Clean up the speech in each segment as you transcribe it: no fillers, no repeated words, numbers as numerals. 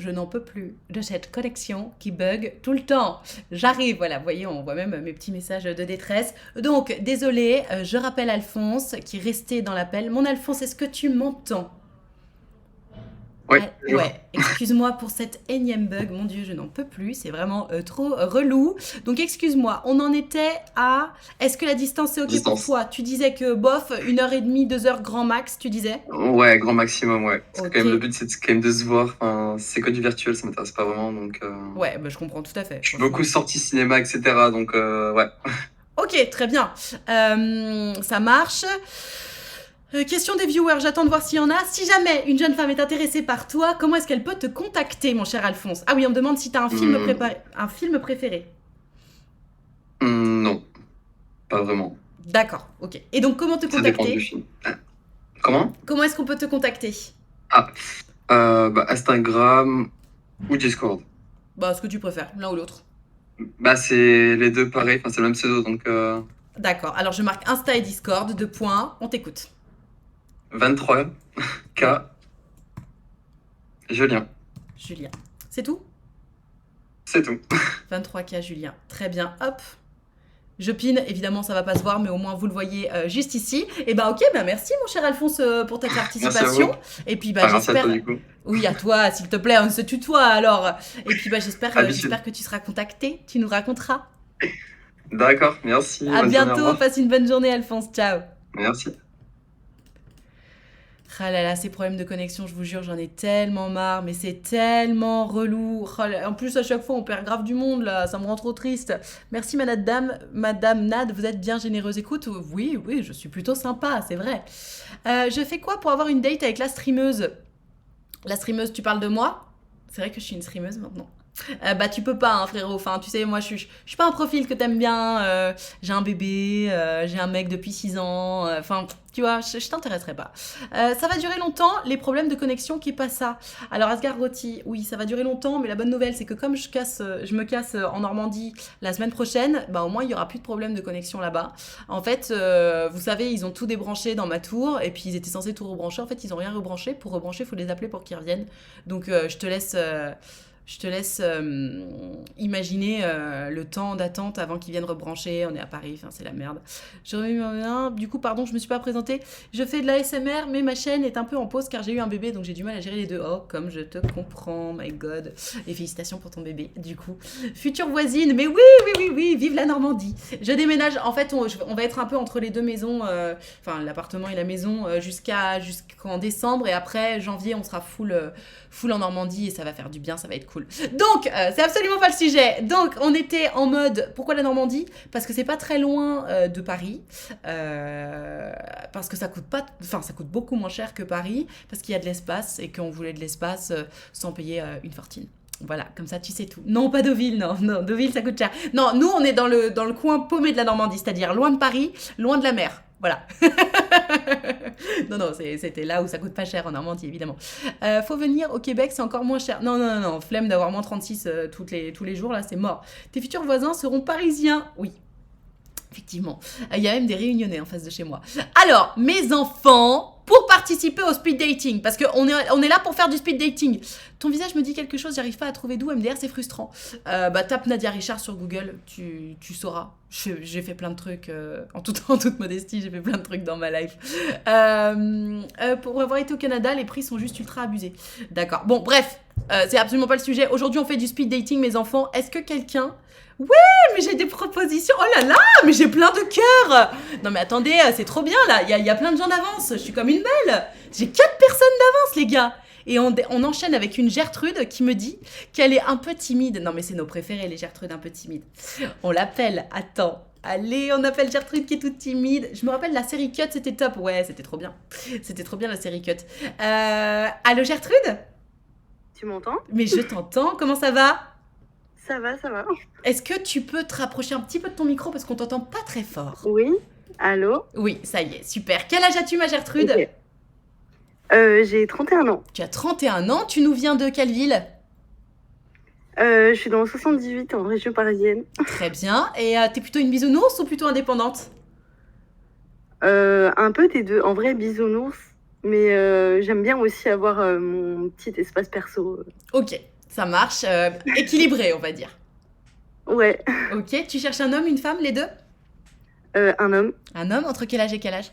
je n'en peux plus de cette connexion qui bug tout le temps. J'arrive, voilà, vous voyez, on voit même mes petits messages de détresse. Donc, désolé, je rappelle Alphonse qui est resté dans l'appel. Mon Alphonse, est-ce que tu m'entends? Ouais, Ah, toujours. ouais, excuse-moi pour cette énième bug, mon Dieu, je n'en peux plus, c'est vraiment trop relou. Donc excuse-moi, on en était à... Est-ce que la distance est ok pour Distance. toi? Tu disais que bof, 1h30, 2 heures grand max, tu disais? Ouais, grand maximum, ouais. Parce que quand Ok, même, le but, c'est quand même de se voir. Enfin, c'est que du virtuel, ça m'intéresse pas vraiment. Donc, ouais, bah, je comprends tout à fait, je suis beaucoup franchement. sorti cinéma, etc. Donc, ouais. Ok, très bien. Ça marche. Question des viewers, j'attends de voir s'il y en a. Si jamais une jeune femme est intéressée par toi, comment est-ce qu'elle peut te contacter, mon cher Alphonse? Ah oui, on me demande si tu as Hmm, un film préféré. non, pas vraiment. D'accord, ok. Et donc, comment te Ça dépend du contacter? film. Comment? Comment est-ce qu'on peut te contacter? Ah, bah, Instagram ou Discord. Bah, ce que tu préfères, l'un ou l'autre. Bah, c'est les deux pareils. Enfin, c'est le même pseudo. Donc, D'accord, alors je marque Insta et Discord, 2 points, on t'écoute. 23 Ouais, K Julien. Julien. C'est tout? C'est tout. 23K Julien. Très bien, hop. Je pine, évidemment ça va pas se voir, mais au moins vous le voyez juste ici. Et bah ok, bah merci mon cher Alphonse pour ta Merci à vous. participation. Et puis bah Enfin, merci à toi, j'espère, du coup. oui à toi s'il te plaît, on se tutoie alors. Et puis bah Habitude. j'espère que tu seras contacté, tu nous raconteras. D'accord, merci. À Bonne journée, au bientôt, revoir. passe une bonne journée Alphonse, ciao. Merci. Ah là là, ces problèmes de connexion, je vous jure, j'en ai tellement marre, mais c'est tellement relou. Oh là, en plus, à chaque fois, on perd grave du monde, là, ça me rend trop triste. Merci, Madame Nad, vous êtes bien généreuse. Écoute, oui, oui, je suis plutôt sympa, c'est vrai. Je fais quoi pour avoir une date avec la streameuse? La streameuse, tu parles de moi? C'est vrai que je suis une streameuse maintenant. Bah tu peux pas, hein, frérot. Enfin, tu sais, moi je suis pas un profil que t'aimes bien. J'ai un bébé, j'ai un mec depuis 6 ans. Enfin, tu vois, je t'intéresserai pas. Ça va durer longtemps, les problèmes de connexion qui est pas ça. Alors Asgar Rotti, oui, ça va durer longtemps, mais la bonne nouvelle c'est que comme je me casse en Normandie la semaine prochaine, bah au moins il y aura plus de problèmes de connexion là-bas. En fait, vous savez, ils ont tout débranché dans ma tour et puis ils étaient censés tout rebrancher. En fait, ils ont rien rebranché. Pour rebrancher, il faut les appeler pour qu'ils reviennent. Donc je te laisse imaginer le temps d'attente avant qu'ils viennent rebrancher. On est à Paris, enfin c'est la merde. Je remets du coup, pardon, je me suis pas présentée. Je fais de la SMR, mais ma chaîne est un peu en pause car j'ai eu un bébé, donc j'ai du mal à gérer les deux. Oh, comme je te comprends, my god. Et félicitations pour ton bébé, du coup. Future voisine, mais oui, oui, oui, oui, vive la Normandie. Je déménage, en fait, on va être un peu entre les deux maisons, enfin l'appartement et la maison, jusqu'en décembre, et après janvier, on sera full en Normandie et ça va faire du bien, ça va être cool. Donc, c'est absolument pas le sujet. Donc, on était en mode, pourquoi la Normandie? Parce que c'est pas très loin de Paris, parce que ça coûte pas, enfin ça coûte beaucoup moins cher que Paris, parce qu'il y a de l'espace et qu'on voulait de l'espace sans payer une fortune. Voilà, comme ça tu sais tout. Non, pas Deauville, non, non, Deauville ça coûte cher. Non, nous on est dans le coin paumé de la Normandie, c'est-à-dire loin de Paris, loin de la mer. Voilà. Non, non, c'était là où ça coûte pas cher en Normandie, évidemment. Faut venir au Québec, c'est encore moins cher. Non, non, non, non, flemme d'avoir moins 36 tous les jours, là, c'est mort. Tes futurs voisins seront parisiens. Oui, effectivement. Il y a même des réunionnais en face de chez moi. Alors, mes enfants, pour participer au speed dating, parce qu'on est là pour faire du speed dating. Ton visage me dit quelque chose, j'arrive pas à trouver d'où. MDR, c'est frustrant. Bah, tape Nadia Richard sur Google, tu sauras. J'ai fait plein de trucs, en toute modestie, j'ai fait plein de trucs dans ma life. Pour avoir été au Canada, les prix sont juste ultra abusés. D'accord. Bon, bref, c'est absolument pas le sujet. Aujourd'hui, on fait du speed dating, mes enfants. Est-ce que quelqu'un... Ouais, mais j'ai des propositions. Oh là là, mais j'ai plein de cœurs. Non mais attendez, c'est trop bien là. Il y a plein de gens d'avance. Je suis comme une belle. J'ai 4 personnes d'avance, les gars. Et on enchaîne avec une Gertrude qui me dit qu'elle est un peu timide. Non mais c'est nos préférés, les Gertrudes un peu timides. On l'appelle. Attends. Allez, on appelle Gertrude qui est toute timide. Je me rappelle la série Cut, c'était top. Ouais, c'était trop bien. C'était trop bien la série Cut. Allô Gertrude? Tu m'entends? Mais je t'entends. Comment ça va? Ça va, ça va. Est-ce que tu peux te rapprocher un petit peu de ton micro parce qu'on t'entend pas très fort? Oui, allô? Oui, ça y est, super. Quel âge as-tu, ma Gertrude? Ok. J'ai 31 ans. Tu as 31 ans, tu nous viens de quelle ville? Je suis dans le 78 en région parisienne. Très bien. Et t'es plutôt une bisounours ou plutôt indépendante? Un peu des deux. En vrai, bisounours. Mais j'aime bien aussi avoir mon petit espace perso. Ok, ça marche. Équilibré, on va dire. Ouais, Ok, tu cherches un homme, une femme, les deux? un homme. Un homme, entre quel âge et quel âge?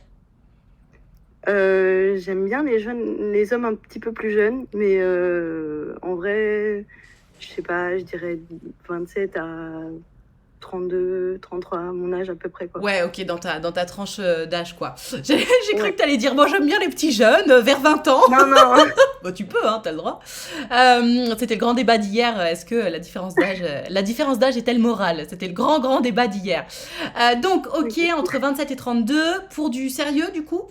J'aime bien les hommes un petit peu plus jeunes, mais en vrai, je sais pas, je dirais 27 à 32, 33, mon âge à peu près, quoi. Ouais, ok, dans ta tranche d'âge, quoi. J'ai cru Ouais. que t'allais dire, moi j'aime bien les petits jeunes, vers 20 ans. Non, non. Bah, tu peux, hein, t'as le droit. C'était le grand débat d'hier. Est-ce que la différence d'âge est-elle morale? C'était le grand, grand débat d'hier. Donc, ok, entre 27 et 32, pour du sérieux, du coup?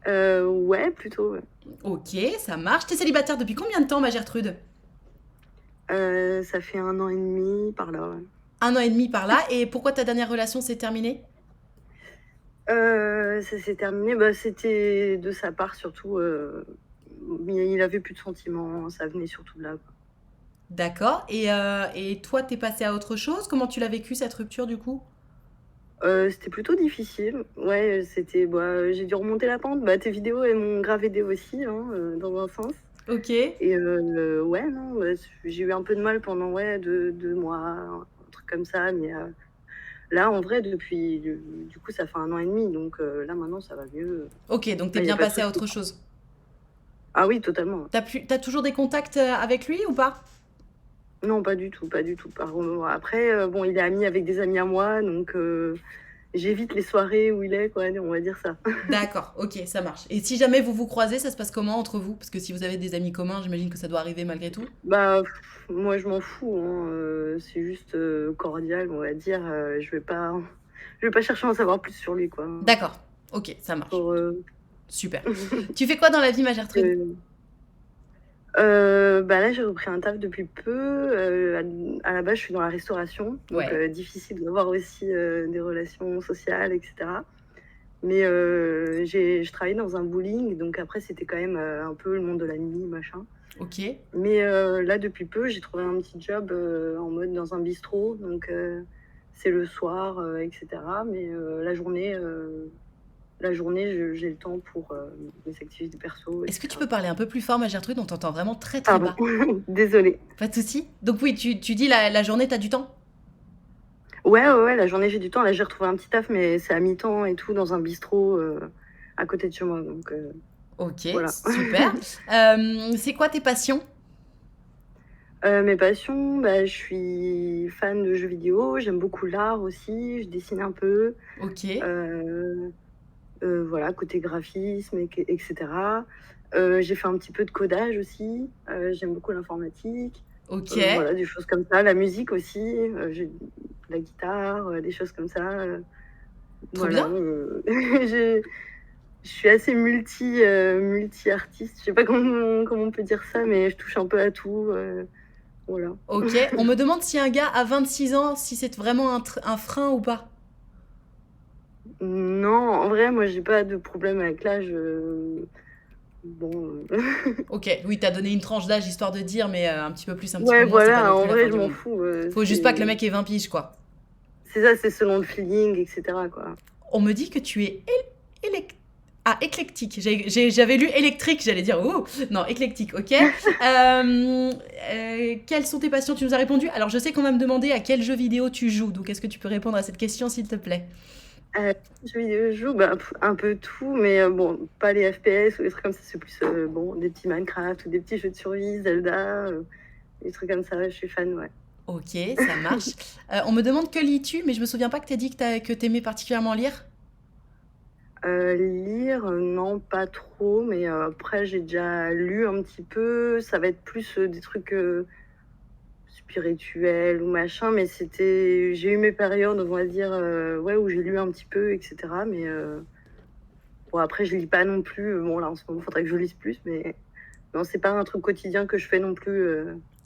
Ouais, plutôt. Ouais. Ok, ça marche. T'es célibataire depuis combien de temps, ma Gertrude? Ça fait 1 an et demi par là. Ouais. 1 an et demi par là. Et pourquoi ta dernière relation s'est terminée? Ça s'est terminé, bah, c'était de sa part surtout. Il avait plus de sentiments, ça venait surtout de là, quoi. D'accord. Et toi, t'es passé à autre chose? Comment tu l'as vécu, cette rupture, du coup? C'était plutôt difficile. Ouais, c'était, bah, j'ai dû remonter la pente. Bah, tes vidéos, elles m'ont grave aidée aussi, hein, dans un sens. Ok. Et ouais, non, bah, j'ai eu un peu de mal pendant, ouais, 2 mois, un truc comme ça. Mais là, en vrai, du coup, ça fait 1 an et demi. Donc là, maintenant, ça va mieux. Ok, donc t'es Là, il n'y a bien pas de passé à souci. autre chose. Ah oui, totalement. T'as toujours des contacts avec lui ou pas? Non, pas du tout, pas du tout. Après, bon, il est ami avec des amis à moi, donc j'évite les soirées où il est, quoi, on va dire ça. D'accord, ok, ça marche. Et si jamais vous vous croisez, ça se passe comment entre vous? Parce que si vous avez des amis communs, j'imagine que ça doit arriver malgré tout. Bah, moi, je m'en fous, hein, c'est juste cordial, on va dire. Je vais pas chercher à en savoir plus sur lui, quoi. D'accord, ok, ça marche. Pour, Super. Tu fais quoi dans la vie, ma Gertrude? bah là, j'ai repris un taf depuis peu. À la base, je suis dans la restauration, donc Ouais. difficile d'avoir aussi des relations sociales, etc. Mais je travaillais dans un bowling, donc après, c'était quand même un peu le monde de la nuit, machin. Ok. Mais là, depuis peu, j'ai trouvé un petit job en mode dans un bistrot, donc c'est le soir, etc. Mais la journée, j'ai le temps pour mes activités perso, Est-ce que tu etc. peux parler un peu plus fort, ma Gertrude? On t'entend vraiment très très Pardon, bas. désolée. Pas de souci. Donc oui, tu dis la journée, t'as du temps? Ouais, ouais, ouais, la journée, j'ai du temps. Là, j'ai retrouvé un petit taf, mais c'est à mi-temps et tout, dans un bistrot à côté de chez moi. Donc Ok, voilà. super. C'est quoi tes passions? Mes passions, bah, je suis fan de jeux vidéo, j'aime beaucoup l'art aussi, je dessine un peu. Ok, Euh, voilà, côté graphisme, etc. J'ai fait un petit peu de codage aussi, j'aime beaucoup l'informatique. ok. Voilà, des choses comme ça. La musique aussi, j'ai de la guitare, des choses comme ça. Trop Voilà, bien. je suis assez multi-artiste. Je sais pas comment on peut dire ça, mais je touche un peu à tout. Voilà. Ok. On me demande si un gars à 26 ans, si c'est vraiment un frein ou pas. Non, en vrai, moi, j'ai pas de problème avec l'âge. Bon. Ok, oui, t'as donné une tranche d'âge histoire de dire, mais un petit peu plus, un petit peu Ouais, moins, c'est pas voilà, non plus en la fin vrai, du je m'en monde. fous. Faut juste pas que le mec ait 20 piges, quoi. C'est ça, c'est selon le feeling, etc., quoi. On me dit que tu es éclectique. J'avais lu électrique, j'allais dire, oh, non, éclectique, ok. Quelles sont tes passions? Tu nous as répondu. Alors, je sais qu'on va me demander à quel jeu vidéo tu joues, donc est-ce que tu peux répondre à cette question, s'il te plaît? Jeux vidéo, je joue bah, un peu tout, mais bon, pas les FPS ou des trucs comme ça, c'est plus bon, des petits Minecraft ou des petits jeux de survie, Zelda, des trucs comme ça, je suis fan, ouais. Ok, ça marche. On me demande que lis-tu, mais je me souviens pas que t'aies dit que t'aimais particulièrement lire. Lire, non, pas trop, mais après, j'ai déjà lu un petit peu. Ça va être plus des trucs spirituels ou machin, mais j'ai eu mes périodes, on va dire, ouais, où j'ai lu un petit peu, etc. Mais bon, après, je lis pas non plus. Bon, là, en ce moment, il faudrait que je lise plus, mais non, c'est pas un truc quotidien que je fais non plus.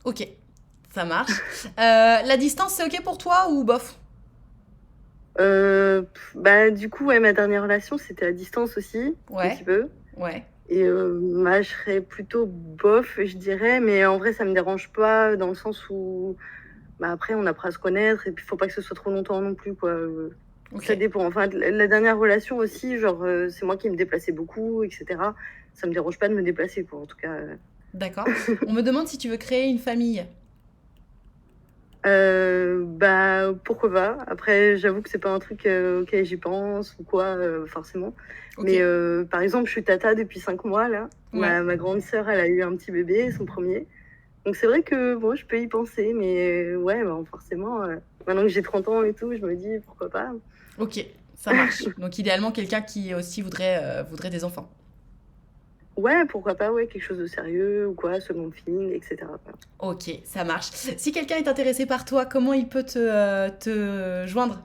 Ok, ça marche. La distance, c'est ok pour toi ou bof? Bah, du coup, ouais, ma dernière relation, c'était à distance aussi, un Ouais, petit peu. ouais. Et bah, je serais plutôt bof, je dirais, mais en vrai, ça me dérange pas dans le sens où bah, après, on apprend à se connaître et puis il faut pas que ce soit trop longtemps non plus, quoi. Ok, Ça dépend. Enfin, la dernière relation aussi, genre, c'est moi qui me déplaçais beaucoup, etc. Ça me dérange pas de me déplacer, quoi. En tout cas, d'accord. On me demande si tu veux créer une famille. bah, pourquoi pas. Après, j'avoue que c'est pas un truc auquel j'y pense ou quoi, forcément. Ok, Mais par exemple, je suis tata depuis 5 mois, là. ouais. Ma grande sœur, elle a eu un petit bébé, son premier. Donc c'est vrai que bon, je peux y penser, mais ouais, bon, forcément, maintenant que j'ai 30 ans et tout, je me dis pourquoi pas. Ok, ça marche. Donc idéalement, quelqu'un qui aussi voudrait des enfants. Ouais, pourquoi pas, ouais, quelque chose de sérieux ou quoi, selon le feeling, etc. quoi. Ok, ça marche. Si quelqu'un est intéressé par toi, comment il peut te joindre?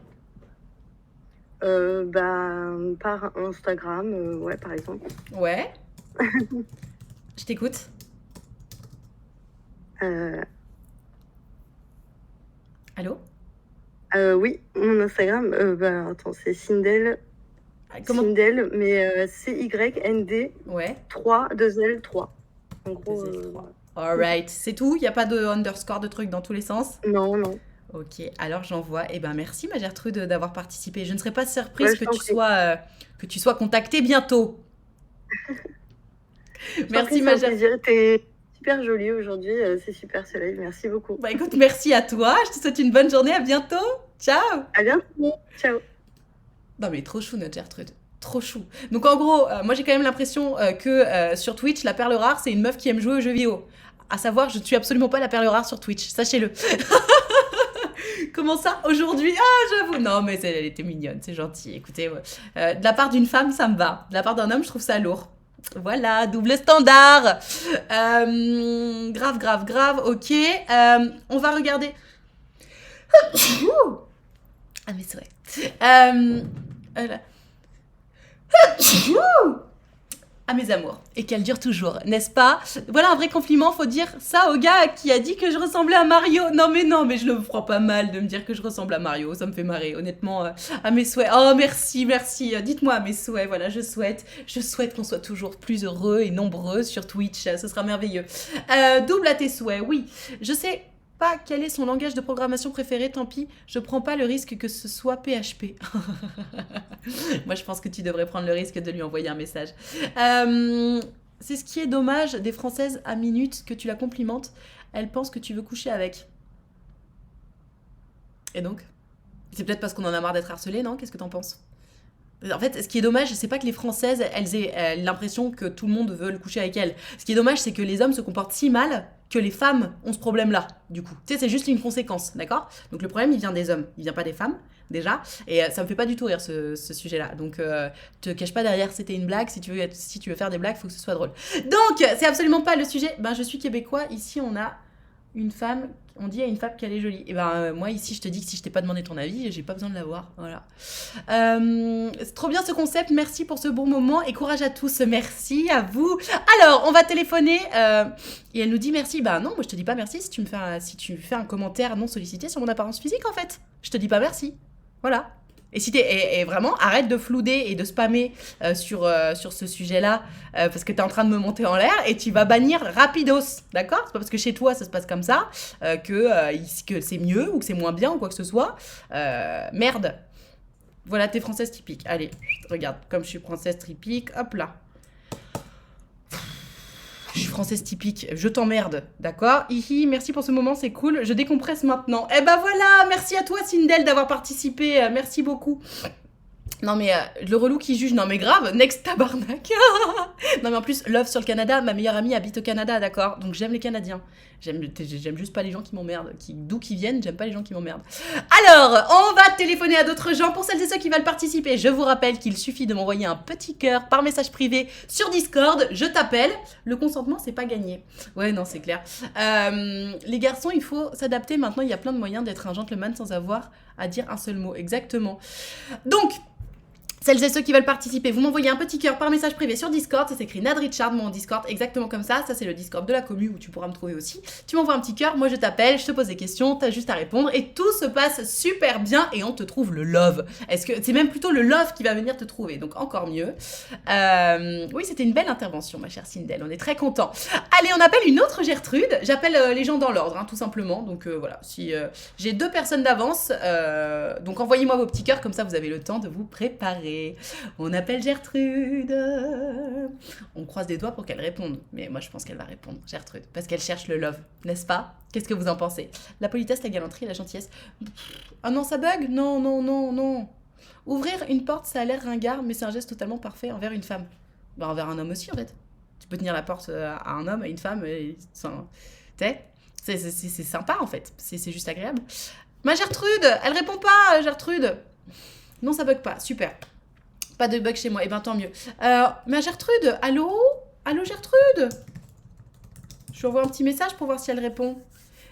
Bah, par Instagram, ouais, par exemple. Ouais, je t'écoute. Euh, Allô? oui, mon Instagram, bah, attends, c'est Sindel, Comment? Sindel, mais CYND Ouais, 3, 2L3. En gros, 2L3. Alright, c'est tout? Il n'y a pas de underscore de trucs dans tous les sens? non, non. Ok, alors j'envoie. Eh ben merci ma Gertrude d'avoir participé. Je ne serais pas surprise Ouais, je t'en prie. que tu sois contactée bientôt. Je t'en prie, Merci c'est ma un Gertrude. plaisir. T'es super jolie aujourd'hui, c'est super soleil. Merci beaucoup. Bah écoute, merci à toi. Je te souhaite une bonne journée. À bientôt. Ciao. À bientôt. Ciao. Non mais trop chou notre Gertrude. Trop chou. Donc en gros, moi j'ai quand même l'impression que sur Twitch, la perle rare, c'est une meuf qui aime jouer aux jeux vidéo. À savoir, je ne suis absolument pas la perle rare sur Twitch, sachez-le. Comment ça aujourd'hui? Ah, j'avoue. Non, mais elle était mignonne, c'est gentil. Écoutez, ouais. De la part d'une femme, ça me va. De la part d'un homme, je trouve ça lourd. Voilà, double standard. Grave. Ok. On va regarder. Ouh. Ah, mais c'est vrai. Là. À mes amours, et qu'elle dure toujours, n'est-ce pas? Voilà un vrai compliment, faut dire ça au gars qui a dit que je ressemblais à Mario. Non, mais je le prends pas mal de me dire que je ressemble à Mario, ça me fait marrer, honnêtement, à mes souhaits. Oh, merci, dites-moi à mes souhaits, voilà, je souhaite qu'on soit toujours plus heureux et nombreux sur Twitch, ce sera merveilleux. Double à tes souhaits, oui, je sais pas quel est son langage de programmation préféré, tant pis, je prends pas le risque que ce soit PHP. Moi, je pense que tu devrais prendre le risque de lui envoyer un message. C'est ce qui est dommage des Françaises à minute que tu la complimentes. Elles pensent que tu veux coucher avec. Et donc? C'est peut-être parce qu'on en a marre d'être harcelés, non? Qu'est-ce que t'en penses? En fait, ce qui est dommage, c'est pas que les Françaises, elles aient l'impression que tout le monde veut coucher avec elles. Ce qui est dommage, c'est que les hommes se comportent si mal que les femmes ont ce problème-là, du coup. Tu sais, c'est juste une conséquence, d'accord? Donc le problème, il vient des hommes, il vient pas des femmes, déjà. Et ça me fait pas du tout rire, ce sujet-là. Donc, te cache pas derrière, c'était une blague. Si tu veux faire des blagues, faut que ce soit drôle. Donc, c'est absolument pas le sujet. Ben, je suis québécois. Ici, on a une femme, on dit à une femme qu'elle est jolie. Et ben moi ici je te dis que si je t'ai pas demandé ton avis, j'ai pas besoin de l'avoir. Voilà. C'est trop bien ce concept. Merci pour ce bon moment et courage à tous. Merci à vous. Alors on va téléphoner et elle nous dit merci. Bah non, moi je te dis pas merci si tu fais un commentaire non sollicité sur mon apparence physique en fait. Je te dis pas merci. Voilà. Et si et vraiment, arrête de flouder et de spammer sur ce sujet-là parce que t'es en train de me monter en l'air et tu vas bannir rapidos, d'accord? C'est pas parce que chez toi ça se passe comme ça que c'est mieux ou que c'est moins bien ou quoi que ce soit. Merde. Voilà, t'es française typique. Allez, regarde, comme je suis française typique, hop là. Je suis française typique, je t'emmerde, d'accord? Hihi, merci pour ce moment, c'est cool. Je décompresse maintenant. Eh ben voilà, merci à toi Sindel d'avoir participé, merci beaucoup. Non mais le relou qui juge, non mais grave, next tabarnak. Non mais en plus, love sur le Canada, ma meilleure amie habite au Canada, d'accord? Donc j'aime les Canadiens. J'aime juste pas les gens qui m'emmerdent. D'où qu'ils viennent, j'aime pas les gens qui m'emmerdent. Alors, on va téléphoner à d'autres gens. Pour celles et ceux qui veulent participer, je vous rappelle qu'il suffit de m'envoyer un petit cœur par message privé sur Discord. Je t'appelle. Le consentement, c'est pas gagné. Ouais, non, c'est clair. Les garçons, il faut s'adapter. Maintenant, il y a plein de moyens d'être un gentleman sans avoir à dire un seul mot. Exactement. Donc, Celles et ceux qui veulent participer, vous m'envoyez un petit cœur par message privé sur Discord, ça s'écrit Nad Richard, mon Discord, exactement comme ça c'est le Discord de la commu où tu pourras me trouver aussi. Tu m'envoies un petit cœur, moi je t'appelle, je te pose des questions, t'as juste à répondre et tout se passe super bien et on te trouve le love. Est-ce que c'est même plutôt le love qui va venir te trouver, donc encore mieux. Oui, c'était une belle intervention, ma chère Sindel, on est très contents. Allez, on appelle une autre Gertrude, j'appelle les gens dans l'ordre, hein, tout simplement, donc voilà, si j'ai 2 personnes d'avance, donc envoyez-moi vos petits cœurs, comme ça vous avez le temps de vous préparer. On appelle Gertrude. On croise des doigts pour qu'elle réponde. Mais moi, je pense qu'elle va répondre, Gertrude. Parce qu'elle cherche le love, n'est-ce pas? Qu'est-ce que vous en pensez? La politesse, la galanterie, la gentillesse. Ah non, ça bug? Non, non, non, non. Ouvrir une porte, ça a l'air ringard, mais c'est un geste totalement parfait envers une femme. Bah, envers un homme aussi, en fait. Tu peux tenir la porte à un homme, à une femme. C'est sympa, en fait. C'est juste agréable. Ma Gertrude, elle répond pas, Gertrude. Non, ça bug pas. Super. Pas de bug chez moi, et ben tant mieux. Ma Gertrude, allô? Allô Gertrude? Je lui envoie un petit message pour voir si elle répond.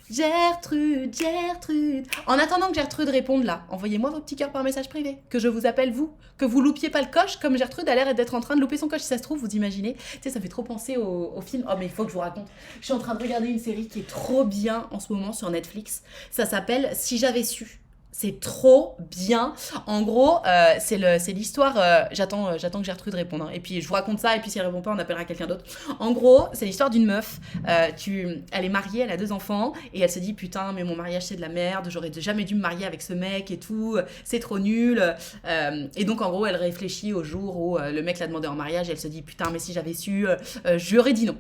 Gertrude, Gertrude. En attendant que Gertrude réponde là, envoyez-moi vos petits cœurs par message privé. Que je vous appelle vous. Que vous loupiez pas le coche comme Gertrude a l'air d'être en train de louper son coche. Si ça se trouve, vous imaginez. Tu sais, ça fait trop penser au film. Oh, mais il faut que je vous raconte. Je suis en train de regarder une série qui est trop bien en ce moment sur Netflix. Ça s'appelle Si j'avais su. C'est trop bien. En gros, c'est l'histoire... j'attends que Gertrude réponde. Hein. Et puis, je vous raconte ça. Et puis, si elle répond pas, on appellera quelqu'un d'autre. En gros, c'est l'histoire d'une meuf. Elle est mariée, elle a 2 enfants. Et elle se dit, putain, mais mon mariage, c'est de la merde. J'aurais jamais dû me marier avec ce mec et tout. C'est trop nul. Et donc, en gros, elle réfléchit au jour où le mec l'a demandé en mariage. Et elle se dit, putain, mais si j'avais su, j'aurais dit non.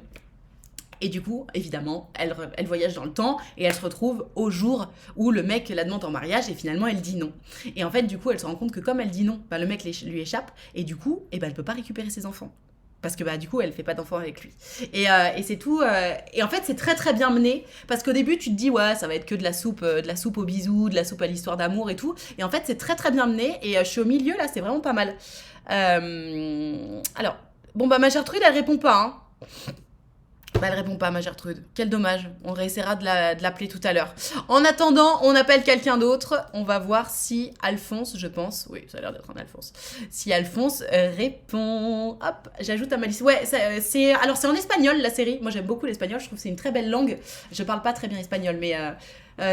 Et du coup, évidemment, elle voyage dans le temps et elle se retrouve au jour où le mec la demande en mariage et finalement elle dit non. Et en fait, du coup, elle se rend compte que comme elle dit non, bah, le mec lui échappe et du coup, elle peut pas récupérer ses enfants. Parce que bah, du coup, elle fait pas d'enfants avec lui. Et c'est tout. Et en fait, c'est très très bien mené. Parce qu'au début, tu te dis, ouais, ça va être que de la soupe aux bisous, de la soupe à l'histoire d'amour et tout. Et en fait, c'est très très bien mené. Et je suis au milieu là, c'est vraiment pas mal. Alors, bon, bah ma Gertrude, elle répond pas, hein. Bah, elle répond pas, ma Gertrude. Quel dommage. On réessayera de l'appeler tout à l'heure. En attendant, on appelle quelqu'un d'autre. On va voir si Alphonse, je pense... Oui, ça a l'air d'être un Alphonse. Si Alphonse répond... Hop, j'ajoute à ma liste. Ouais, alors c'est en espagnol, la série. Moi, j'aime beaucoup l'espagnol. Je trouve que c'est une très belle langue. Je parle pas très bien espagnol, mais...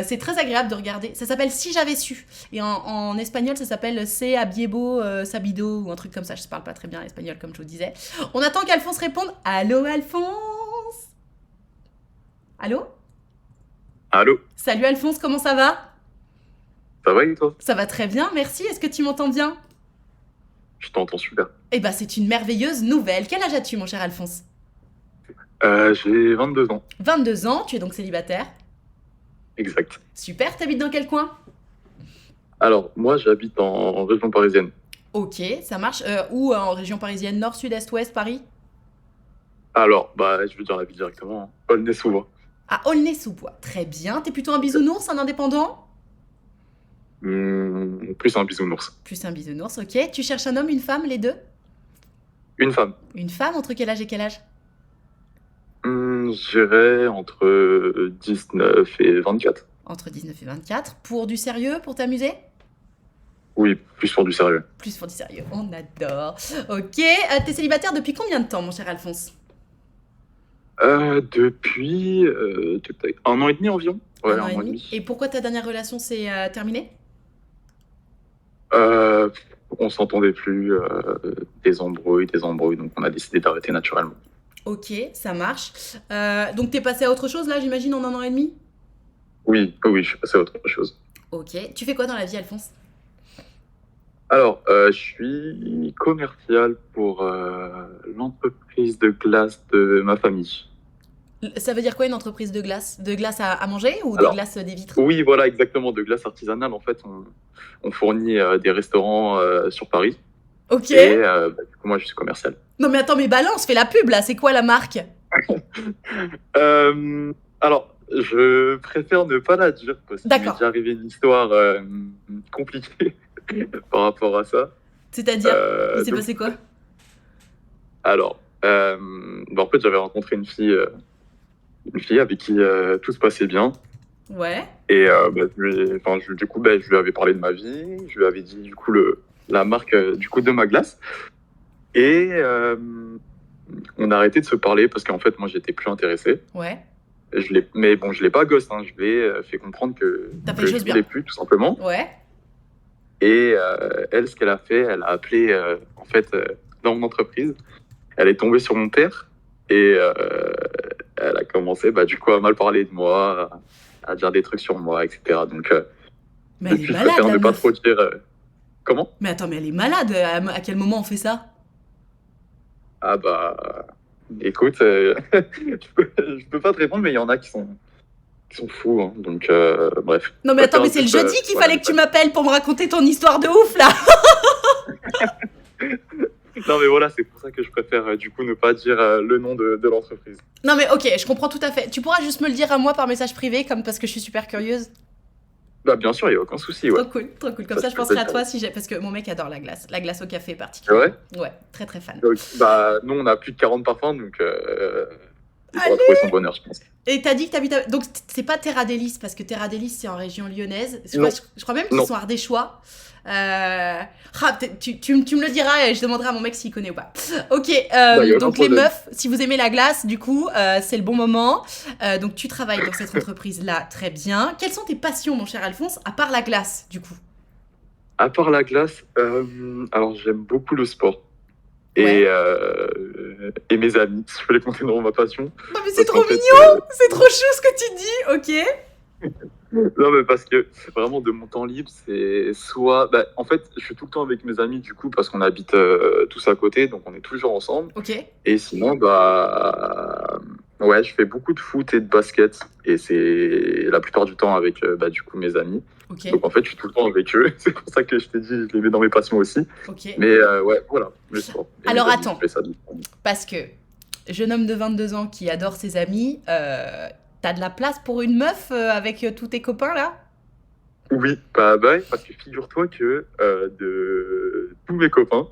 c'est très agréable de regarder. Ça s'appelle Si j'avais su. Et en espagnol, ça s'appelle Se abiebo sabido ou un truc comme ça. Je parle pas très bien espagnol, comme je vous disais. On attend qu'Alphonse réponde. Allô, Alphonse? Allô? Allô? Salut Alphonse, comment ça va? Ça va et toi? Ça va très bien, merci. Est-ce que tu m'entends bien? Je t'entends super. Eh ben, c'est une merveilleuse nouvelle. Quel âge as-tu, mon cher Alphonse? J'ai 22 ans. 22 ans, tu es donc célibataire. Exact. Super, t'habites dans quel coin? Alors, moi, j'habite en région parisienne. Ok, ça marche. Où en région parisienne? Nord, sud, est, ouest, Paris? Alors, bah, je veux dire la ville directement. Hein. Aulnay-sous-Bois. À Aulnay-sous-Bois. Très bien. T'es plutôt un bisounours, un indépendant? Plus un bisounours. Plus un bisounours, ok. Tu cherches un homme, une femme, les deux? Une femme. Une femme, entre quel âge et quel âge? Je dirais entre 19 et 24. Entre 19 et 24. Pour du sérieux, pour t'amuser? Oui, plus pour du sérieux. Plus pour du sérieux, on adore. Ok, t'es célibataire depuis combien de temps, mon cher Alphonse? Depuis 1 an et demi environ. Ouais, Un an et demi. Et pourquoi ta dernière relation s'est terminée? On s'entendait plus, des embrouilles, donc on a décidé d'arrêter naturellement. Ok, ça marche. Donc t'es passé à autre chose là, j'imagine, en 1 an et demi? Oui, je suis passé à autre chose. Ok, tu fais quoi dans la vie, Alphonse? Alors, je suis commercial pour l'entreprise de glace de ma famille. Ça veut dire quoi une entreprise de glace? De glace à manger ou Alors, de glace des vitres? Oui, voilà, exactement, de glace artisanale. En fait, on fournit des restaurants sur Paris. Ok. Et du coup, moi, je suis commercial. Non mais attends, mais balance, fais la pub là, c'est quoi la marque? Alors, je préfère ne pas la dire parce qu'il m'est D'accord. déjà arrivé une histoire compliquée par rapport à ça. C'est-à-dire, il s'est donc, passé quoi? alors, en fait, j'avais rencontré une fille avec qui tout se passait bien. Ouais. Et du coup, je lui avais parlé de ma vie, je lui avais dit du coup le la marque du coup de ma glace. Et on a arrêté de se parler parce qu'en fait, moi, j'étais plus intéressé. Ouais. Mais bon, je l'ai pas ghost, hein. Je lui ai fait comprendre que T'as fait je les choses voulais bien. plus, tout simplement. Ouais. Et elle, ce qu'elle a fait, elle a appelé, en fait, dans mon entreprise, elle est tombée sur mon père et elle a commencé, du coup, à mal parler de moi, à dire des trucs sur moi, etc. Donc, Mais elle est depuis, je malade, préfère la ne pas meuf. trop dire comment. Mais attends, mais elle est malade. À quel moment on fait ça? Ah écoute, je peux pas te répondre, mais il y en a qui sont fous, hein. Donc, bref. Non mais attends, mais c'est le jeudi qu'il fallait que tu m'appelles pour me raconter ton histoire de ouf là. Non, mais voilà, c'est pour ça que je préfère du coup ne pas dire le nom de l'entreprise. Non mais ok, je comprends tout à fait. Tu pourras juste me le dire à moi par message privé, comme parce que je suis super curieuse. Bien sûr, il n'y a aucun souci, ouais. Trop cool, trop cool. Comme Ça, ça, je je peux penserai te à le toi si j'ai. Parce que mon mec adore la glace au café particulièrement. Ouais, très très fan. Donc, nous, on a plus de 40 parfums, donc il pourra trouver son bonheur, je pense. Et t'as dit que t'habites à... Donc c'est pas Terra Délice, parce que Terra Délice c'est en région lyonnaise. Non. Je crois même qu'ils Non. sont ardéchois. Tu me le diras et je demanderai à mon mec s'il connaît ou pas. Ok, y a aucun donc les problème. meufs, si vous aimez la glace, du coup, c'est le bon moment. Donc tu travailles dans cette entreprise-là, très bien. Quelles sont tes passions, mon cher Alphonse, à part la glace, du coup? À part la glace, alors j'aime beaucoup le sport. Ouais. Et mes amis, si je peux les compter dans ma passion. Oh, mais c'est Parce trop qu'en fait, mignon. C'est trop chou ce que tu dis, ok. Non, mais parce que vraiment de mon temps libre, c'est soit. En fait, je suis tout le temps avec mes amis du coup parce qu'on habite tous à côté, donc on est toujours ensemble. Ok. Et sinon, ouais, je fais beaucoup de foot et de basket et c'est la plupart du temps avec du coup mes amis. Ok. Donc en fait, je suis tout le temps avec eux. C'est pour ça que je t'ai dit, je les mets dans mes passions aussi. Ok. Mais ouais, voilà, le sport. Et Alors, mes amis, attends. je fais ça. Parce que jeune homme de 22 ans qui adore ses amis, t'as de la place pour une meuf avec tous tes copains là? Oui, ouais, parce que figure-toi que de tous mes copains,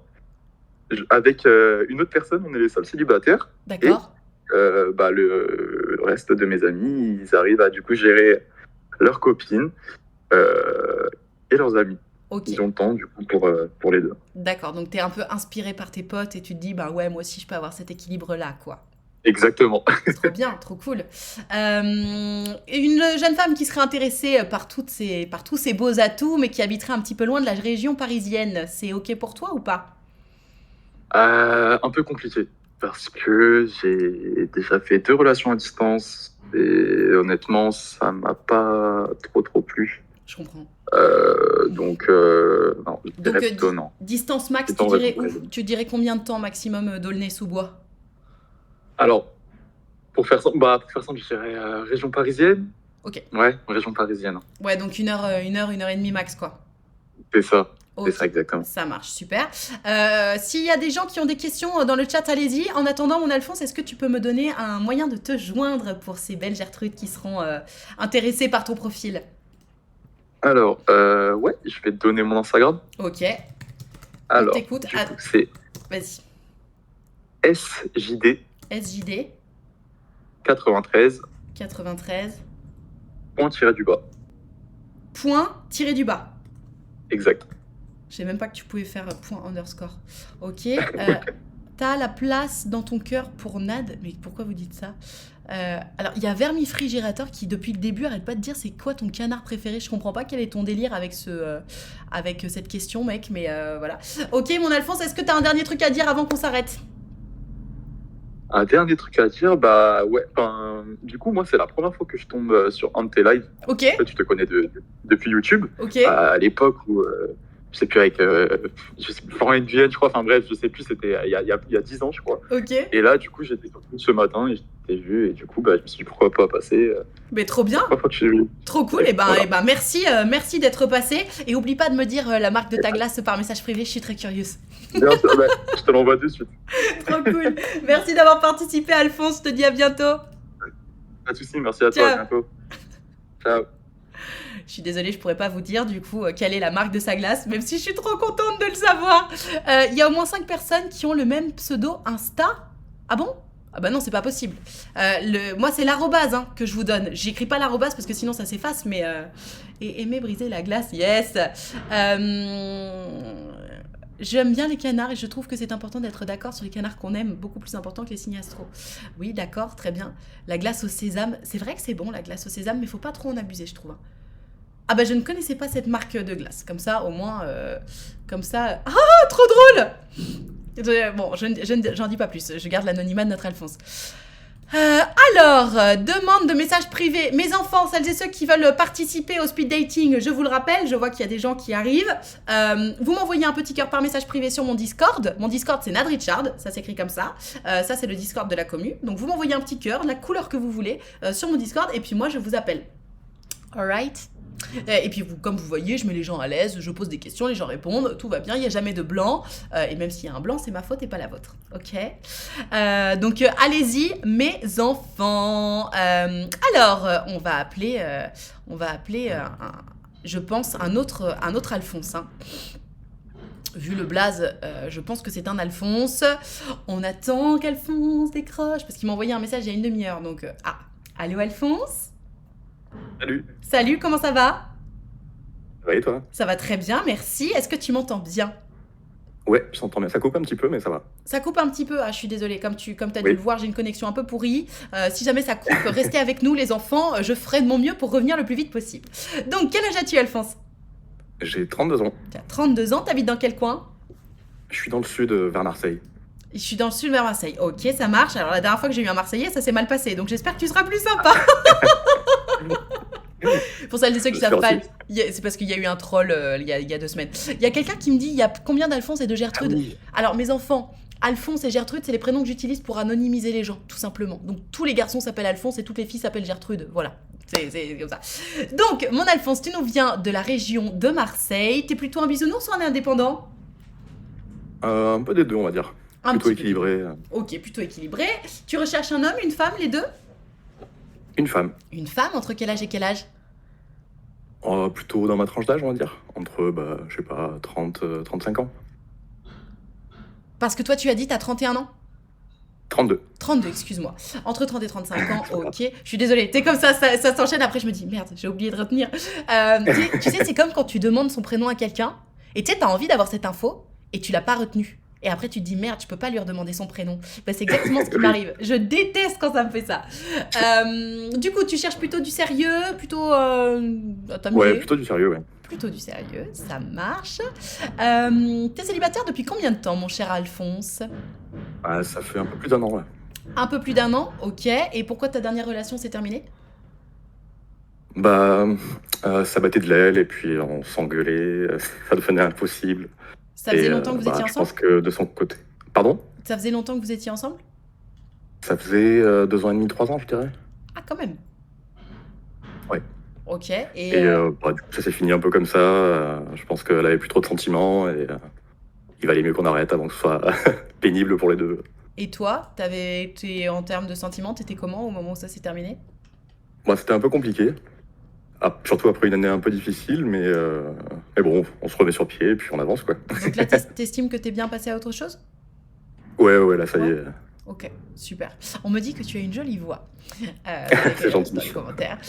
avec une autre personne, on est les seuls célibataires. D'accord. Le reste de mes amis, ils arrivent à du coup gérer leurs copines et leurs amis. Ok. Ils ont le temps du coup pour les deux. D'accord, donc t'es un peu inspiré par tes potes et tu te dis, bah ouais, moi aussi je peux avoir cet équilibre-là, quoi. Exactement. Trop bien, trop cool. Une jeune femme qui serait intéressée par tous ces beaux atouts, mais qui habiterait un petit peu loin de la région parisienne, c'est ok pour toi ou pas? Un peu compliqué parce que j'ai déjà fait 2 relations à distance et honnêtement, ça m'a pas trop plu. Je comprends. Donc, non, je dirais Donc, plutôt non. Distance max, C'est en tu dirais région où? parisienne. Tu dirais combien de temps maximum d'Aulnay-sous-Bois? Alors, pour faire simple, je dirais région parisienne. Ok. Ouais, région parisienne. Ouais, donc une heure et demie max, quoi. C'est ça. Ok. C'est ça, exactement. Ça marche, super. S'il y a des gens qui ont des questions dans le chat, allez-y. En attendant, mon Alphonse, est-ce que tu peux me donner un moyen de te joindre pour ces belles Gertrudes qui seront intéressées par ton profil? Alors, ouais, je vais te donner mon Instagram. Ok, Alors, t'écoute. du coup, c'est Vas-y. SJD SJD 93 93 point tiré du bas. point tiré du bas. Exact. Je sais même pas que tu pouvais faire point underscore. Ok. T'as la place dans ton cœur pour Nad. Mais pourquoi vous dites ça? Alors, il y a Vermifrigérateur qui, depuis le début, arrête pas de dire c'est quoi ton canard préféré. Je comprends pas quel est ton délire avec cette question, mec, mais voilà. Ok, mon Alphonse, est-ce que t'as un dernier truc à dire avant qu'on s'arrête? Un dernier truc à dire, ouais, du coup, moi, c'est la première fois que je tombe sur un de tes lives. Ok, En fait, je te connais depuis YouTube. ok, À l'époque où, je sais plus, avec Florent Nguyen, je crois, enfin bref, je sais plus, c'était il y a 10 ans, je crois. ok. Et là, du coup, j'étais sur Twitch ce matin et je t'ai vu, et du coup, je me suis dit pourquoi pas passer. Mais trop bien, Première fois que je suis vu. trop cool. Et Voilà. ben merci, merci d'être passé. Et oublie pas de me dire la marque de ta glace par message privé, je suis très curieuse. Bien sûr, je te l'envoie de suite. Trop cool. Merci d'avoir participé, Alphonse. Je te dis à bientôt. Pas de soucis, merci à toi, Ciao. à bientôt. Ciao. Je suis désolée, je pourrais pas vous dire du coup quelle est la marque de sa glace, même si je suis trop contente de le savoir. Il y a au moins 5 personnes qui ont le même pseudo Insta. Ah bon? Ah bah non, c'est pas possible. Moi, c'est l'arrobase que je vous donne. J'écris pas l'arrobase parce que sinon ça s'efface, mais... Et aimer briser la glace, yes. J'aime bien les canards et je trouve que c'est important d'être d'accord sur les canards qu'on aime, beaucoup plus important que les signes astro. Oui, d'accord, très bien. La glace au sésame, c'est vrai que c'est bon la glace au sésame, mais faut pas trop en abuser, je trouve, hein. Ah bah je ne connaissais pas cette marque de glace. Comme ça, au moins, comme ça... Ah, trop drôle. Bon, j'en dis pas plus. Je garde l'anonymat de notre Alphonse. Demande de messages privés. Mes enfants, celles et ceux qui veulent participer au speed dating, je vous le rappelle, je vois qu'il y a des gens qui arrivent. Vous m'envoyez un petit cœur par message privé sur mon Discord. Mon Discord, c'est Nad Richard, ça s'écrit comme ça. Ça, c'est le Discord de la commu. Donc, vous m'envoyez un petit cœur, la couleur que vous voulez, sur mon Discord, et puis moi, je vous appelle. Alright. Et puis, comme vous voyez, je mets les gens à l'aise, je pose des questions, les gens répondent, tout va bien, il n'y a jamais de blanc. Et même s'il y a un blanc, c'est ma faute et pas la vôtre. Ok. Donc, allez-y, mes enfants. On va appeler, je pense, un autre Alphonse. Hein. Vu le blaze, je pense que c'est un Alphonse. On attend qu'Alphonse décroche, parce qu'il m'a envoyé un message il y a une demi-heure. Donc, allô Alphonse ? Salut. Salut, comment ça va ? Ça va et toi? Ça va très bien, merci. Est-ce que tu m'entends bien ? Ouais, je t'entends bien. Ça coupe un petit peu, mais ça va. Ça coupe un petit peu, je suis désolée, comme tu as dû Oui. le voir, j'ai une connexion un peu pourrie. Si jamais ça coupe, restez avec nous les enfants, je ferai de mon mieux pour revenir le plus vite possible. Donc, quel âge as-tu Alphonse ? J'ai 32 ans. Tu as 32 ans, t'habites dans quel coin ? Je suis dans le sud, vers Marseille. Je suis dans le sud vers Marseille. Ok, ça marche. Alors la dernière fois que j'ai eu un Marseillais, ça s'est mal passé, donc j'espère que tu seras plus sympa. Pour celles et ceux qui savent pas, c'est parce qu'il y a eu un troll il y a 2 semaines. Il y a quelqu'un qui me dit, il y a combien d'Alphonse et de Gertrude ? Oui. Alors mes enfants, Alphonse et Gertrude, c'est les prénoms que j'utilise pour anonymiser les gens, tout simplement. Donc tous les garçons s'appellent Alphonse et toutes les filles s'appellent Gertrude. Voilà, c'est comme ça. Donc mon Alphonse, tu nous viens de la région de Marseille. T'es plutôt un bisounours ou un indépendant ? Un peu des deux, on va dire. Un Plutôt petit peu. équilibré. Ok, plutôt équilibré. Tu recherches un homme, une femme, les deux ? Une femme. Une femme, entre quel âge et quel âge ? Plutôt dans ma tranche d'âge, on va dire. Entre, je sais pas, 30, 35 ans. Parce que toi, tu as dit, t'as 31 ans ? 32. 32, excuse-moi. Entre 30 et 35 ans, ok. Je suis désolée. T'es comme ça s'enchaîne. Après, je me dis, merde, j'ai oublié de retenir. Tu sais, c'est comme quand tu demandes son prénom à quelqu'un, et tu sais, t'as envie d'avoir cette info, et tu l'as pas retenue. Et après, tu te dis, merde, je peux pas lui redemander son prénom. Bah, c'est exactement ce qui m'arrive. Je déteste quand ça me fait ça. Du coup, tu cherches plutôt du sérieux, plutôt t'amuser. Ouais, plutôt du sérieux, ouais. Plutôt du sérieux, ça marche. T'es célibataire depuis combien de temps, mon cher Alphonse ? Ça fait un peu plus d'1 an, là. Un peu plus d'1 an, ok. Et pourquoi ta dernière relation s'est terminée ? Ça battait de l'aile et puis on s'engueulait, ça devenait impossible. Ça faisait Et, longtemps que vous étiez je pense ensemble ? que de son côté. Pardon? Ça faisait longtemps que vous étiez ensemble ? Ça faisait 2 ans et demi, 3 ans, je dirais. Ah, quand même. Ouais. Ok. Et du coup, ça s'est fini un peu comme ça. Je pense qu'elle avait plus trop de sentiments et il valait mieux qu'on arrête avant que ce soit pénible pour les deux. Et toi, en termes de sentiments, t'étais comment au moment où ça s'est terminé ? Moi, c'était un peu compliqué. Surtout après une année un peu difficile, mais bon, on se remet sur pied et puis on avance, quoi. Donc là, t'estimes que t'es bien passé à autre chose ? Ouais, là, ça y est. Ok, super. On me dit que tu as une jolie voix. C'est gentil. Dans les commentaires.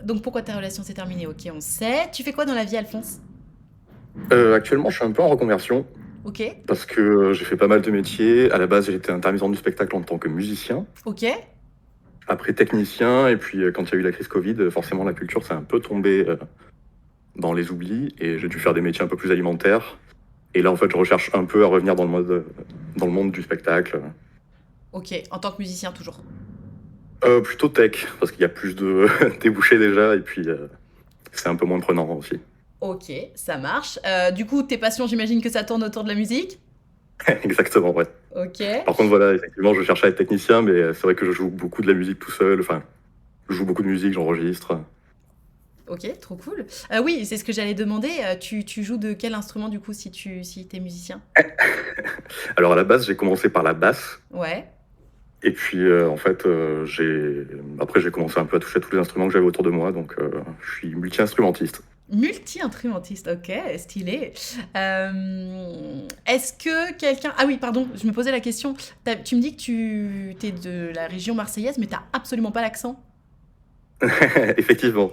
Donc pourquoi ta relation s'est terminée ? Ok, on sait. Tu fais quoi dans la vie, Alphonse ? Actuellement, je suis un peu en reconversion Ok, parce que j'ai fait pas mal de métiers. À la base, j'étais intermittent du spectacle en tant que musicien. ok. Après technicien, et puis quand il y a eu la crise Covid, forcément la culture s'est un peu tombée dans les oublis et j'ai dû faire des métiers un peu plus alimentaires. Et là, en fait, je recherche un peu à revenir dans le monde du spectacle. Ok, en tant que musicien toujours. Plutôt tech, parce qu'il y a plus de débouchés déjà, et puis c'est un peu moins prenant aussi. Ok, ça marche. Du coup, tes passions, j'imagine que ça tourne autour de la musique ? Exactement, ouais. Ok. Par contre, voilà, effectivement, je cherche à être technicien, mais c'est vrai que je joue beaucoup de la musique tout seul. Enfin, je joue beaucoup de musique, j'enregistre. Ok, trop cool. Oui, c'est ce que j'allais demander. Tu joues de quel instrument, du coup, si t'es musicien ? Alors, à la base, j'ai commencé par la basse. Ouais. Et puis, en fait, après, j'ai commencé un peu à toucher à tous les instruments que j'avais autour de moi. Donc, je suis multi-instrumentiste. Multi-instrumentiste, ok, stylé. Est-ce que quelqu'un... Ah oui, pardon, je me posais la question. Tu me dis que tu t'es de la région marseillaise, mais t'as absolument pas l'accent. Effectivement.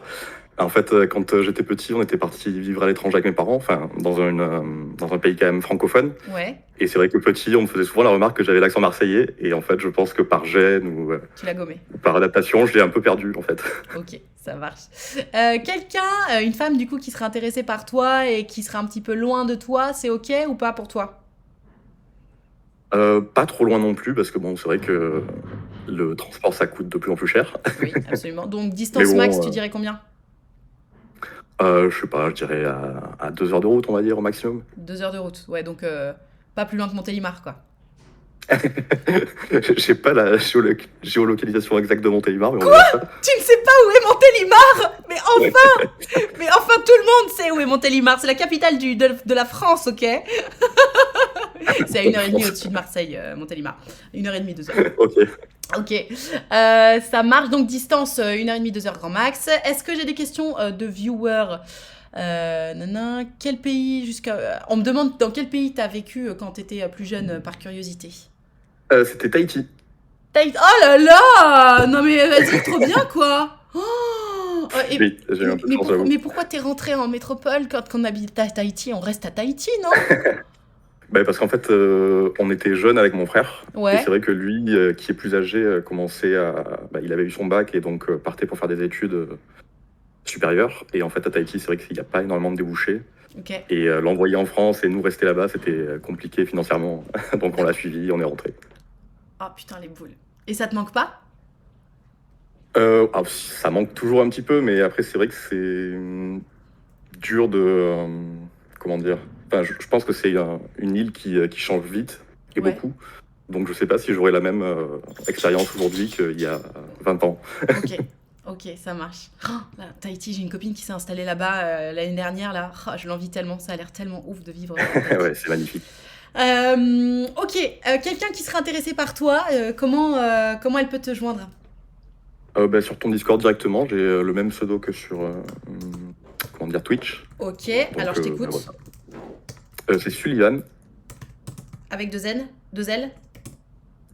En fait, quand j'étais petit, on était parti vivre à l'étranger avec mes parents, enfin, dans un pays quand même francophone. Ouais, Et c'est vrai que petit, on me faisait souvent la remarque que j'avais l'accent marseillais. Et en fait, je pense que par gêne tu l'as gommé. ou par adaptation, je l'ai un peu perdu, en fait. Ok, ça marche. Une femme du coup qui serait intéressée par toi et qui serait un petit peu loin de toi, c'est ok ou pas pour toi? Pas trop loin non plus, parce que bon, c'est vrai que le transport, ça coûte de plus en plus cher. Oui, absolument. Donc Mais distance bon, max, tu dirais combien? je sais pas, je dirais à 2 heures de route, on va dire, au maximum. 2 heures de route. Ouais, donc pas plus loin que Montélimar, quoi. J'ai pas la géolocalisation exacte de Montélimar, mais on va dire ça. Tu ne sais pas où est Montélimar? Mais enfin, tout le monde sait où est Montélimar. C'est la capitale de la France, ok? C'est à 1h30 au-dessus de Marseille, Montélimar. 1h30, 2h. Ok. Ok, ça marche, donc distance 1h30, 2h grand max. Est-ce que j'ai des questions de viewers? Quel pays on me demande dans quel pays t'as vécu quand t'étais plus jeune, par curiosité. C'était Tahiti. Oh là là! Non mais vas-y, trop bien quoi! Oh Oui, j'ai eu un peu de chance, j'avoue. mais pourquoi t'es rentré en métropole quand on habite à Tahiti? On reste à Tahiti, non? Bah, parce qu'en fait, on était jeunes avec mon frère. Et Ouais, c'est vrai que lui, qui est plus âgé, commençait à. Bah, il avait eu son bac et donc partait pour faire des études supérieures. Et en fait, à Tahiti, c'est vrai qu'il n'y a pas énormément de débouchés. ok. Et l'envoyer en France et nous rester là-bas, c'était compliqué financièrement. Donc on l'a suivi, on est rentré. Oh putain, les boules. Et ça te manque pas? Ça manque toujours un petit peu, mais après, c'est vrai que c'est dur de. Comment dire? Enfin, je pense que c'est une île qui change vite et Ouais. beaucoup. Donc je sais pas si j'aurai la même expérience aujourd'hui qu'il y a 20 ans. Ok, ok, ça marche. Oh, là, Tahiti, j'ai une copine qui s'est installée là-bas l'année dernière, là. Oh, je l'envie tellement, ça a l'air tellement ouf de vivre à Tahiti. Ouais, c'est magnifique. Ok, quelqu'un qui serait intéressé par toi, comment elle peut te joindre? Bah, sur ton Discord directement, j'ai le même pseudo que sur comment dire, Twitch. Ok, Donc, alors je bah, t'écoute. voilà. C'est Sullivan, Avec 2 N? 2 L?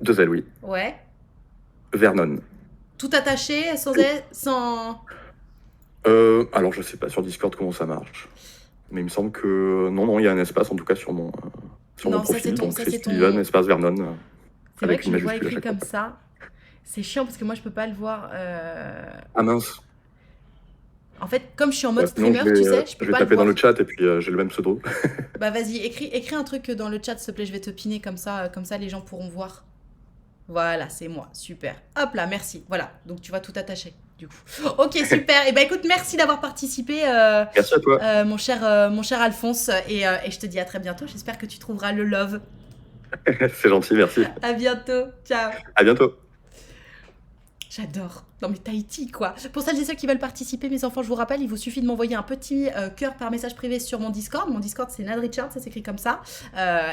2 L, oui. Ouais. Vernon. Tout attaché, sans S, sans... Alors je sais pas sur Discord comment ça marche. Mais il me semble que non, il y a un espace en tout cas sur mon Non, ça, profil. c'est ton- Donc ça, c'est c'est ton- Sullivan, espace Vernon. C'est vrai Avec que je une le vois majuscule à écrit chaque comme fois. ça. C'est chiant parce que moi, je peux pas le voir. Ah mince. En fait, comme je suis en Ouais, mode sinon streamer, tu sais, je je peux vais pas le taper dans voir. le chat et puis j'ai le même pseudo. Bah vas-y, écris un truc dans le chat, s'il te plaît, je vais te piner comme ça les gens pourront voir. Voilà, c'est moi, super. Hop là, merci. Voilà, donc tu vas tout attacher, du coup. Ok, super. Et bah écoute, merci d'avoir participé, Merci à toi. mon cher Alphonse, et je te dis à très bientôt. J'espère que tu trouveras le love. C'est gentil, merci. À bientôt, ciao. À bientôt. J'adore. Non mais Tahiti quoi. Pour celles et ceux qui veulent participer, mes enfants, je vous rappelle, il vous suffit de m'envoyer un petit cœur par message privé sur mon Discord. Mon Discord c'est Nad Richard, ça s'écrit comme ça.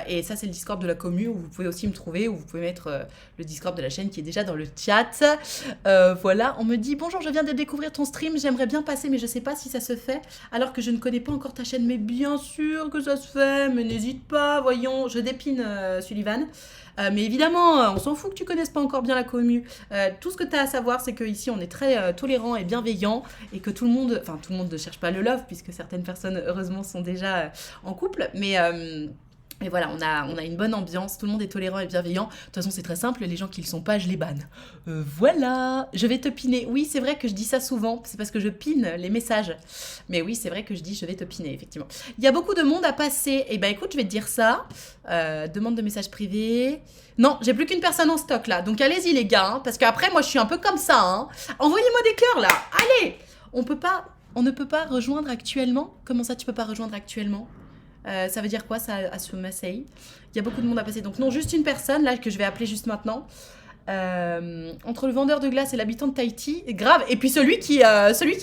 Et ça c'est le Discord de la commu où vous pouvez aussi me trouver, où vous pouvez mettre le Discord de la chaîne qui est déjà dans le chat. Voilà, on me dit bonjour, je viens de découvrir ton stream, j'aimerais bien passer mais je sais pas si ça se fait alors que je ne connais pas encore ta chaîne. Mais bien sûr que ça se fait, mais n'hésite pas, voyons, je dépine Sullivan. Mais évidemment, on s'en fout que tu connaisses pas encore bien la commu. Tout ce que tu as à savoir, c'est qu'ici, on est très tolérant et bienveillant et que tout le monde ne cherche pas le love puisque certaines personnes, heureusement, sont déjà en couple. Mais voilà, on a une bonne ambiance, tout le monde est tolérant et bienveillant. De toute façon, c'est très simple, les gens qui le sont pas, je les banne. Voilà, je vais te piner. Oui, c'est vrai que je dis ça souvent, c'est parce que je pine les messages. Mais oui, c'est vrai que je dis je vais te piner, effectivement. Il y a beaucoup de monde à passer. Eh ben écoute, je vais te dire ça. Demande de message privé. Non, j'ai plus qu'une personne en stock là. Donc allez-y les gars, hein, parce qu'après, moi je suis un peu comme ça. Hein. Envoyez-moi des cœurs là. Allez, on ne peut pas rejoindre actuellement. Comment ça, tu peux pas rejoindre actuellement? Ça veut dire quoi ça à ce Marseille? Il y a beaucoup de monde à passer. Donc non, juste une personne là que je vais appeler juste maintenant. Entre le vendeur de glace et l'habitant de Tahiti, grave. Et puis celui qui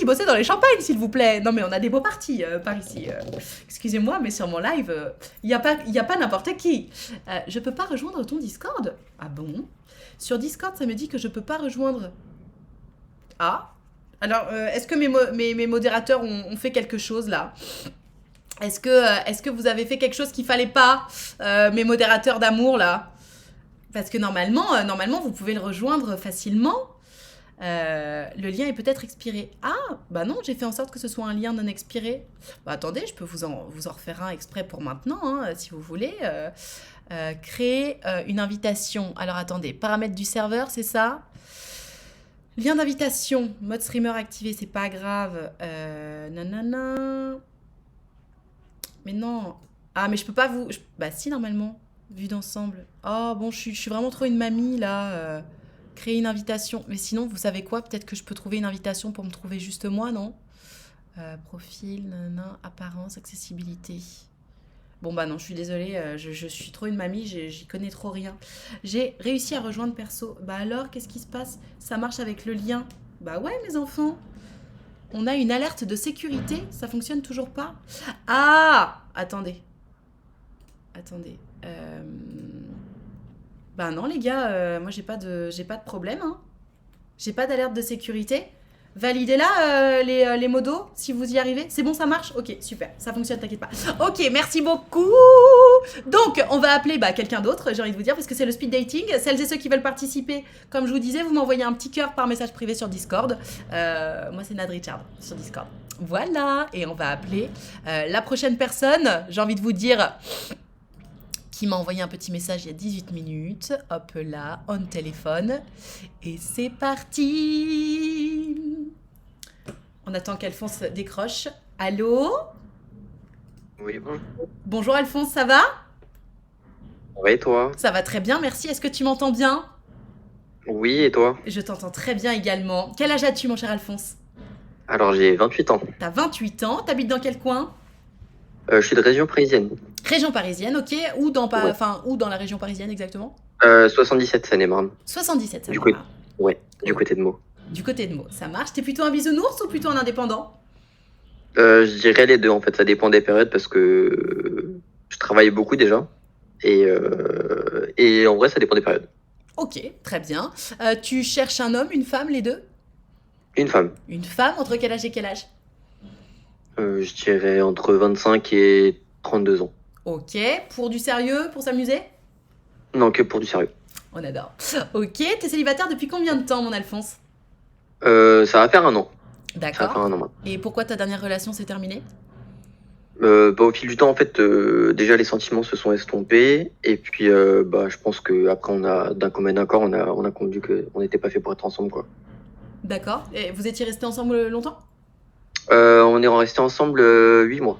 bossait dans les champagnes, s'il vous plaît. Non mais on a des beaux parties par ici. Excusez-moi, mais sur mon live, il y a pas n'importe qui. Je peux pas rejoindre ton Discord? Ah bon? Sur Discord, ça me dit que je peux pas rejoindre. Ah. Alors, est-ce que mes modérateurs ont fait quelque chose là? Est-ce que vous avez fait quelque chose qu'il fallait pas, mes modérateurs d'amour là? Parce que normalement, vous pouvez le rejoindre facilement. Le lien est peut-être expiré. Ah, bah non, j'ai fait en sorte que ce soit un lien non expiré. Bah attendez, je peux vous en refaire un exprès pour maintenant, hein, si vous voulez. Créer une invitation. Alors attendez, paramètres du serveur, c'est ça? Lien d'invitation, mode streamer activé, c'est pas grave. Nanana. Mais non. Ah, mais je peux pas vous... Bah si, normalement. Vue d'ensemble. Oh, bon, je suis vraiment trop une mamie, là. Créer une invitation. Mais sinon, vous savez quoi? Peut-être que je peux trouver une invitation pour me trouver juste moi, non? Profil, nanana, apparence, accessibilité. Bon, bah non, je suis désolée. Je suis trop une mamie, j'y connais trop rien. J'ai réussi à rejoindre perso. Bah alors, qu'est-ce qui se passe? Ça marche avec le lien. Bah ouais, mes enfants. On a une alerte de sécurité. Ça fonctionne toujours pas? Ah! Attendez. Bah non, les gars, moi j'ai pas de problème, hein. J'ai pas d'alerte de sécurité. Validez-la, les modos, si vous y arrivez. C'est bon, ça marche? Ok, super, ça fonctionne, t'inquiète pas. Ok, merci beaucoup. Donc, on va appeler quelqu'un d'autre, j'ai envie de vous dire, parce que c'est le speed dating. Celles et ceux qui veulent participer, comme je vous disais, vous m'envoyez un petit cœur par message privé sur Discord. Moi, c'est Nad Richard sur Discord. Voilà, et on va appeler la prochaine personne. J'ai envie de vous dire... qui m'a envoyé un petit message il y a 18 minutes. Hop là, on téléphone. Et c'est parti. On attend qu'Alphonse décroche. Allô? Oui, bonjour. Bonjour Alphonse, ça va? Oui, et toi? Ça va très bien, merci. Est-ce que tu m'entends bien? Oui, et toi? Je t'entends très bien également. Quel âge as-tu, mon cher Alphonse? Alors, j'ai 28 ans. T'as 28 ans, t'habites dans quel coin? Je suis de région parisienne. Région parisienne, ok. Où dans, Ouais. où dans la région parisienne exactement? 77 Seine-et-Marne. 77, ça Du va. coup- Ouais, du côté de Meaux. Du côté de Meaux, ça marche. T'es plutôt un bisounours ou plutôt un indépendant? Je dirais les deux, en fait, ça dépend des périodes parce que je travaille beaucoup déjà. Et en vrai, ça dépend des périodes. Ok, très bien. Tu cherches un homme, une femme, les deux? Une femme, Une femme, entre quel âge et quel âge? je dirais entre 25 et 32 ans. Ok, pour du sérieux, pour s'amuser? Non, que pour du sérieux. On adore. Ok, t'es célibataire depuis combien de temps, mon Alphonse? Ça va faire un an. Ça va faire D'accord. un an maintenant. Et pourquoi ta dernière relation s'est terminée? Au fil du temps, en fait, déjà les sentiments se sont estompés. Et puis, je pense qu'après, d'un commun accord, on a convenu qu'on n'était pas fait pour être ensemble, quoi. D'accord. Et vous étiez restés ensemble longtemps? On est resté ensemble 8 mois.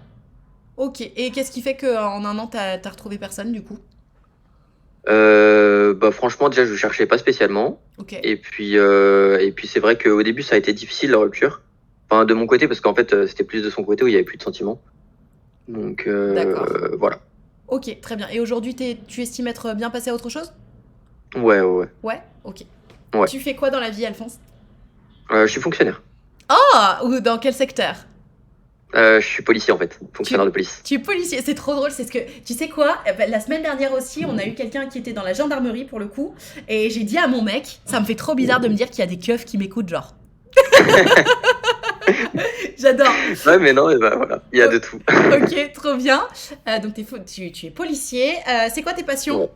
Ok. Et qu'est-ce qui fait qu'en un an, t'as retrouvé personne, du coup? Franchement, déjà, je cherchais pas spécialement. Ok. Et puis c'est vrai qu'au début, ça a été difficile la rupture. Enfin, de mon côté, parce qu'en fait, c'était plus de son côté où il y avait plus de sentiments. Donc, D'accord. voilà. Ok, très bien. Et aujourd'hui, tu estimes être bien passé à autre chose? Ouais, ouais, ouais. Ouais. Ok. Ouais. Tu fais quoi dans la vie, Alphonse? Je suis fonctionnaire. Oh! Ou dans quel secteur? Je suis policier, en fait. Fonctionnaire de police. Tu es policier, c'est trop drôle, c'est ce que... Tu sais quoi? La semaine dernière aussi, on a eu quelqu'un qui était dans la gendarmerie pour le coup, et j'ai dit à mon mec, ça me fait trop bizarre de me dire qu'il y a des keufs qui m'écoutent, genre. J'adore. Ouais, mais non, voilà. Il y a de tout. Ok, trop bien. Donc tu es policier. C'est quoi tes passions? Ouais.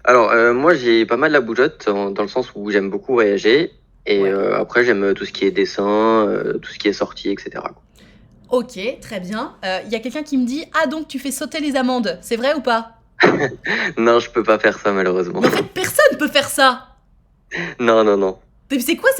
Alors, moi, j'ai pas mal la bougeotte, dans le sens où j'aime beaucoup voyager. Et Ouais. après, j'aime tout ce qui est dessin, tout ce qui est sortie, etc. quoi. Ok, très bien. Il y a quelqu'un qui me dit, ah donc tu fais sauter les amendes, c'est vrai ou pas? Non, je peux pas faire ça, malheureusement. Mais en fait, personne peut faire ça. Non, non, non. Mais c'est quoi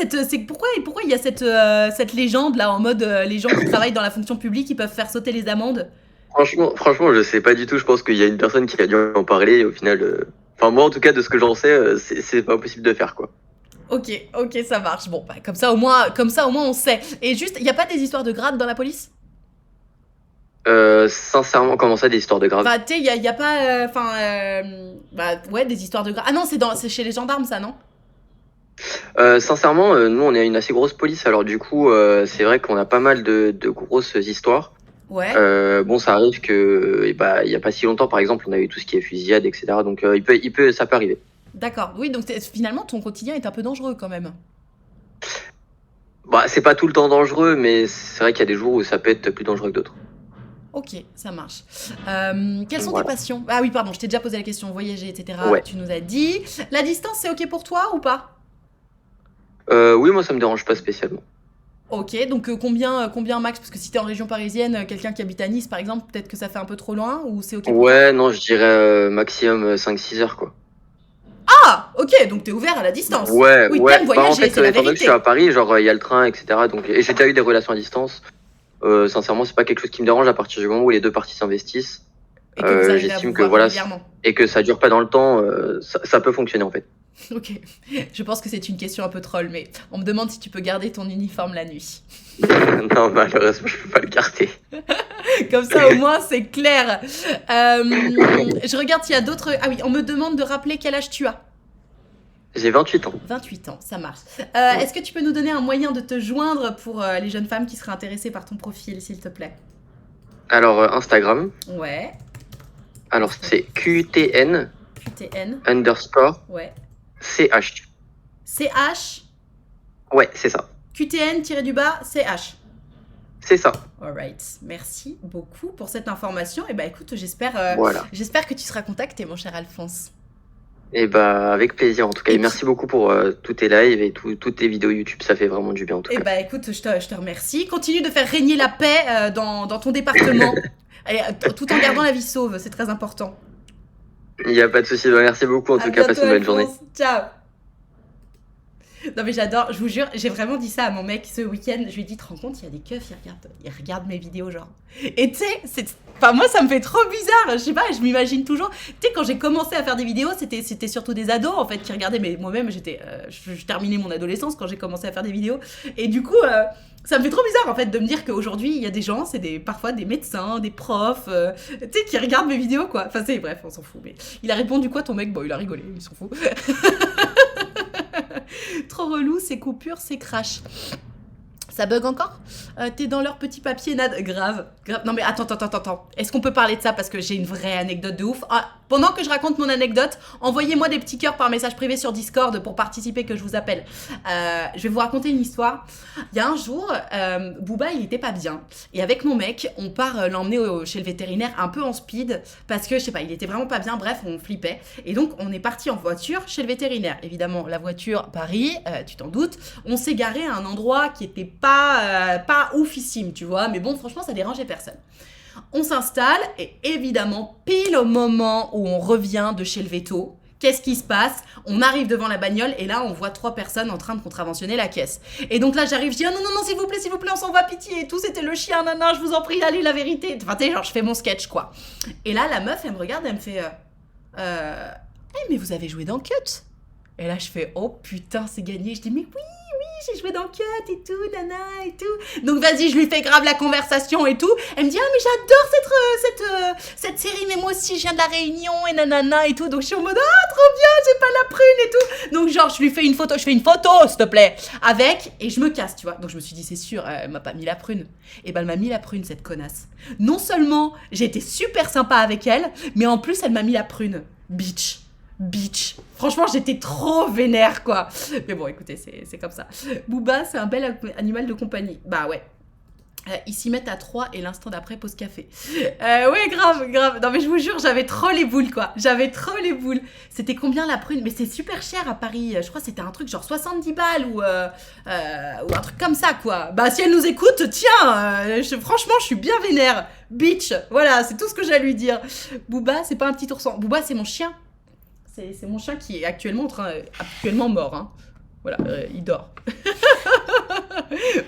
pourquoi il y a cette légende là en mode les gens qui travaillent dans la fonction publique ils peuvent faire sauter les amendes? Franchement, je sais pas du tout. Je pense qu'il y a une personne qui a dû en parler. Et au final, enfin, moi, en tout cas, de ce que j'en sais, c'est pas possible de faire, quoi. Ok, ça marche. Bon, bah, comme ça au moins on sait. Et juste, il y a pas des histoires de grade dans la police? Sincèrement, comment ça, des histoires de grave? Bah, tu sais, il y a pas, ouais, des histoires de grade. Ah non, c'est chez les gendarmes ça, non? Sincèrement, nous, on est une assez grosse police. Alors, du coup, c'est vrai qu'on a pas mal de grosses histoires. Ouais. Bon, ça arrive que, il y a pas si longtemps, par exemple, on a eu tout ce qui est fusillade, etc. Donc, ça peut arriver. D'accord. Oui, donc finalement ton quotidien est un peu dangereux quand même. Bah, c'est pas tout le temps dangereux, mais c'est vrai qu'il y a des jours où ça peut être plus dangereux que d'autres. Ok, ça marche. Quelles sont tes Voilà. passions? Ah oui, pardon, je t'ai déjà posé la question. Voyager, etc. Ouais. Tu nous as dit. La distance, c'est ok pour toi ou pas? Oui, moi, ça me dérange pas spécialement. Ok, donc combien max? Parce que si t'es en région parisienne, quelqu'un qui habite à Nice par exemple, peut-être que ça fait un peu trop loin ou c'est ok pour toi? Ouais, non, je dirais maximum 5-6 heures, quoi. Ah, ok, donc t'es ouvert à la distance. Ouais, Oui, ouais. t'aimes Bah, en voyager, fait, c'est la étant donné que je suis vérité. à Paris, genre, il y a le train, etc. Donc, et j'ai déjà eu des relations à distance. Sincèrement, c'est pas quelque chose qui me dérange à partir du moment où les deux parties s'investissent. Et que vous arrivez à vous J'estime que voir voilà, régulièrement. et que ça dure pas dans le temps, ça peut fonctionner en fait. Ok, je pense que c'est une question un peu troll, mais on me demande si tu peux garder ton uniforme la nuit. Non, malheureusement, je peux pas le garder. Comme ça, au moins, c'est clair. Je regarde s'il y a d'autres... Ah oui, on me demande de rappeler quel âge tu as. J'ai 28 ans. 28 ans, ça marche. Est-ce que tu peux nous donner un moyen de te joindre pour les jeunes femmes qui seraient intéressées par ton profil, s'il te plaît? Alors, Instagram, Ouais, alors c'est QTN QTN, underscore ouais. CH. CH, Ouais, c'est ça. QTN-du-bas, CH. C'est ça. Alright, merci beaucoup pour cette information. Et bah écoute, Voilà. j'espère que tu seras contacté, mon cher Alphonse. Et bah, avec plaisir en tout cas. Et Et merci beaucoup pour tous tes lives et toutes tes vidéos YouTube. Ça fait vraiment du bien en tout Et cas. bah écoute, je te remercie. Continue de faire régner la paix dans ton département. Et, tout en gardant la vie sauve, c'est très important. Il n'y a pas de souci. Bah, merci beaucoup en À tout cas. bientôt, Passe une bonne journée. Alphonse. Ciao. Non mais j'adore, je vous jure, j'ai vraiment dit ça à mon mec ce week-end. Je lui ai dit, te rends compte, il y a des keufs, ils regardent mes vidéos genre. Et tu sais, enfin moi ça me fait trop bizarre. Je sais pas, je m'imagine toujours. Tu sais, quand j'ai commencé à faire des vidéos, c'était surtout des ados en fait qui regardaient. Mais moi-même, je terminais mon adolescence quand j'ai commencé à faire des vidéos. Et du coup, ça me fait trop bizarre en fait de me dire qu'aujourd'hui il y a des gens, parfois des médecins, des profs, tu sais, qui regardent mes vidéos quoi. Enfin c'est bref, on s'en fout. Mais il a répondu quoi ton mec? Bon, il a rigolé, il s'en fout. Trop relou, ces coupures, ces crash. Ça bug encore? T'es dans leur petit papier, Nad. Grave. Non mais attends. Est-ce qu'on peut parler de ça? Parce que j'ai une vraie anecdote de ouf. Pendant que je raconte mon anecdote, envoyez-moi des petits cœurs par message privé sur Discord pour participer que je vous appelle. Je vais vous raconter une histoire. Il y a un jour, Booba, il était pas bien. Et avec mon mec, on part l'emmener chez le vétérinaire un peu en speed. Parce que, je sais pas, il était vraiment pas bien. Bref, on flippait. Et donc, on est parti en voiture chez le vétérinaire. Évidemment, la voiture, Paris, tu t'en doutes. On s'est garé à un endroit qui était pas oufissime, tu vois. Mais bon, franchement, ça dérangeait personne. On s'installe et évidemment, pile au moment où on revient de chez le véto, qu'est-ce qui se passe? On arrive devant la bagnole et là, on voit 3 personnes en train de contraventionner la caisse. Et donc là, j'arrive, je dis « Ah non, s'il vous plaît, on s'en va, pitié et tout, c'était le chien, nana, je vous en prie, allez, la vérité. » Enfin, tu sais, genre, je fais mon sketch, quoi. Et là, la meuf, elle me regarde, elle me fait mais vous avez joué dans Cut? » Et là, je fais « Oh putain, c'est gagné. » Je dis « Mais oui, j'ai joué dans Cut et tout, nana et tout. » Donc vas-y, je lui fais grave la conversation et tout. Elle me dit « Ah mais j'adore cette série, mais moi aussi je viens de la Réunion et nanana et tout. » Donc je suis en mode « Ah trop bien, j'ai pas la prune et tout. » Donc genre je lui fais une photo, s'il te plaît, avec et je me casse, tu vois. Donc je me suis dit c'est sûr, elle m'a pas mis la prune. Et ben elle m'a mis la prune cette connasse. Non seulement j'ai été super sympa avec elle, mais en plus elle m'a mis la prune. Bitch. Franchement, j'étais trop vénère, quoi. Mais bon, écoutez, c'est comme ça. Booba, c'est un bel animal de compagnie. Bah ouais. Ils s'y mettent à 3 et l'instant d'après, pause café. Ouais, grave. Non mais je vous jure, j'avais trop les boules, quoi. C'était combien la prune? Mais c'est super cher à Paris. Je crois que c'était un truc genre 70 balles ou un truc comme ça, quoi. Bah si elle nous écoute, tiens, franchement, je suis bien vénère. Bitch. Voilà, c'est tout ce que j'ai à lui dire. Booba, c'est pas un petit ourson. Booba, c'est mon chien. C'est mon chien qui est actuellement mort, hein. Voilà, il dort.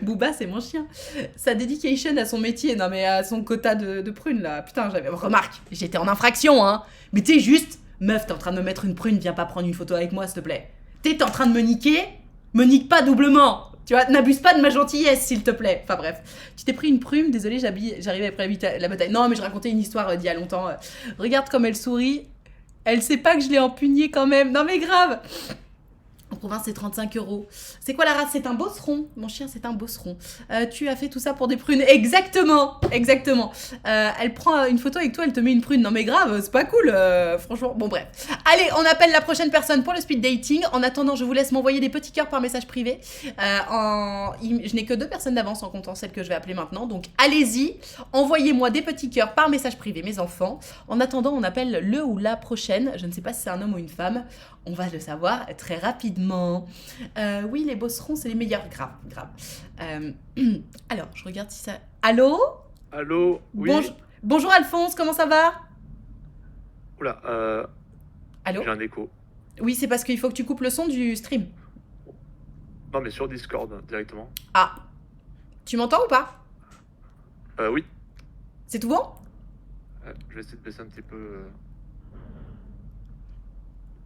Booba, c'est mon chien. Sa dedication à son métier, non mais à son quota de prunes, là. Putain, remarque, j'étais en infraction, hein. Mais t'es juste, meuf, t'es en train de me mettre une prune, viens pas prendre une photo avec moi, s'il te plaît. T'es en train de me niquer, me nique pas doublement. Tu vois, n'abuse pas de ma gentillesse, s'il te plaît. Enfin bref, tu t'es pris une prune, désolé, j'arrivais après la bataille. Non, mais je racontais une histoire d'il y a longtemps. Regarde comme elle sourit. Elle sait pas que je l'ai empugnée quand même. Non mais grave. En province, c'est 35 €. C'est quoi la race? C'est un bosseron. Mon chien, c'est un bosseron. Tu as fait tout ça pour des prunes. Exactement. Elle prend une photo avec toi, elle te met une prune. Non mais grave, c'est pas cool. Franchement, bon bref. Allez, on appelle la prochaine personne pour le speed dating. En attendant, je vous laisse m'envoyer des petits cœurs par message privé. Je n'ai que 2 personnes d'avance en comptant celle que je vais appeler maintenant. Donc allez-y, envoyez-moi des petits cœurs par message privé, mes enfants. En attendant, on appelle le ou la prochaine. Je ne sais pas si c'est un homme ou une femme. On va le savoir très rapidement. Oui, les bosserons, c'est les meilleurs. Grave, grave. Alors, je regarde si ça... Allô? Allô? Oui? Bonjour Alphonse, comment ça va? Oula, Allô? j'ai un écho. Oui, c'est parce qu'il faut que tu coupes le son du stream. Non, mais sur Discord, directement. Ah, tu m'entends ou pas? Oui. C'est tout bon? Je vais essayer de baisser un petit peu.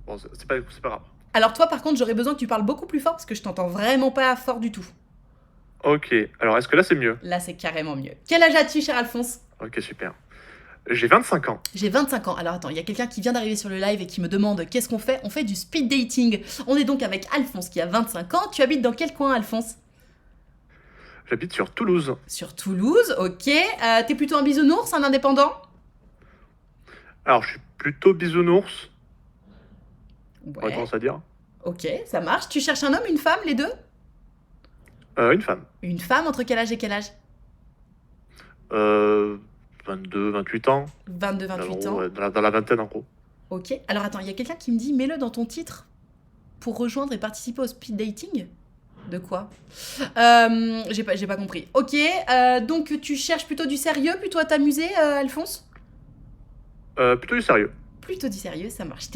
Bon, c'est pas grave. Alors toi, par contre, j'aurais besoin que tu parles beaucoup plus fort parce que je t'entends vraiment pas fort du tout. Ok, alors est-ce que là c'est mieux? Là, c'est carrément mieux. Quel âge as-tu, cher Alphonse? Ok, super. J'ai 25 ans. J'ai 25 ans. Alors attends, il y a quelqu'un qui vient d'arriver sur le live et qui me demande qu'est-ce qu'on fait. On fait du speed dating. On est donc avec Alphonse qui a 25 ans. Tu habites dans quel coin, Alphonse? J'habite sur Toulouse. Sur Toulouse, ok. T'es plutôt un bisounours, un indépendant? Alors, je suis plutôt bisounours, on aurait Ouais. tendance à dire. Ok, ça marche. Tu cherches un homme, une femme, les deux? Une femme. Une femme, entre quel âge et quel âge? 22, 28 ans. 22, 28 En ans. gros, dans la vingtaine en gros. Ok. Alors attends, il y a quelqu'un qui me dit, mets-le dans ton titre pour rejoindre et participer au speed dating. De quoi? J'ai pas compris. Ok, donc tu cherches plutôt du sérieux, plutôt à t'amuser, Alphonse? Plutôt du sérieux. Plutôt du sérieux, ça marche.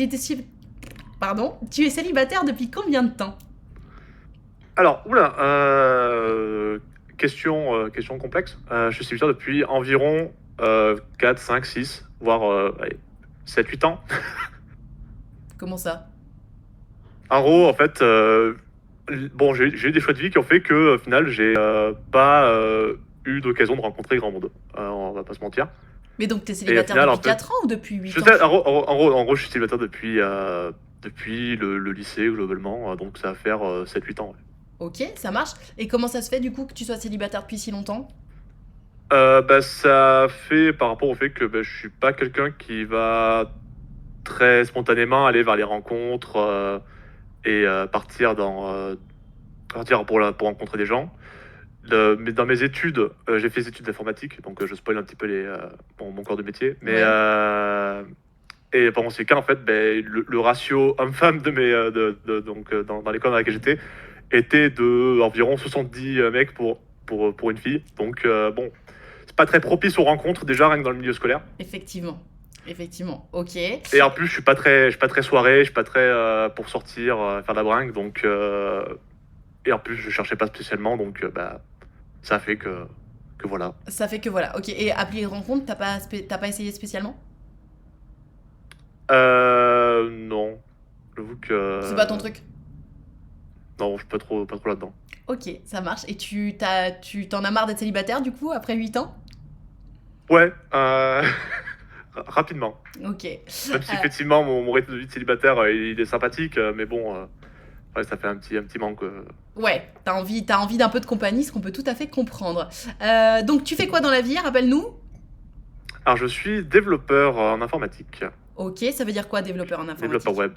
Pardon, tu es célibataire depuis combien de temps? Alors, oula, question complexe. Je suis célibataire depuis environ 4, 5, 6, voire 7, 8 ans. Comment ça? En gros, en fait, bon, j'ai eu des choix de vie qui ont fait que, au final, j'ai pas eu d'occasion de rencontrer grand monde. On va pas se mentir. Mais donc t'es célibataire final, en depuis fait, 4 ans ou depuis 8 ans? En gros, je suis célibataire depuis le lycée, globalement. Donc, ça va faire 7-8 ans. Ouais. Ok, ça marche. Et comment ça se fait du coup que tu sois célibataire depuis si longtemps? Ça fait par rapport au fait que je suis pas quelqu'un qui va très spontanément aller vers les rencontres et partir pour rencontrer des gens. Mais dans mes études, j'ai fait des études d'informatique, donc je spoil un petit peu mon corps de métier. Mais Ouais. et pendant ces cas, en fait, le ratio homme-femme dans l'école dans laquelle j'étais était de environ 70 mecs pour une fille. Donc bon, c'est pas très propice aux rencontres déjà rien que dans le milieu scolaire. Effectivement. Effectivement, ok. Et en plus, je suis pas très soirée, je suis pas très pour sortir, faire de la bringue, donc et en plus, je cherchais pas spécialement, donc ça fait que voilà. Ça fait que voilà. Ok, et appli de rencontre, t'as pas essayé spécialement? Non, j'avoue que C'est pas ton truc? non, je suis pas trop là-dedans. Ok, ça marche. Et tu t'en as marre d'être célibataire du coup après 8 ans? Ouais, rapidement. Ok. Même si effectivement mon rythme de vie de célibataire il est sympathique, mais bon, ouais, ça fait un petit manque. Ouais, t'as envie d'un peu de compagnie, ce qu'on peut tout à fait comprendre. Donc tu fais quoi dans la vie? Rappelle-nous. Alors je suis développeur en informatique, Ok, ça veut dire quoi développeur en informatique? développeur web.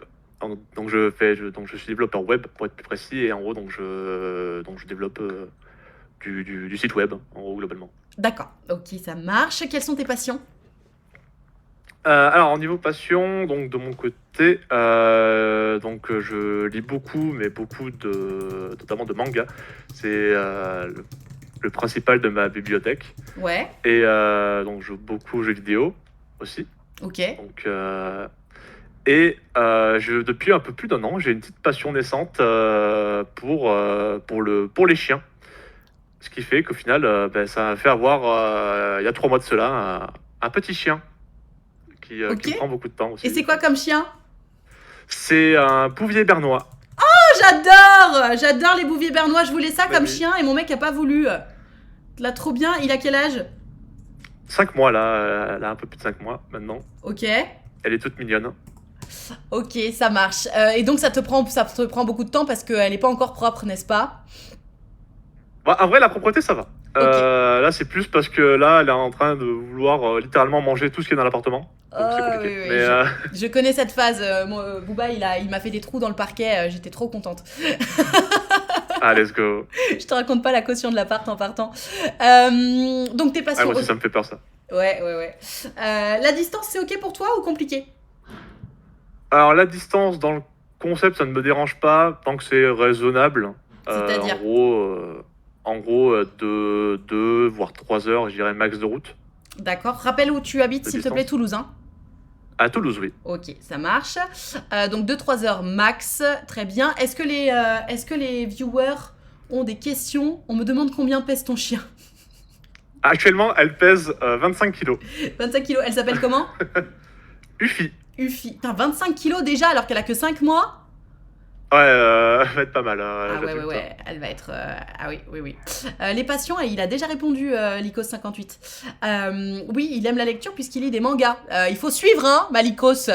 Donc je suis développeur web pour être plus précis, et en gros donc je développe du site web en gros globalement. D'accord, ok, ça marche. Quelles sont tes passions? Alors, au niveau passion, donc de mon côté, je lis beaucoup, mais beaucoup notamment de manga. C'est le principal de ma bibliothèque. Ouais, Et donc, je joue beaucoup aux jeux vidéo aussi. ok. Donc, depuis un peu plus d'un an, j'ai une petite passion naissante pour les chiens. Ce qui fait qu'au final, ça m'a fait avoir, il y a 3 mois de cela, un petit chien. Qui Ok. me prend beaucoup de temps aussi. Et c'est quoi comme chien? C'est un bouvier bernois. Oh, j'adore les bouviers bernois. Je voulais ça Bah comme oui. chien et mon mec a pas voulu. Là, trop bien. Il a quel âge? 5 mois là, elle a un peu plus de 5 mois maintenant. Ok. Elle est toute mignonne. Ok, ça marche. Et donc ça te prend beaucoup de temps parce qu'elle est pas encore propre, n'est-ce pas? Bah, en vrai, la propreté, ça va. Là, c'est plus parce que là, elle est en train de vouloir littéralement manger tout ce qui est dans l'appartement. Donc c'est Ah, compliqué. oui, Mais je connais cette phase. Booba, il m'a fait des trous dans le parquet. J'étais trop contente. let's go. Je te raconte pas la caution de l'appart en partant. Donc tes passions. Moi aussi, ça me fait peur, ça. Ouais. La distance, c'est ok pour toi ou compliqué? Alors, la distance dans le concept, ça ne me dérange pas tant que c'est raisonnable. C'est-à-dire En gros, 2 voire 3 heures, je dirais max de route. D'accord. Rappelle où tu habites, De s'il te plaît, distance. Toulouse. Hein. À Toulouse, oui. Ok, ça marche. Donc 2-3 heures max. Très bien. Est-ce que les viewers ont des questions? On me demande combien pèse ton chien. Actuellement, elle pèse 25 kilos. 25 kilos. Elle s'appelle comment? Ufi. Ufi. T'as 25 kilos déjà alors qu'elle a que 5 mois? Ouais, elle va être pas mal. Ah ouais. Elle va être... Ah oui. Les patients, il a déjà répondu, Lycos58. Oui, il aime la lecture puisqu'il lit des mangas. Il faut suivre, hein, ma Lycos.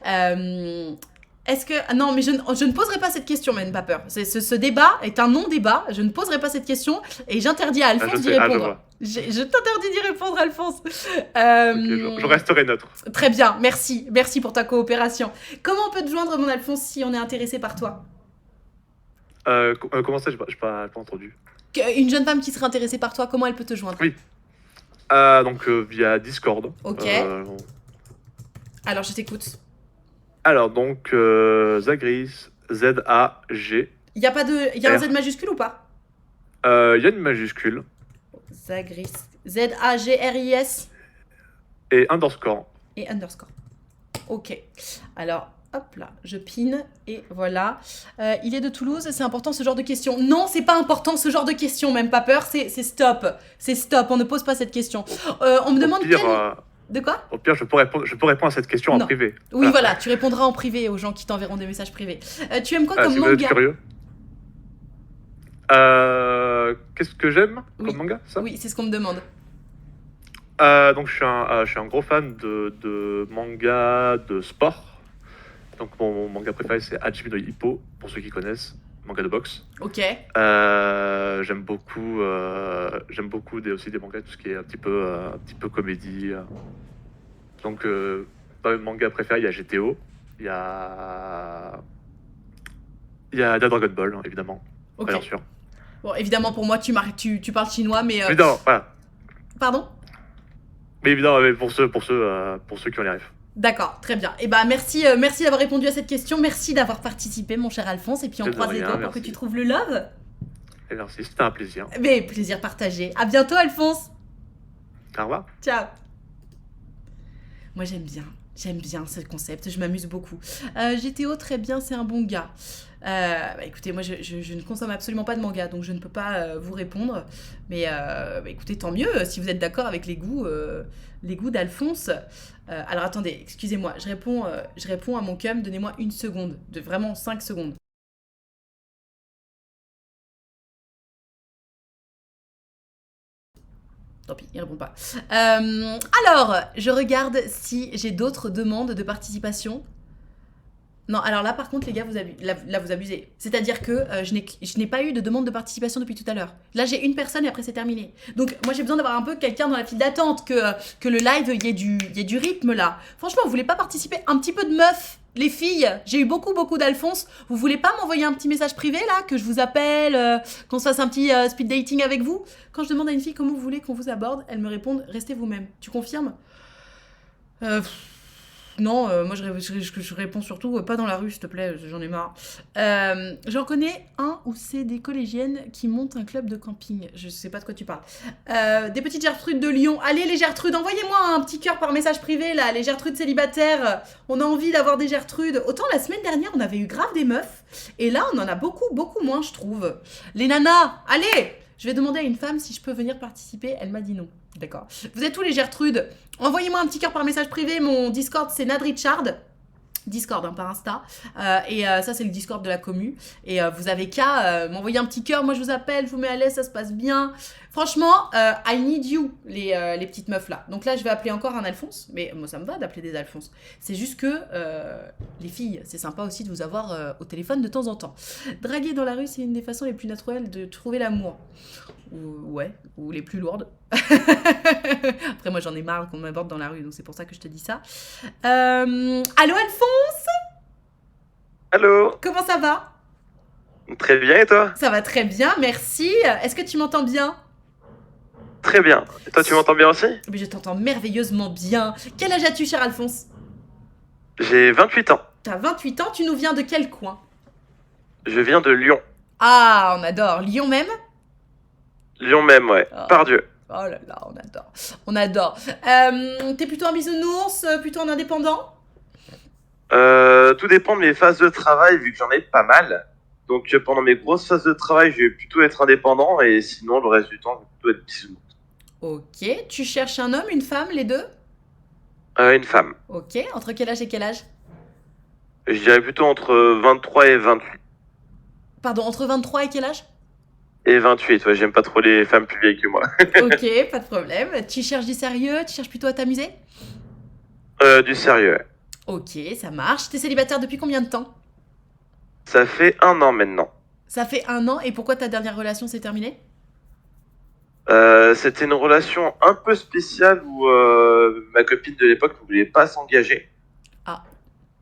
Est-ce que... Ah non, mais je ne poserai pas cette question, mais n'aie pas peur. Ce débat est un non-débat. Je ne poserai pas cette question et j'interdis à Alphonse d'y je répondre. vois. Je t'interdis d'y répondre, Alphonse. Ok, je resterai neutre. Très bien, merci. Merci pour ta coopération. Comment on peut te joindre, mon Alphonse, si on est intéressé par toi? Comment ça, j'ai pas entendu. Une jeune femme qui serait intéressée par toi, comment elle peut te joindre? Oui. Donc via Discord. Ok. Alors, je t'écoute. Alors donc Zagris, Z-A-G. Il y a un R. Z majuscule ou pas? Il y a une majuscule Zagris. Z-A-G-R-I-S et underscore. et underscore. Ok. Alors, hop là, je pine et voilà. Il est de Toulouse, c'est important ce genre de questions? Non, c'est pas important ce genre de questions, même pas peur, c'est stop. C'est stop, on ne pose pas cette question. On me demande De quoi? Au pire, je peux répondre à cette question Non. en privé. Oui, voilà, tu répondras en privé aux gens qui t'enverront des messages privés. Tu aimes quoi comme si vous êtes manga? curieux. Qu'est-ce que j'aime Oui. comme manga, ça? Oui, c'est ce qu'on me demande. Donc je suis un gros fan de manga de sport. Donc mon manga préféré c'est Hajime no Ippo, pour ceux qui connaissent, manga de boxe. Ok. J'aime beaucoup aussi des mangas, tout ce qui est un petit peu comédie. Donc dans mes mangas préférés, il y a GTO, il y a Dragon Ball, hein, évidemment, Ok. bien sûr. Bon, évidemment, pour moi, tu parles chinois, mais... Évidemment, voilà. Pardon? Mais évidemment, mais pour ceux qui ont les rêves. D'accord, très bien. Et bah merci d'avoir répondu à cette question, merci d'avoir participé, mon cher Alphonse, et puis on De croise les rien, doigts pour merci. que tu trouves le love. Et merci, c'était un plaisir. Mais plaisir partagé. À bientôt, Alphonse. Au revoir. Ciao. Moi, j'aime bien ce concept, je m'amuse beaucoup. GTO, très bien, c'est un bon gars. Écoutez, moi, je ne consomme absolument pas de manga, donc je ne peux pas vous répondre. Mais écoutez, tant mieux, si vous êtes d'accord avec les goûts d'Alphonse. Alors, attendez, excusez-moi, je réponds à mon cum, donnez-moi une seconde, vraiment 5 secondes. Tant pis, il répond pas. Alors, je regarde si j'ai d'autres demandes de participation. Non, alors là, par contre, les gars, vous abusez. C'est-à-dire que je n'ai pas eu de demande de participation depuis tout à l'heure. Là, j'ai une personne et après, c'est terminé. Donc, moi, j'ai besoin d'avoir un peu quelqu'un dans la file d'attente, que le live, il y ait du rythme, là. Franchement, vous voulez pas participer? Un petit peu de meuf, les filles. J'ai eu beaucoup d'Alphonse. Vous voulez pas m'envoyer un petit message privé, là, que je vous appelle, qu'on se fasse un petit speed dating avec vous? Quand je demande à une fille comment vous voulez qu'on vous aborde, elle me répond « Restez vous-même ». Tu confirmes? Non, moi je réponds surtout pas dans la rue, s'il te plaît, j'en ai marre. J'en connais un où c'est des collégiennes qui montent un club de camping. Je sais pas de quoi tu parles. Des petites Gertrudes de Lyon. Allez, les Gertrudes, envoyez-moi un petit cœur par message privé, là, les Gertrudes célibataires. On a envie d'avoir des Gertrudes. Autant la semaine dernière, on avait eu grave des meufs. Et là, on en a beaucoup moins, je trouve. Les nanas, allez! Je vais demander à une femme si je peux venir participer. Elle m'a dit non. D'accord. Vous êtes tous les Gertrudes? Envoyez-moi un petit cœur par message privé. Mon Discord, c'est Nad Richard. Discord, hein, par Insta. Ça, c'est le Discord de la commu. Et vous avez qu'à m'envoyer un petit cœur. Moi, je vous appelle, je vous mets à l'aise, ça se passe bien. Franchement, I need you, les petites meufs là. Donc là, je vais appeler encore un Alphonse. Mais moi, ça me va d'appeler des Alphonse. C'est juste que, les filles, c'est sympa aussi de vous avoir au téléphone de temps en temps. Draguer dans la rue, c'est une des façons les plus naturelles de trouver l'amour. Ou les plus lourdes. Après, moi, j'en ai marre qu'on m'aborde dans la rue, donc c'est pour ça que je te dis ça. Allô, Alphonse? Allô? Comment ça va? Très bien, et toi? Ça va très bien, merci. Est-ce que tu m'entends bien? Très bien. Et toi, tu m'entends bien aussi? Mais je t'entends merveilleusement bien. Quel âge as-tu, cher Alphonse? J'ai 28 ans. T'as 28 ans, tu nous viens de quel coin? Je viens de Lyon. Ah, on adore. Lyon même? Lyon même, ouais. Ah. Pardieu. Oh là là, on adore. On adore. T'es plutôt un bisounours, plutôt un indépendant? Tout dépend de mes phases de travail, vu que j'en ai pas mal. Donc pendant mes grosses phases de travail, je vais plutôt être indépendant, et sinon, le reste du temps, je vais plutôt être bisounours. Ok. Tu cherches un homme, une femme, les deux? Une femme. Ok. Entre quel âge et quel âge? Je dirais plutôt entre 23 et 28. Pardon, entre 23 et quel âge? Et 28, ouais, j'aime pas trop les femmes plus vieilles que moi. Ok, pas de problème. Tu cherches du sérieux? Tu cherches plutôt à t'amuser? Du sérieux, ouais. Ok, ça marche. T'es célibataire depuis combien de temps? Ça fait 1 an maintenant. Ça fait 1 an, et pourquoi ta dernière relation s'est terminée? C'était une relation un peu spéciale où ma copine de l'époque ne voulait pas s'engager. Ah.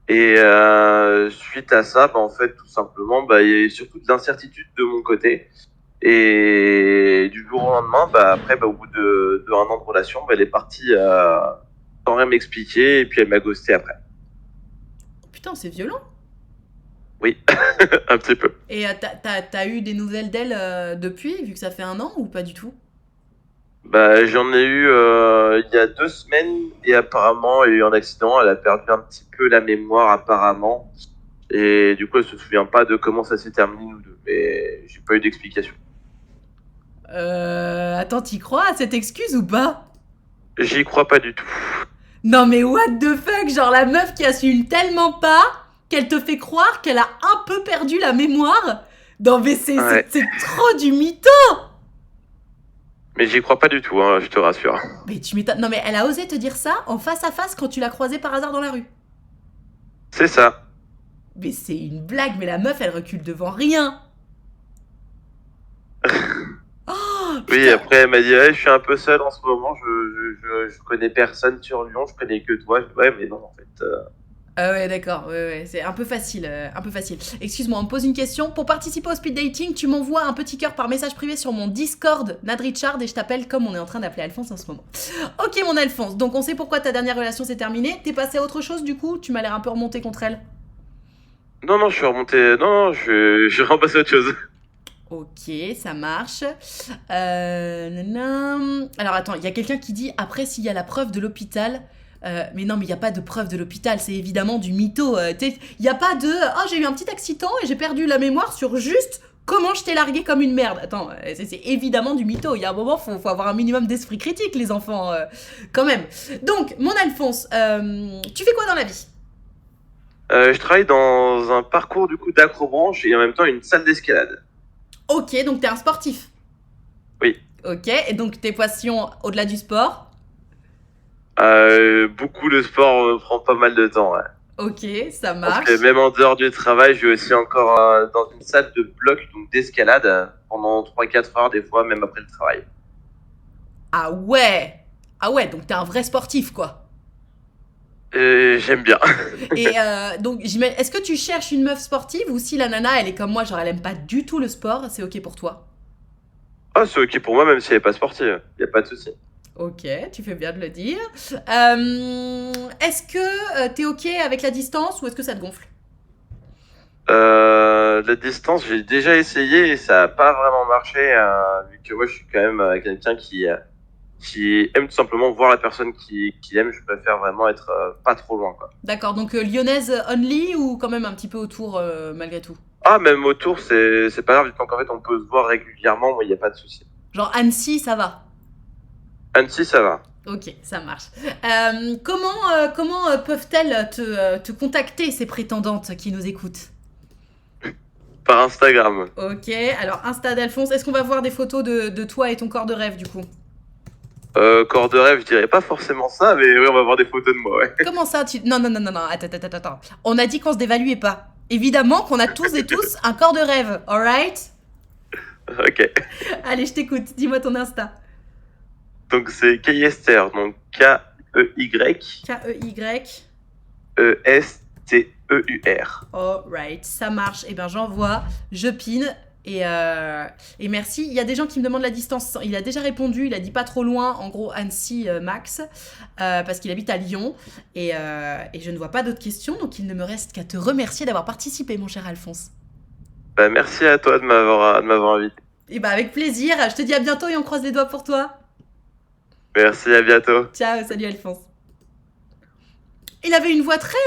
Et suite à ça, bah, en fait, tout simplement, bah, il y a eu surtout de l'incertitude de mon côté. Et du jour au lendemain, bah, après, bah, au bout de 1 an de relation, bah, elle est partie sans rien m'expliquer, et puis elle m'a ghosté après. Putain, c'est violent. Oui, un petit peu. Et t'as eu des nouvelles d'elle depuis, vu que ça fait 1 an, ou pas du tout? Bah, j'en ai eu il y a 2 semaines, et apparemment, il y a eu un accident. Elle a perdu un petit peu la mémoire, apparemment. Et du coup, elle se souvient pas de comment ça s'est terminé, nous deux. Mais j'ai pas eu d'explication. Attends, t'y crois à cette excuse ou pas? J'y crois pas du tout. Non mais what the fuck, genre la meuf qui assume tellement pas qu'elle te fait croire qu'elle a un peu perdu la mémoire? Non mais Ouais. c'est trop du mytho. Mais j'y crois pas du tout, hein, je te rassure. Mais tu m'étonnes. Non mais elle a osé te dire ça en face à face quand tu l'as croisée par hasard dans la rue. C'est ça. Mais c'est une blague, mais la meuf elle recule devant rien. Oh Oui, putain. après, elle m'a dit, ouais, je suis un peu seul en ce moment, je connais personne sur Lyon, je connais que toi. Ouais, mais non, en fait. Ah ouais, d'accord, ouais, c'est un peu facile, Excuse-moi, on me pose une question. Pour participer au speed dating, tu m'envoies un petit cœur par message privé sur mon Discord, Nad Richard, et je t'appelle comme on est en train d'appeler Alphonse en ce moment. Ok, mon Alphonse, donc on sait pourquoi ta dernière relation s'est terminée. T'es passé à autre chose du coup? Tu m'as l'air un peu remonté contre elle. Non, je suis remonté. Non, je suis repassé à autre chose. Ok, ça marche. Nanana. Alors attends, il y a quelqu'un qui dit après s'il y a la preuve de l'hôpital. Mais non, mais il n'y a pas de preuve de l'hôpital, c'est évidemment du mytho. Il n'y a pas de oh, j'ai eu un petit accident et j'ai perdu la mémoire sur juste comment je t'ai largué comme une merde. Attends, c'est évidemment du mytho. Il y a un moment, faut avoir un minimum d'esprit critique, les enfants, quand même. Donc, mon Alphonse, tu fais quoi dans la vie? Je travaille dans un parcours du coup d'acrobranche et en même temps une salle d'escalade. Ok, donc t'es un sportif. Oui. Ok, et donc tes passions au-delà du sport? Beaucoup le sport me prend pas mal de temps, ouais. Ok, ça Parce marche. que même en dehors du travail, je vais aussi encore dans une salle de bloc, donc d'escalade, pendant 3-4 heures des fois, même après le travail. Ah ouais! Ah ouais, donc t'es un vrai sportif, quoi. J'aime bien. Et donc, est-ce que tu cherches une meuf sportive ou si la nana, elle est comme moi, genre elle aime pas du tout le sport, c'est ok pour toi? Ah, c'est ok pour moi, même si elle est pas sportive, y a pas de souci. Ok, tu fais bien de le dire. Est-ce que t'es ok avec la distance ou est-ce que ça te gonfle? La distance, j'ai déjà essayé et ça a pas vraiment marché, vu que moi je suis quand même quelqu'un qui aime tout simplement voir la personne qui aime. Je préfère vraiment être pas trop loin, quoi. D'accord, donc lyonnaise only ou quand même un petit peu autour malgré tout? Ah, même autour, c'est pas grave, tant qu'en fait on peut se voir régulièrement, moi y a pas de souci. Genre Annecy, ça va? Annecy, ça va. Ok, ça marche. Comment peuvent-elles te contacter, ces prétendantes qui nous écoutent? Par Instagram. Ok, alors Insta d'Alphonse, est-ce qu'on va voir des photos de toi et ton corps de rêve du coup? Corps de rêve, je dirais pas forcément ça, mais oui, on va voir des photos de moi, ouais. Comment ça Non, attends. On a dit qu'on se dévaluait pas. Évidemment qu'on a tous et tous un corps de rêve, alright? Ok. Allez, je t'écoute, dis-moi ton Insta. Donc c'est Keyester, donc K-E-Y. K-E-Y. E-S-T-E-U-R. Alright, ça marche. Eh ben j'envoie, je pine Et merci. Il y a des gens qui me demandent la distance. Il a déjà répondu. Il a dit pas trop loin. En gros, Annecy, Max. Parce qu'il habite à Lyon. Et je ne vois pas d'autres questions. Donc, il ne me reste qu'à te remercier d'avoir participé, mon cher Alphonse. Bah, merci à toi de m'avoir invité. Et bah, avec plaisir. Je te dis à bientôt et on croise les doigts pour toi. Merci, à bientôt. Ciao, salut Alphonse. Il avait une voix très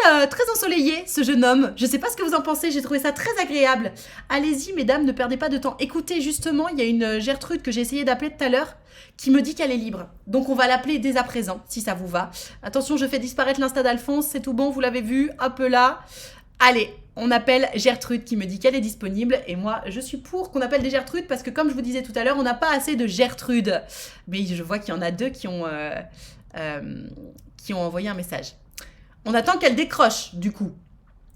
ensoleillée, ce jeune homme. Je sais pas ce que vous en pensez, j'ai trouvé ça très agréable. Allez-y, mesdames, ne perdez pas de temps. Écoutez, justement, il y a une Gertrude que j'ai essayé d'appeler tout à l'heure qui me dit qu'elle est libre. Donc on va l'appeler dès à présent, si ça vous va. Attention, je fais disparaître l'Insta d'Alphonse, c'est tout bon, vous l'avez vu, hop là. Allez, on appelle Gertrude qui me dit qu'elle est disponible. Et moi, je suis pour qu'on appelle des Gertrudes parce que, comme je vous disais tout à l'heure, on n'a pas assez de Gertrude. Mais je vois qu'il y en a 2 qui ont envoyé un message. On attend qu'elle décroche, du coup.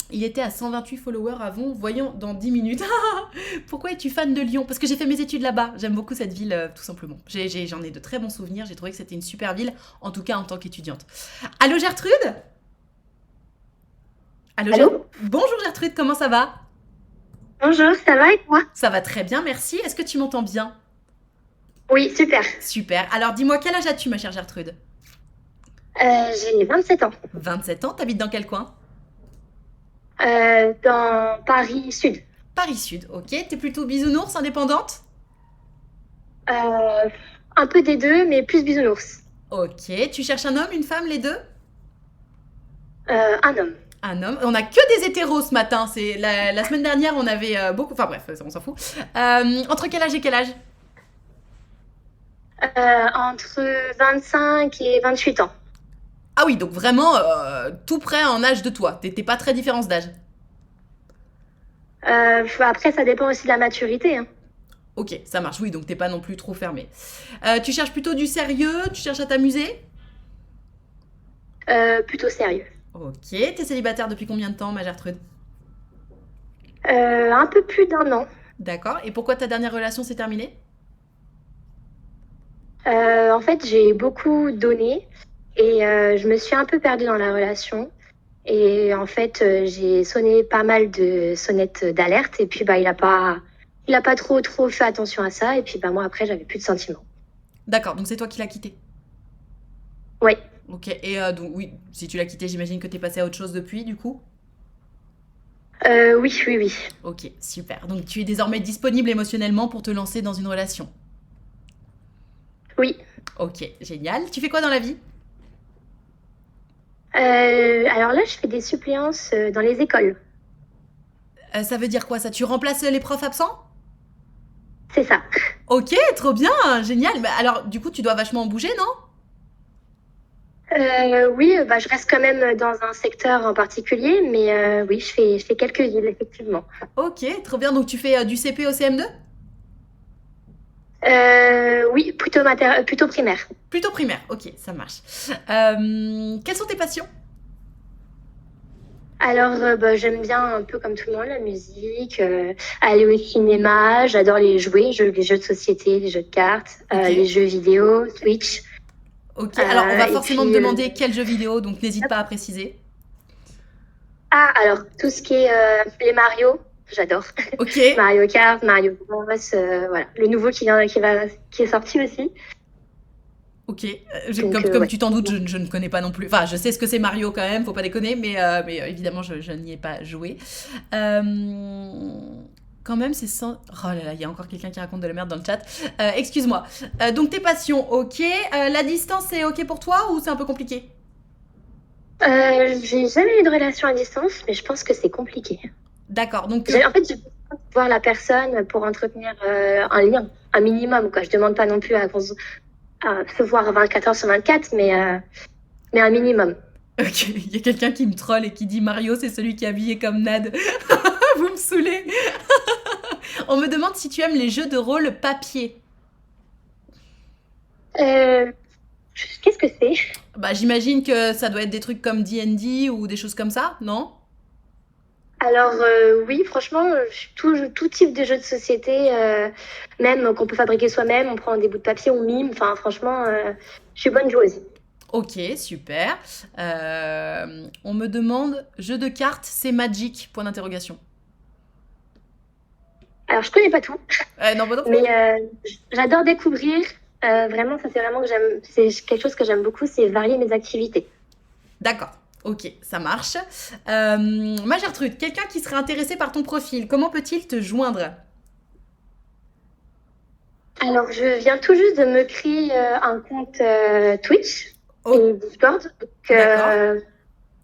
Il était à 128 followers avant, voyons dans 10 minutes. Pourquoi es-tu fan de Lyon? Parce que j'ai fait mes études là-bas. J'aime beaucoup cette ville, tout simplement. J'en ai de très bons souvenirs. J'ai trouvé que c'était une super ville, en tout cas en tant qu'étudiante. Allô, Gertrude? Allô? Bonjour Gertrude, comment ça va? Bonjour, ça va et toi? Ça va très bien, merci. Est-ce que tu m'entends bien? Oui, super. Super. Alors dis-moi, quel âge as-tu, ma chère Gertrude? J'ai 27 ans. 27 ans, t'habites dans quel coin? Dans Paris Sud. Paris Sud, ok. T'es plutôt bisounours, indépendante? Un peu des deux, mais plus bisounours. Ok. Tu cherches un homme, une femme, les deux? Un homme. Un homme. On a que des hétéros ce matin. C'est la semaine dernière, on avait beaucoup. Enfin bref, on s'en fout. Entre quel âge et quel âge? Entre 25 et 28 ans. Ah oui, donc vraiment tout près en âge de toi. T'es pas très différence d'âge. Après, ça dépend aussi de la maturité. Hein. Ok, ça marche. Oui, donc t'es pas non plus trop fermé. Tu cherches plutôt du sérieux? Tu cherches à t'amuser? Plutôt sérieux. Ok. T'es célibataire depuis combien de temps, ma Gertrude? Un peu plus d'1 an. D'accord. Et pourquoi ta dernière relation s'est terminée? En fait, j'ai beaucoup donné et je me suis un peu perdue dans la relation. Et en fait, j'ai sonné pas mal de sonnettes d'alerte et puis bah il a pas trop fait attention à ça et puis bah moi après j'avais plus de sentiments. D'accord, donc c'est toi qui l'as quitté. Ouais. Ok, et donc oui, si tu l'as quitté, j'imagine que t'es passé à autre chose depuis, du coup? Oui. Ok, super. Donc tu es désormais disponible émotionnellement pour te lancer dans une relation? Oui. Ok, génial. Tu fais quoi dans la vie? Alors là, je fais des suppléances dans les écoles. Ça veut dire quoi ça? Tu remplaces les profs absents? C'est ça. Ok, trop bien, génial. Bah, alors, du coup, tu dois vachement bouger, non? Oui, bah, je reste quand même dans un secteur en particulier, mais oui, je fais quelques villes, effectivement. Ok, trop bien. Donc tu fais du CP au CM2? Oui, plutôt primaire. Plutôt primaire, ok, ça marche. Quelles sont tes passions? Alors, bah, j'aime bien un peu comme tout le monde la musique, aller au cinéma, j'adore les jeux de société, les jeux de cartes, Ok. les jeux vidéo, Switch. Ok, alors on va et forcément puis, me demander quel jeu vidéo, donc n'hésite pas à préciser. Ah, alors, tout ce qui est les Mario, j'adore. Ok, Mario Kart, Mario Bros, voilà. Le nouveau qui est sorti aussi. ok. Donc, Comme ouais. tu t'en doutes, je ne connais pas non plus. Enfin, je sais ce que c'est Mario quand même, faut pas déconner, mais évidemment, je n'y ai pas joué. Quand même, c'est sans... Oh là là, il y a encore quelqu'un qui raconte de la merde dans le chat. Excuse-moi. Donc, tes passions, ok. La distance, c'est ok pour toi ou c'est un peu compliqué? J'ai jamais eu de relation à distance, mais je pense que c'est compliqué. D'accord, donc... En fait, j'ai besoin de voir la personne pour entretenir un lien, un minimum, quoi. Je demande pas non plus à se voir 24 heures sur 24, mais un minimum. Ok, il y a quelqu'un qui me troll et qui dit Mario, c'est celui qui est habillé comme Nad. Vous me saoulez. On me demande si tu aimes les jeux de rôle papier. Qu'est-ce que c'est? Bah, j'imagine que ça doit être des trucs comme D&D ou des choses comme ça, non? Alors oui, franchement, tout type de jeu de société, même qu'on peut fabriquer soi-même, on prend des bouts de papier, on mime, enfin franchement, je suis bonne joueuse. Ok, super. On me demande jeu de cartes, c'est Magic, point d'interrogation. Alors, je connais pas tout, Non, bah non plus. mais j'adore découvrir. Vraiment, ça c'est vraiment que j'aime. C'est quelque chose que j'aime beaucoup, c'est varier mes activités. D'accord. Ok, ça marche. Ma Gertrude, quelqu'un qui serait intéressé par ton profil, comment peut-il te joindre? Alors, je viens tout juste de me créer un compte Twitch Oh, et Discord. Donc, d'accord.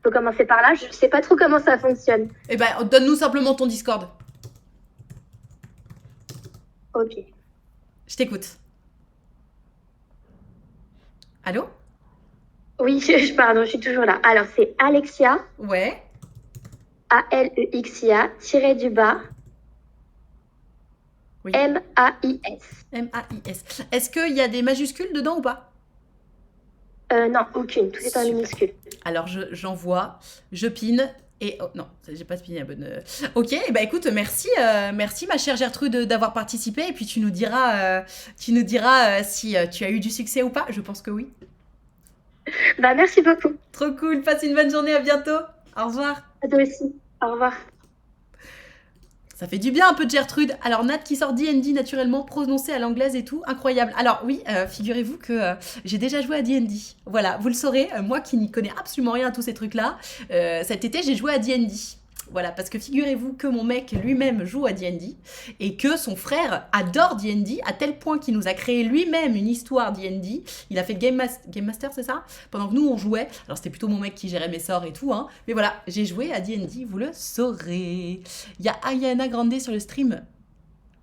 faut commencer par là. Je sais pas trop comment ça fonctionne. Eh ben, donne-nous simplement ton Discord. Ok. Je t'écoute. Allô? Oui, pardon, je suis toujours là. Alors, c'est Alexia, Ouais. Alexia, tiré du bas, Oui. MAIS. M-A-I-S. Est-ce qu'il y a des majuscules dedans ou pas? Non, aucune. Tout est en Super. minuscule. Alors, j'envoie, je pine. Et oh non, j'ai pas spiné la bonne. Ok, bah écoute, merci ma chère Gertrude d'avoir participé. Et puis tu nous diras si tu as eu du succès ou pas. Je pense que oui. Bah, merci beaucoup. Trop cool, passe une bonne journée, à bientôt. Au revoir. À toi aussi. Au revoir. Ça fait du bien un peu de Gertrude. Alors Nat qui sort D&D naturellement, prononcé à l'anglaise et tout, incroyable. Alors oui, figurez-vous que j'ai déjà joué à D&D. Voilà, vous le saurez, moi qui n'y connais absolument rien à tous ces trucs-là, cet été j'ai joué à D&D. Voilà, parce que figurez-vous que mon mec lui-même joue à D&D et que son frère adore D&D à tel point qu'il nous a créé lui-même une histoire D&D. Il a fait le Game Master, c'est ça? Pendant que nous on jouait. Alors c'était plutôt mon mec qui gérait mes sorts et tout, hein. Mais voilà, j'ai joué à D&D, vous le saurez. Il y a Ayana Grande sur le stream.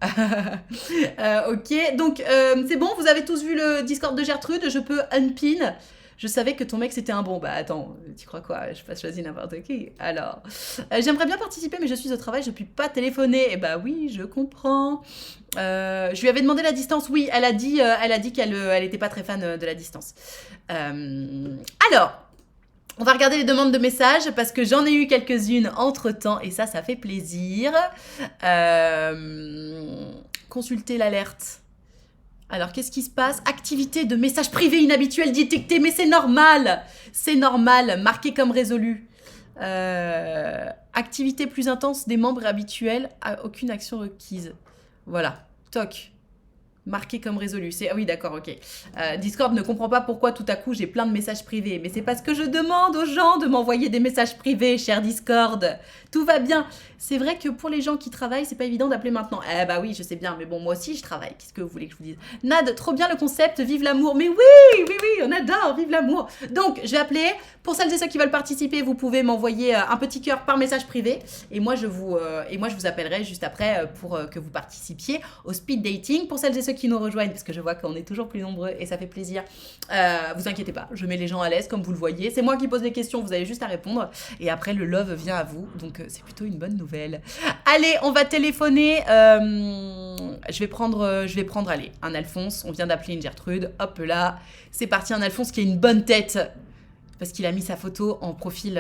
Ok, donc c'est bon, vous avez tous vu le Discord de Gertrude, je peux unpin. Je savais que ton mec c'était un bon. Bah attends, tu crois quoi? Je pas choisi n'importe qui. Alors, j'aimerais bien participer, mais je suis au travail, je puis pas téléphoner. Et bah oui, je comprends. Je lui avais demandé la distance. Oui, elle a dit qu'elle était pas très fan de la distance. Alors. On va regarder les demandes de messages parce que j'en ai eu quelques-unes entre-temps et ça fait plaisir. Consulter l'alerte. Alors, qu'est-ce qui se passe? Activité de messages privés inhabituels détectés, mais c'est normal. C'est normal, marqué comme résolu. Activité plus intense des membres habituels, aucune action requise. Voilà, toc. Marqué comme résolu. Ah oui, d'accord, ok. Discord ne comprend pas pourquoi tout à coup j'ai plein de messages privés. Mais c'est parce que je demande aux gens de m'envoyer des messages privés, cher Discord. Tout va bien. C'est vrai que pour les gens qui travaillent, c'est pas évident d'appeler maintenant. Eh bah oui, je sais bien, mais bon, moi aussi je travaille. Qu'est-ce que vous voulez que je vous dise? Nad, trop bien le concept, vive l'amour. Mais oui, on adore, vive l'amour. Donc, je vais appeler. Pour celles et ceux qui veulent participer, vous pouvez m'envoyer un petit cœur par message privé. Et moi, je vous appellerai juste après pour que vous participiez au speed dating. Pour celles et ceux qui nous rejoignent, parce que je vois qu'on est toujours plus nombreux et ça fait plaisir. Vous inquiétez pas, je mets les gens à l'aise comme vous le voyez. C'est moi qui pose les questions, vous avez juste à répondre. Et après, le love vient à vous. Donc, c'est plutôt une bonne nouvelle. Allez, on va téléphoner. Je vais prendre, allez, un Alphonse. On vient d'appeler une Gertrude. Hop là, c'est parti, un Alphonse qui a une bonne tête. Parce qu'il a mis sa photo en profil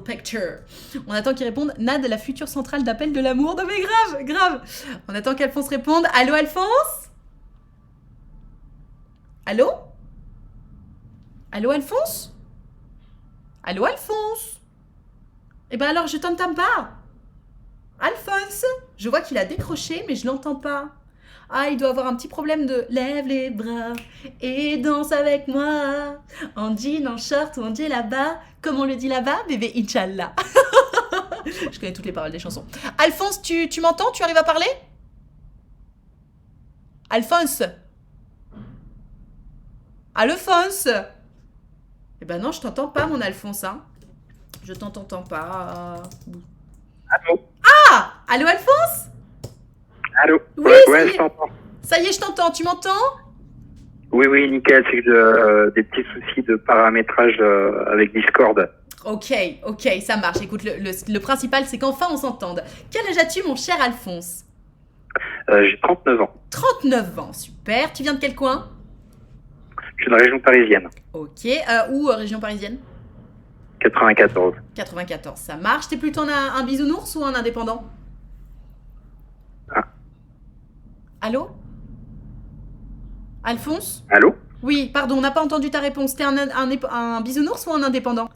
picture. On attend qu'il réponde. Nad, la future centrale d'appel de l'amour. Non mais grave. On attend qu'Alphonse réponde. Allô, Alphonse? Allô? Allô, Alphonse? Allô, Alphonse? Eh ben alors, je t'entends pas. Alphonse? Je vois qu'il a décroché, mais je l'entends pas. Ah, il doit avoir un petit problème de lève les bras et danse avec moi. En jean, en short ou en là-bas. Comme on le dit là-bas, bébé Inch'Allah. Je connais toutes les paroles des chansons. Alphonse, tu m'entends? Tu arrives à parler? Alphonse? Alphonse? Eh ben non, je t'entends pas, mon Alphonse. Hein. Je t'entends pas. Allô? Ah! Allô, Alphonse? Allô? Oui, ouais, je t'entends. Ça y est, je t'entends. Tu m'entends? Oui, nickel. C'est que j'ai des petits soucis de paramétrage avec Discord. Ok, ça marche. Écoute, le principal, c'est qu'enfin on s'entende. Quel âge as-tu, mon cher Alphonse? J'ai 39 ans. 39 ans, super. Tu viens de quel coin? Je suis dans la région parisienne. Ok, où région parisienne? 94. 94, ça marche. T'es plutôt un bisounours ou un indépendant? Ah. Allô? Alphonse? Allô? Oui, pardon, on n'a pas entendu ta réponse. T'es un bisounours ou un indépendant?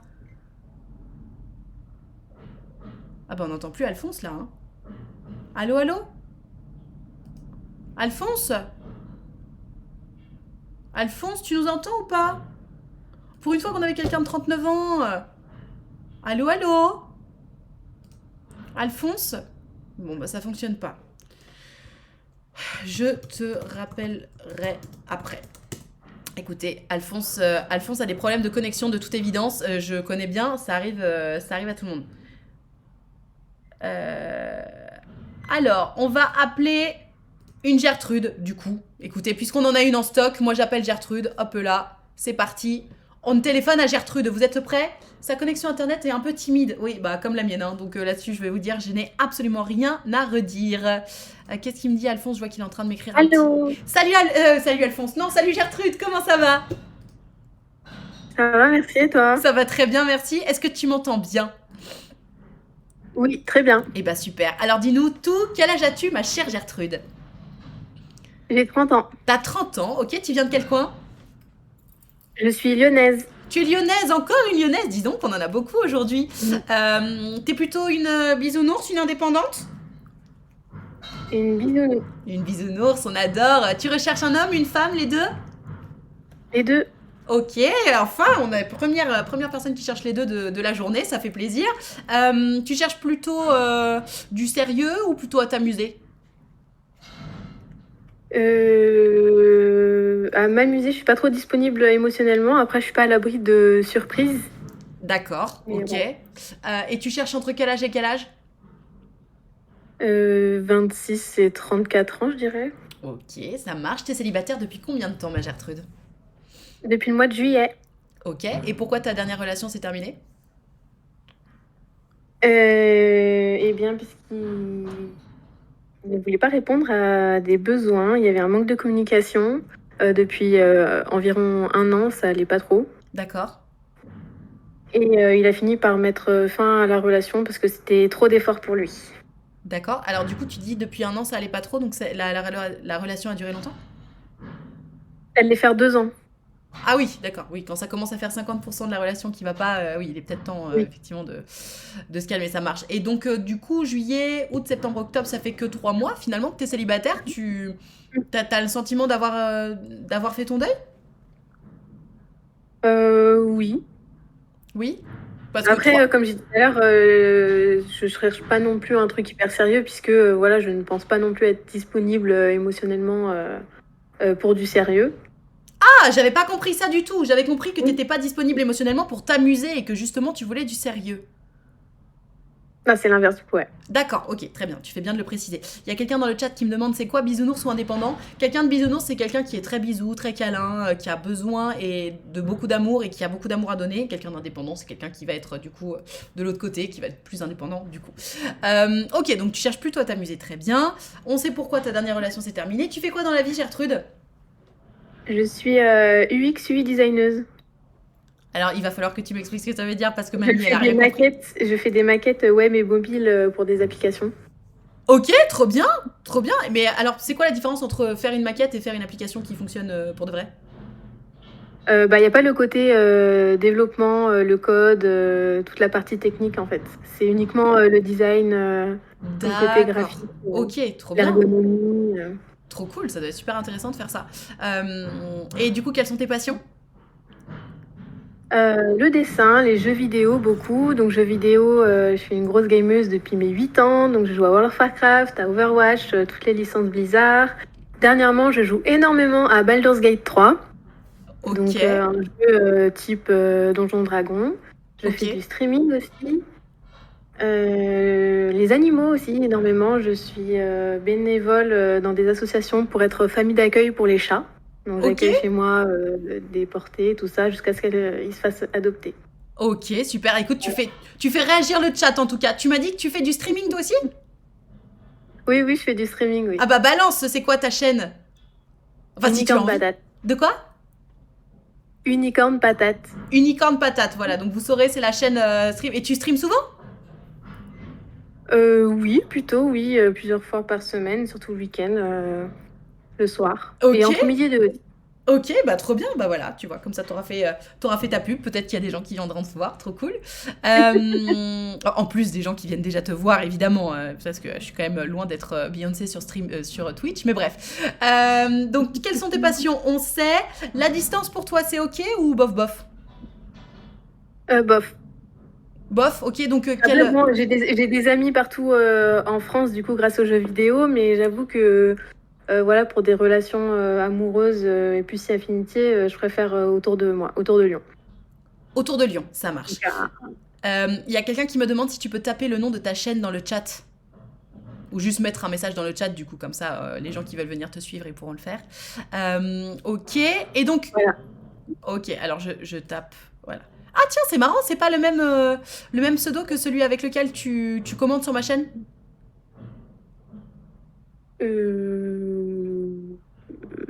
Ah bah on n'entend plus Alphonse là. Hein. Allô? Alphonse? Alphonse, tu nous entends ou pas? Pour une fois qu'on avait quelqu'un de 39 ans. Allô, allô? Alphonse? Bon, bah ça fonctionne pas. Je te rappellerai après. Écoutez, Alphonse a des problèmes de connexion de toute évidence. Je connais bien, ça arrive à tout le monde. Alors, on va appeler une Gertrude, du coup. Écoutez, puisqu'on en a une en stock, moi j'appelle Gertrude. Hop là, c'est parti. On téléphone à Gertrude. Vous êtes prêts? Sa connexion internet est un peu timide. Oui, bah comme la mienne. Hein. Donc là-dessus, je vais vous dire, je n'ai absolument rien à redire. Qu'est-ce qu'il me dit, Alphonse? Je vois qu'il est en train de m'écrire. Allô. Salut, salut Alphonse. Non, salut Gertrude. Comment ça va? Ça va, merci, et toi? Ça va très bien, merci. Est-ce que tu m'entends bien? Oui, très bien. Eh bah super. Alors dis-nous tout. Quel âge as-tu, ma chère Gertrude? J'ai 30 ans. T'as 30 ans, ok. Tu viens de quel coin? Je suis lyonnaise. Tu es lyonnaise, encore une lyonnaise? Dis donc, on en a beaucoup aujourd'hui. T'es plutôt une bisounours, une indépendante? Une bisounours. Une bisounours, on adore. Tu recherches un homme, une femme, les deux? Les deux. Ok, enfin, on a la première personne qui cherche les deux de la journée, ça fait plaisir. Tu cherches plutôt du sérieux ou plutôt à t'amuser? À m'amuser, je suis pas trop disponible émotionnellement. Après, je suis pas à l'abri de surprises. D'accord, Mais ok. bon. Et tu cherches entre quel âge et quel âge? 26 et 34 ans, je dirais. Ok, ça marche. T'es célibataire depuis combien de temps, ma Gertrude? Depuis le mois de juillet. Ok, et pourquoi ta dernière relation s'est terminée? Eh bien, puisqu'il ne voulait pas répondre à des besoins. Il y avait un manque de communication. Depuis environ 1 an, ça allait pas trop. D'accord. Et il a fini par mettre fin à la relation parce que c'était trop d'efforts pour lui. D'accord. Alors du coup, tu dis depuis 1 an, ça allait pas trop, donc la relation a duré longtemps? Elle allait faire 2 ans. Ah oui, d'accord. Oui, quand ça commence à faire 50% de la relation qui va pas, oui, il est peut-être temps Oui. effectivement de se calmer, ça marche. Et donc du coup, juillet, août, septembre, octobre, ça fait que 3 mois finalement que t'es célibataire. T'as le sentiment d'avoir fait ton deuil? Oui. Oui. Parce que Après, comme j'ai dit tout à l'heure, je cherche pas non plus un truc hyper sérieux puisque voilà, je ne pense pas non plus être disponible émotionnellement pour du sérieux. Ah, j'avais pas compris ça du tout. J'avais compris que Oui. t'étais pas disponible émotionnellement pour t'amuser et que justement tu voulais du sérieux. Ah, c'est l'inverse du coup, ouais. D'accord, ok, très bien, tu fais bien de le préciser. Il y a quelqu'un dans le chat qui me demande c'est quoi bisounours ou indépendant. Quelqu'un de bisounours, c'est quelqu'un qui est très bisou, très câlin, qui a besoin de beaucoup d'amour et qui a beaucoup d'amour à donner. Quelqu'un d'indépendant, c'est quelqu'un qui va être du coup de l'autre côté, qui va être plus indépendant du coup. Ok, donc tu cherches plutôt à t'amuser, très bien. On sait pourquoi ta dernière relation s'est terminée. Tu fais quoi dans la vie, Gertrude? Je suis UX, UI designeuse. Alors, il va falloir que tu m'expliques ce que ça veut dire parce que Je mamie, elle fais a des rien compris. je fais des maquettes web et mobiles pour des applications. Ok, trop bien, trop bien. Mais alors, c'est quoi la différence entre faire une maquette et faire une application qui fonctionne pour de vrai? Il n'y a pas le côté développement, le code, toute la partie technique en fait. C'est uniquement le design, le côté D'accord. graphique, Ok, trop bien. l'ergonomie. Trop cool, ça doit être super intéressant de faire ça. Et du coup, quelles sont tes passions? Le dessin, les jeux vidéo, beaucoup. Donc jeux vidéo, je suis une grosse gameuse depuis mes 8 ans. Donc je joue à World of Warcraft, à Overwatch, toutes les licences Blizzard. Dernièrement, je joue énormément à Baldur's Gate 3. Ok, Donc un jeu type Donjon Dragon. Je Ok. fais du streaming aussi. Les animaux aussi, énormément. Je suis bénévole dans des associations pour être famille d'accueil pour les chats. Donc Ok. j'accueille chez moi des portées, tout ça, jusqu'à ce qu'ils se fassent adopter. ok, super. Écoute, tu fais réagir le chat en tout cas. Tu m'as dit que tu fais du streaming toi aussi? Oui, oui, je fais du streaming, oui. Ah bah balance, c'est quoi ta chaîne? Enfin, si tu as Unicorn envie. patate. De quoi? Unicorn patate. Unicorn patate, voilà. Donc vous saurez, c'est la chaîne stream. Et tu streams souvent? Oui, plutôt, oui, plusieurs fois par semaine, surtout le week-end, le soir. Ok. Et entre midi et deux. Ok, bah trop bien, bah voilà, tu vois, comme ça t'auras fait ta pub, peut-être qu'il y a des gens qui viendront te voir, trop cool. En plus des gens qui viennent déjà te voir, évidemment, parce que je suis quand même loin d'être Beyoncé sur Twitch, mais bref. Donc, quelles sont tes passions? On sait, la distance pour toi c'est ok ou bof bof? Bof. Bof, ok, donc Après, bon, j'ai des amis partout en France, du coup, grâce aux jeux vidéo, mais j'avoue que voilà, pour des relations amoureuses et puis si affinité, je préfère autour de moi, autour de Lyon. Autour de Lyon, ça marche. Il y a quelqu'un qui me demande si tu peux taper le nom de ta chaîne dans le chat. Ou juste mettre un message dans le chat, du coup, comme ça, les gens qui veulent venir te suivre, ils pourront le faire. Ok, et donc... Voilà. Ok, alors je tape, voilà. Ah tiens, c'est marrant, c'est pas le même pseudo que celui avec lequel tu commentes sur ma chaîne?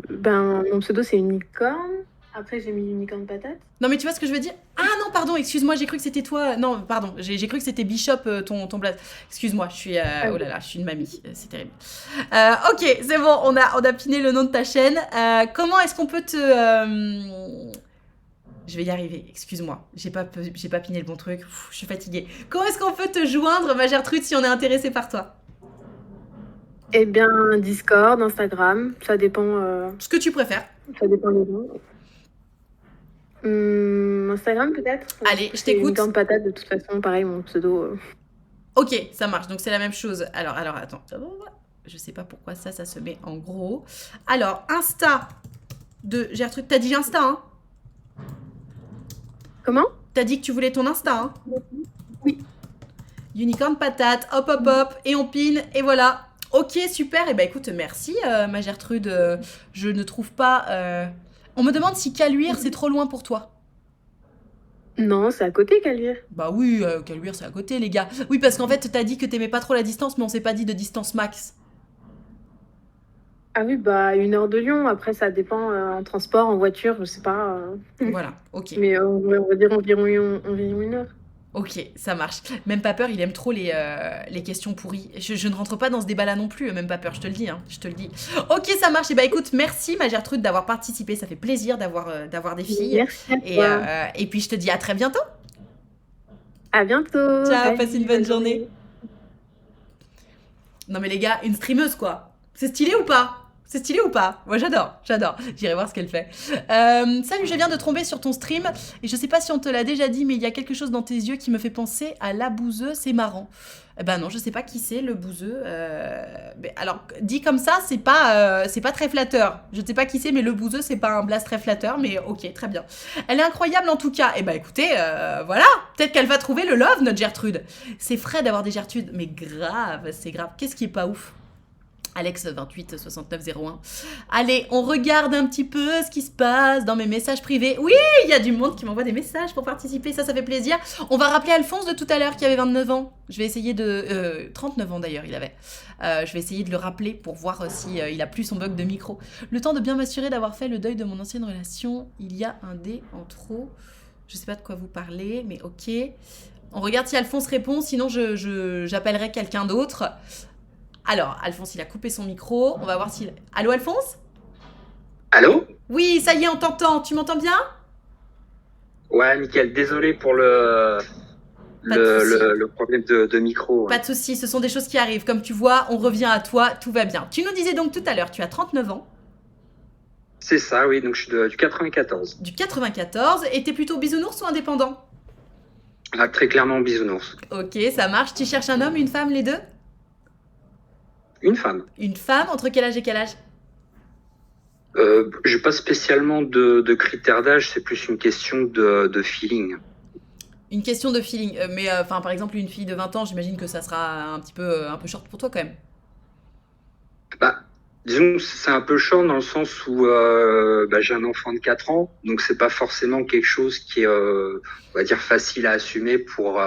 Ben, mon pseudo, c'est Unicorn. Après, j'ai mis Unicorn Patate. Non, mais tu vois ce que je veux dire? Ah non, pardon, excuse-moi, j'ai cru que c'était toi. Non, pardon, j'ai cru que c'était Bishop, ton blaze. Excuse-moi, je suis... Oh là là, je suis une mamie, c'est terrible. Ok, c'est bon, on a piné le nom de ta chaîne. Comment est-ce qu'on peut te... Je vais y arriver, excuse-moi, j'ai pas piné le bon truc, je suis fatiguée. Comment est-ce qu'on peut te joindre, ma Gertrude, si on est intéressé par toi? Eh bien, Discord, Instagram, ça dépend... Ce que tu préfères. Ça dépend des gens. Instagram peut-être. Allez, je t'écoute. Unicorn Patate, de toute façon, pareil, mon pseudo... Ok, ça marche, donc c'est la même chose. Alors, attends. Je sais pas pourquoi ça se met en gros. Alors, Insta de Gertrude, t'as dit Insta, hein? Comment? T'as dit que tu voulais ton Insta, hein? Oui. Unicorn Patate, hop, et on pine, et voilà. Ok, super, et bah écoute, merci, ma Gertrude. Je ne trouve pas... On me demande si Caluire, c'est trop loin pour toi. Non, c'est à côté, Caluire. Bah oui, Caluire, c'est à côté, les gars. Oui, parce qu'en fait, t'as dit que t'aimais pas trop la distance, mais on s'est pas dit de distance max. Ah oui, bah 1 heure de Lyon. Après, ça dépend en transport, en voiture, je sais pas. Voilà, ok. Mais on va dire environ 1 heure. Ok, ça marche. Même pas peur, il aime trop les questions pourries. Je ne rentre pas dans ce débat-là non plus, même pas peur, je te le dis, hein, je te le dis. Ok, ça marche. Et bah écoute, merci ma Gertrude d'avoir participé, ça fait plaisir d'avoir des filles. Merci à toi. Et puis je te dis à très bientôt. À bientôt. Ciao, passe une bonne journée. Non mais les gars, une streameuse quoi. C'est stylé ou pas? C'est stylé ou pas? Moi j'adore. J'irai voir ce qu'elle fait. Salut, je viens de tomber sur ton stream et je sais pas si on te l'a déjà dit, mais il y a quelque chose dans tes yeux qui me fait penser à la bouseux, c'est marrant. Eh ben non, je sais pas qui c'est le bouseux. Mais alors, dit comme ça, c'est pas très flatteur. Je sais pas qui c'est, mais le bouseux, c'est pas un blast très flatteur, mais ok, très bien. Elle est incroyable en tout cas. Eh ben écoutez, voilà, peut-être qu'elle va trouver le love, notre Gertrude. C'est frais d'avoir des Gertrudes, mais grave, c'est grave. Qu'est-ce qui est pas ouf? Alex 28 69 01. Allez, on regarde un petit peu ce qui se passe dans mes messages privés. Oui, il y a du monde qui m'envoie des messages pour participer, ça fait plaisir. On va rappeler Alphonse de tout à l'heure qui avait 29 ans. Je vais essayer de... 39 ans d'ailleurs, il avait. Je vais essayer de le rappeler pour voir si il a plus son bug de micro. Le temps de bien m'assurer d'avoir fait le deuil de mon ancienne relation. Il y a un dé en trop. Je sais pas de quoi vous parlez, mais ok. On regarde si Alphonse répond, sinon j'appellerai quelqu'un d'autre. Alors, Alphonse, il a coupé son micro. On va voir s'il... Allô, Alphonse? Allô? Oui, ça y est, on t'entend. Tu m'entends bien? Ouais, nickel. Désolé pour le problème de micro. Pas de souci, ce sont des choses qui arrivent. Comme tu vois, on revient à toi, tout va bien. Tu nous disais donc tout à l'heure, tu as 39 ans. C'est ça, oui. Donc, je suis du 94. Du 94. Et t'es plutôt bisounours ou indépendant? Ah, très clairement bisounours. Ok, ça marche. Tu cherches un homme, une femme, les deux? Une femme. Une femme, entre quel âge et quel âge? J'ai pas spécialement de critères d'âge, c'est plus une question de feeling. Une question de feeling. Mais enfin, par exemple, une fille de 20 ans, j'imagine que ça sera un peu short pour toi quand même. Bah, disons que c'est un peu short dans le sens où j'ai un enfant de 4 ans, donc c'est pas forcément quelque chose qui est, on va dire, facile à assumer pour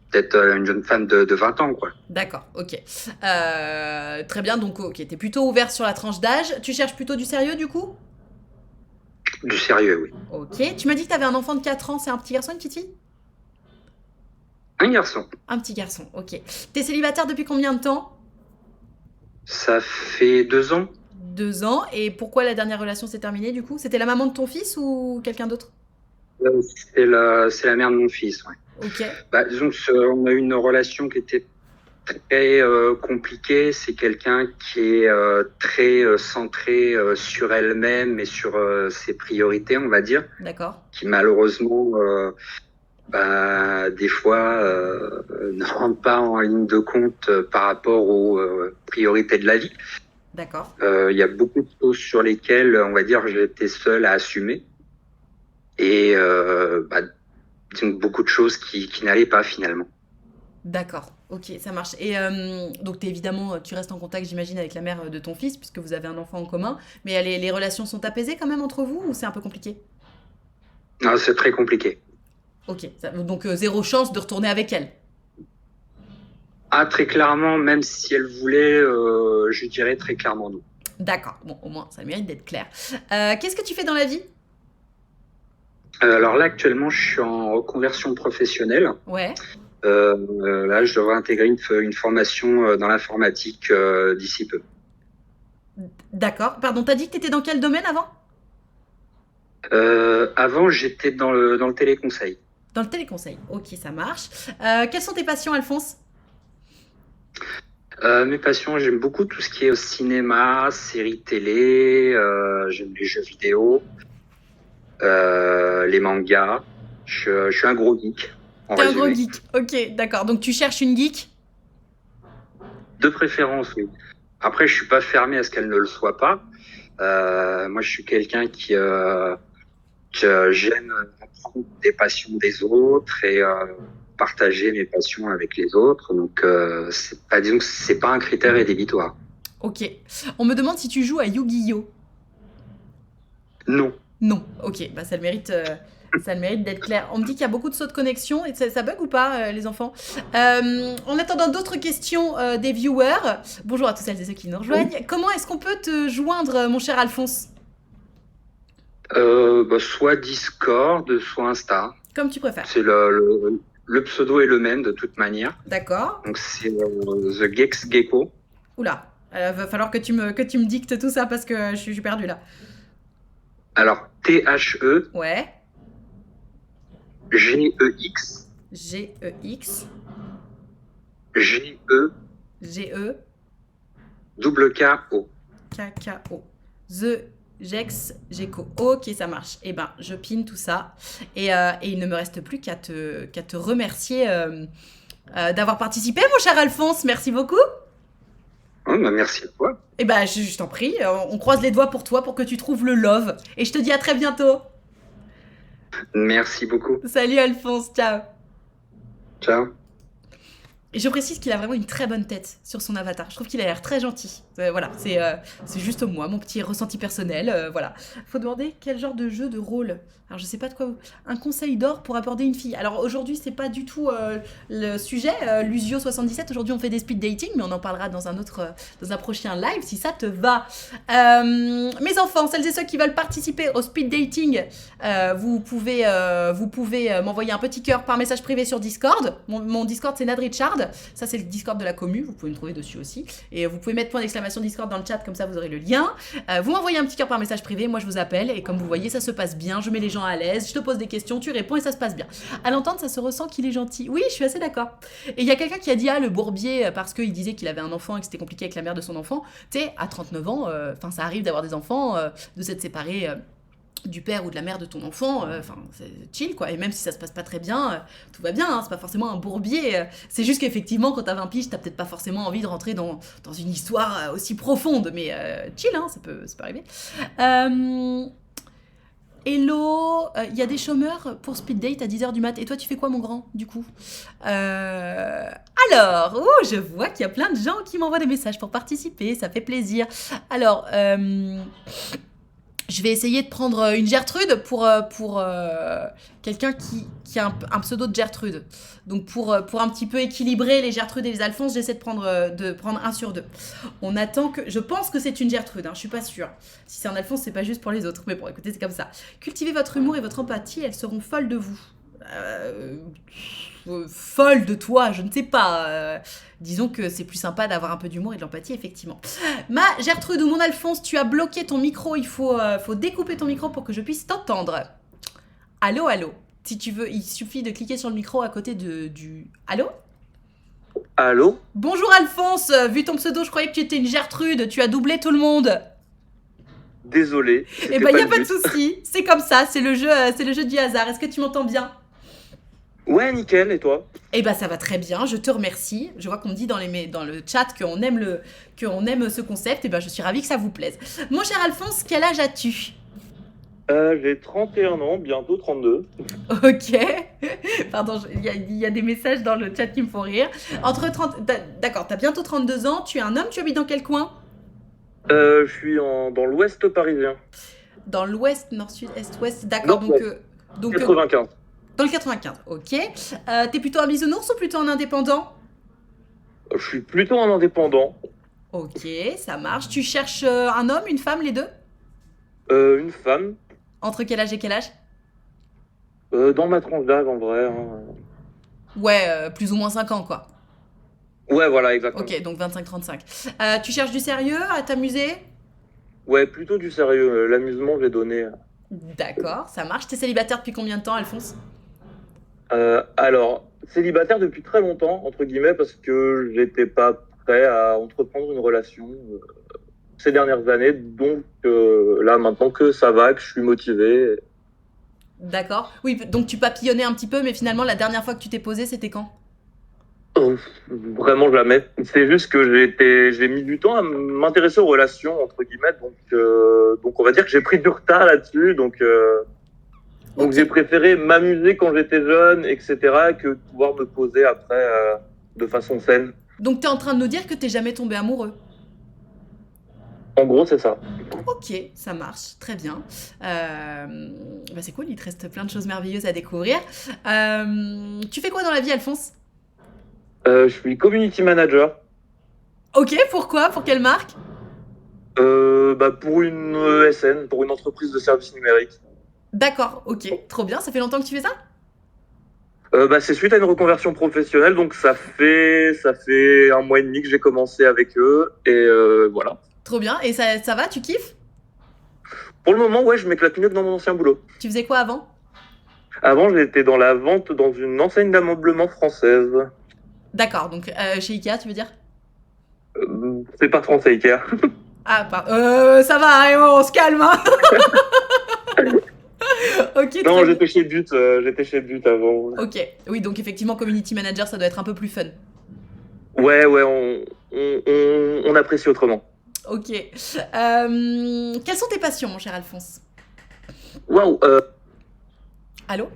peut-être une jeune femme de 20 ans, quoi. D'accord, ok. Très bien, donc ok, t'es plutôt ouvert sur la tranche d'âge. Tu cherches plutôt du sérieux du coup? Du sérieux, oui. Ok, tu m'as dit que t'avais un enfant de 4 ans, c'est un petit garçon, une petite fille? Un garçon. Un petit garçon, ok. T'es célibataire depuis combien de temps? Ça fait 2 ans. 2 ans. Et pourquoi la dernière relation s'est terminée du coup? C'était la maman de ton fils ou quelqu'un d'autre? C'est la mère de mon fils, ouais. Ok, Bah, disons on a eu une relation qui était très compliquée. C'est quelqu'un qui est très centré sur elle-même et sur ses priorités, on va dire, d'accord. qui malheureusement, des fois, ne rentre pas en ligne de compte par rapport aux priorités de la vie. D'accord. Il y a beaucoup de choses sur lesquelles, on va dire, j'étais seul à assumer. Et disons, beaucoup de choses qui n'allaient pas finalement. D'accord, ok, ça marche. Et donc, évidemment, tu restes en contact, j'imagine, avec la mère de ton fils, puisque vous avez un enfant en commun. Mais les relations sont apaisées quand même entre vous ou c'est un peu compliqué? Non, c'est très compliqué. Ok, donc zéro chance de retourner avec elle. Ah, très clairement, même si elle voulait, je dirais très clairement non. D'accord, bon, au moins, ça mérite d'être clair. Qu'est-ce que tu fais dans la vie? Alors là, actuellement, je suis en reconversion professionnelle. Ouais, Là, je devrais intégrer une formation dans l'informatique d'ici peu. d'accord. Pardon, t'as dit que t'étais dans quel domaine avant? Avant, j'étais dans le téléconseil. Dans le téléconseil. Ok, ça marche. Quelles sont tes passions, Alphonse? Mes passions, j'aime beaucoup tout ce qui est cinéma, séries télé, j'aime les jeux vidéo, les mangas. Je suis un gros geek, en T'es un gros résumé. geek. Ok, d'accord. Donc tu cherches une geek? De préférence, oui. Après, je suis pas fermé à ce qu'elle ne le soit pas. Moi, je suis quelqu'un que j'aime apprendre des passions des autres et partager mes passions avec les autres. Donc, disons que c'est pas un critère rédhibitoire. Ok. On me demande si tu joues à Yu-Gi-Oh! Non. Non. Ok, bah ça le mérite d'être clair. On me dit qu'il y a beaucoup de sauts de connexion et ça bug ou pas, les enfants? En attendant d'autres questions des viewers, bonjour à tous celles et ceux qui nous rejoignent. Comment est-ce qu'on peut te joindre, mon cher Alphonse? Soit Discord, soit Insta. Comme tu préfères. C'est le pseudo est le même de toute manière. D'accord. Donc, c'est The Gex Gecko. Oula, va falloir que tu me dictes tout ça parce que je suis perdue là. Alors, THE Ouais. GEX G-E-X. GE G-E. double KO. K-K-O. The Gex Gecko. Ok, ça marche. Eh ben, je pine tout ça. Et il ne me reste plus qu'à te remercier d'avoir participé, mon cher Alphonse. Merci beaucoup. Oh, bah, merci à toi. Eh ben, je t'en prie. On croise les doigts pour toi pour que tu trouves le love. Et je te dis à très bientôt. Merci beaucoup. Salut Alphonse, ciao. Ciao. Et je précise qu'il a vraiment une très bonne tête sur son avatar. Je trouve qu'il a l'air très gentil. Voilà, c'est juste moi, mon petit ressenti personnel. Voilà. Faut demander quel genre de jeu de rôle. Alors je sais pas de quoi. Un conseil d'or pour aborder une fille. Alors aujourd'hui c'est pas du tout le sujet. Lusio77. Aujourd'hui on fait des speed dating, mais on en parlera dans un prochain live si ça te va. Mes enfants, celles et ceux qui veulent participer au speed dating, vous pouvez m'envoyer un petit cœur par message privé sur Discord. Mon Discord c'est Nad Richard. Ça c'est le Discord de la commu, vous pouvez me trouver dessus aussi. Et vous pouvez mettre point d'exclamation Discord dans le chat, comme ça vous aurez le lien. Vous m'envoyez un petit cœur par message privé, moi je vous appelle et comme vous voyez ça se passe bien, je mets les gens à l'aise, je te pose des questions, tu réponds et ça se passe bien. À l'entendre ça se ressent qu'il est gentil. Oui, je suis assez d'accord. Et il y a quelqu'un qui a dit le bourbier parce qu'il disait qu'il avait un enfant et que c'était compliqué avec la mère de son enfant. Tu sais, à 39 ans, ça arrive d'avoir des enfants, de s'être séparés du père ou de la mère de ton enfant, c'est chill quoi, et même si ça se passe pas très bien, tout va bien, hein, c'est pas forcément un bourbier, c'est juste qu'effectivement quand t'as 20 piges, t'as peut-être pas forcément envie de rentrer dans une histoire aussi profonde, mais chill, hein, ça peut arriver. Hello, il y a des chômeurs pour speed date à 10h du mat, et toi tu fais quoi mon grand, du coup? Alors, je vois qu'il y a plein de gens qui m'envoient des messages pour participer, ça fait plaisir. Alors, je vais essayer de prendre une Gertrude pour quelqu'un qui a un pseudo de Gertrude. Donc pour un petit peu équilibrer les Gertrudes et les Alphonse, j'essaie de prendre 1 sur 2. On attend que... Je pense que c'est une Gertrude, hein, je suis pas sûre. Si c'est un Alphonse, c'est pas juste pour les autres. Mais bon, écoutez, c'est comme ça. Cultivez votre humour et votre empathie, elles seront folles de vous. folle de toi, je ne sais pas. Disons que c'est plus sympa d'avoir un peu d'humour et de l'empathie, effectivement. Ma Gertrude ou mon Alphonse, tu as bloqué ton micro, il faut découper ton micro pour que je puisse t'entendre. Allô, allô. Si tu veux, il suffit de cliquer sur le micro à côté du... Allô? Allô? Bonjour Alphonse, vu ton pseudo, je croyais que tu étais une Gertrude, tu as doublé tout le monde. Désolé. Eh ben, y a pas de souci, c'est comme ça, c'est le jeu du hasard. Est-ce que tu m'entends bien? Ouais, nickel, et toi? Eh ben, ça va très bien, je te remercie. Je vois qu'on me dit dans le chat qu'on aime, ce concept, et ben, je suis ravie que ça vous plaise. Mon cher Alphonse, quel âge as-tu? J'ai 31 ans, bientôt 32. Ok. Pardon, il y a des messages dans le chat qui me font rire. D'accord, t'as bientôt 32 ans, tu es un homme, tu habites dans quel coin? Je suis dans l'ouest parisien. Dans l'ouest, nord, sud, est, ouest, d'accord, donc 95. Dans le 95, ok. T'es plutôt un bisounours ou plutôt un indépendant? Je suis plutôt un indépendant. Ok, ça marche. Tu cherches un homme, une femme, les deux? Une femme. Entre quel âge et quel âge? Dans ma tranche d'âge, en vrai. Ouais, plus ou moins 5 ans, quoi. Ouais, voilà, exactement. Ok, donc 25-35. Tu cherches du sérieux, à t'amuser? Ouais, plutôt du sérieux. L'amusement, j'ai donné. D'accord, ça marche. T'es célibataire depuis combien de temps, Alphonse? Alors, célibataire depuis très longtemps, entre guillemets, parce que j'étais pas prêt à entreprendre une relation ces dernières années. Donc là, maintenant que ça va, que je suis motivé. D'accord. Oui, donc tu papillonnais un petit peu, mais finalement, la dernière fois que tu t'es posé, c'était quand? Vraiment jamais. C'est juste que j'ai mis du temps à m'intéresser aux relations, entre guillemets. Donc on va dire que j'ai pris du retard là-dessus. Donc j'ai préféré m'amuser quand j'étais jeune, etc., que de pouvoir me poser après de façon saine. Donc t'es en train de nous dire que t'es jamais tombé amoureux? En gros, c'est ça. Ok, ça marche, très bien. C'est cool, il te reste plein de choses merveilleuses à découvrir. Tu fais quoi dans la vie, Alphonse? Je suis community manager. Ok, pourquoi? Pour quelle marque? Pour une ESN, pour une entreprise de services numériques. D'accord, ok, trop bien. Ça fait longtemps que tu fais ça? C'est suite à une reconversion professionnelle, donc ça fait 1 mois et demi que j'ai commencé avec eux, et voilà. Trop bien, et ça va, tu kiffes? Pour le moment, ouais, je m'éclate mieux que dans mon ancien boulot. Tu faisais quoi avant? Avant, j'étais dans la vente dans une enseigne d'ameublement française. D'accord, donc chez Ikea, tu veux dire? C'est pas français, Ikea. Ah, ça va, hein, on se calme, hein. Ok, non, très j'étais chez But avant. Ok, oui, donc effectivement, community manager, ça doit être un peu plus fun. Ouais, on apprécie autrement. Ok. Quelles sont tes passions, mon cher Alphonse? Waouh. Allô?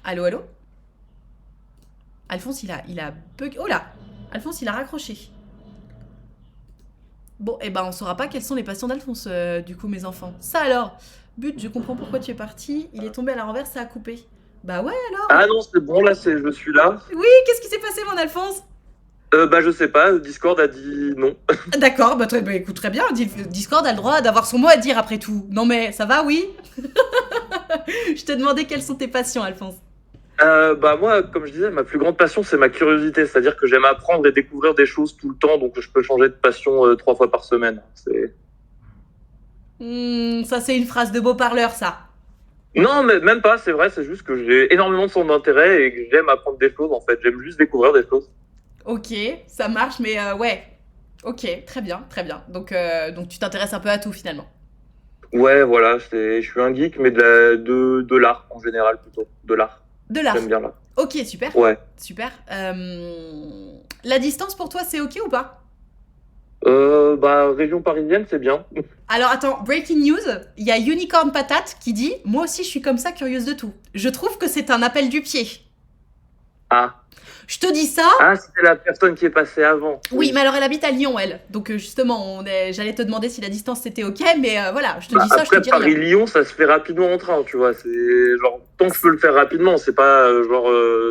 Allô? Alphonse, il a bug... Oh là! Alphonse, il a raccroché. Bon, on saura pas quelles sont les passions d'Alphonse, du coup, mes enfants. Ça alors! But, je comprends pourquoi tu es parti. Il est tombé à la renverse, ça a coupé. Bah ouais, alors! Ah non, c'est bon, là, je suis là. Oui, qu'est-ce qui s'est passé, mon Alphonse? Je sais pas, Discord a dit non. D'accord, écoute, très bien. Discord a le droit d'avoir son mot à dire après tout. Non mais, ça va, oui? Je te demandais quelles sont tes passions, Alphonse. Moi, comme je disais, ma plus grande passion, c'est ma curiosité. C'est-à-dire que j'aime apprendre et découvrir des choses tout le temps, donc je peux changer de passion 3 fois par semaine. Ça, c'est une phrase de beau parleur, ça. Non, mais même pas, c'est vrai, c'est juste que j'ai énormément de son d'intérêt et que j'aime apprendre des choses, en fait. J'aime juste découvrir des choses. Ok, ça marche, mais ouais. Ok, très bien, très bien. Donc tu t'intéresses un peu à tout, finalement. Ouais, voilà, je suis un geek, mais de l'art, en général, plutôt. De l'art. De l'art. J'aime bien l'art. Ok, super. Ouais. Super. La distance, pour toi, c'est ok ou pas? Région parisienne, c'est bien. Alors attends, breaking news, il y a Unicorn Patate qui dit « Moi aussi, je suis comme ça, curieuse de tout. Je trouve que c'est un appel du pied. » Ah. Je te dis ça. Ah, c'était la personne qui est passée avant. Oui, mais alors elle habite à Lyon, elle. Donc justement, j'allais te demander si la distance c'était ok, mais voilà, je te dis ça, après, je te dis rien. Paris-Lyon, ça se fait rapidement en train, tu vois. C'est genre, tant que je peux le faire rapidement, c'est pas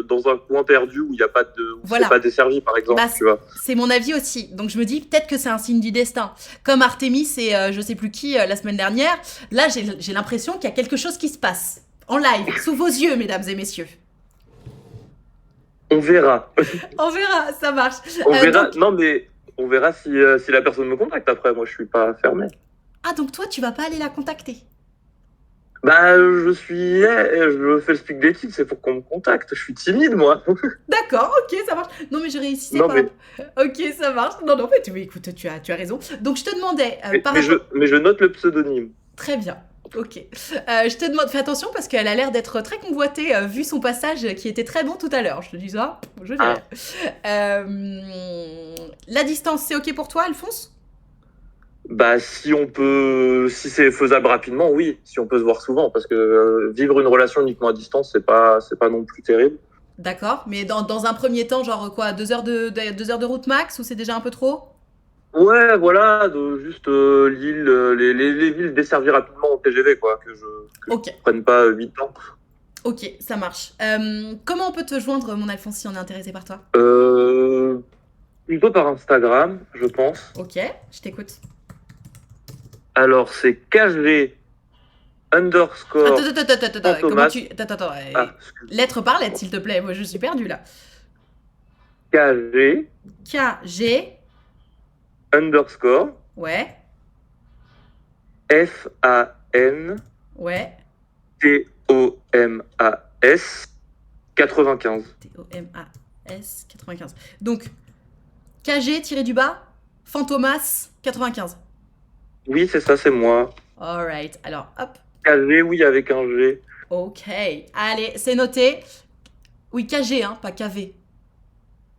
dans un coin perdu où il n'y a pas de. Voilà. C'est pas desservi, par exemple, tu vois. C'est mon avis aussi. Donc je me dis peut-être que c'est un signe du destin. Comme Artemis et je sais plus qui la semaine dernière, là j'ai l'impression qu'il y a quelque chose qui se passe. En live, sous vos yeux, mesdames et messieurs. On verra. On verra, ça marche. On verra. Donc... Non, mais on verra si la personne me contacte après. Moi, je suis pas fermé. Ah, donc toi, tu vas pas aller la contacter? Bah, je fais le speak dating, c'est pour qu'on me contacte. Je suis timide, moi. D'accord, ok, ça marche. Non, mais je réussissais Non, pas. mais- Ok, ça marche. Non, non, mais écoute, tu as raison. Donc, je te demandais, par mais, rapport... mais je note le pseudonyme. Très bien. Ok. Je te demande, fais attention parce qu'elle a l'air d'être très convoitée vu son passage qui était très bon tout à l'heure. Je te dis ça, je dis rien. La distance, c'est ok pour toi, Alphonse? Bah, si c'est faisable rapidement, oui. Si on peut se voir souvent, parce que vivre une relation uniquement à distance, c'est pas non plus terrible. D'accord, mais dans un premier temps, genre quoi, 2 heures de route max ou c'est déjà un peu trop? Ouais, voilà, juste l'île, les villes desservies rapidement au TGV, quoi, que je Ok. prenne pas 8 ans. Ok, ça marche. Comment on peut te joindre, mon Alphonse, si on est intéressé par toi? Plutôt par Instagram, je pense. Ok, je t'écoute. Alors, c'est KG underscore Attends, comment tu... Attends, Ah, lettre par lettre, s'il te plaît. Moi, je suis perdue, là. KG KG, underscore ouais, FAN ouais, TOMAS 95. TOMAS 95. Donc, KG-du-bas, Fantomas 95. Oui, c'est ça, c'est moi. Alright, alors, hop. KG, oui, avec un G. Ok, allez, c'est noté. Oui, KG, hein, pas KV.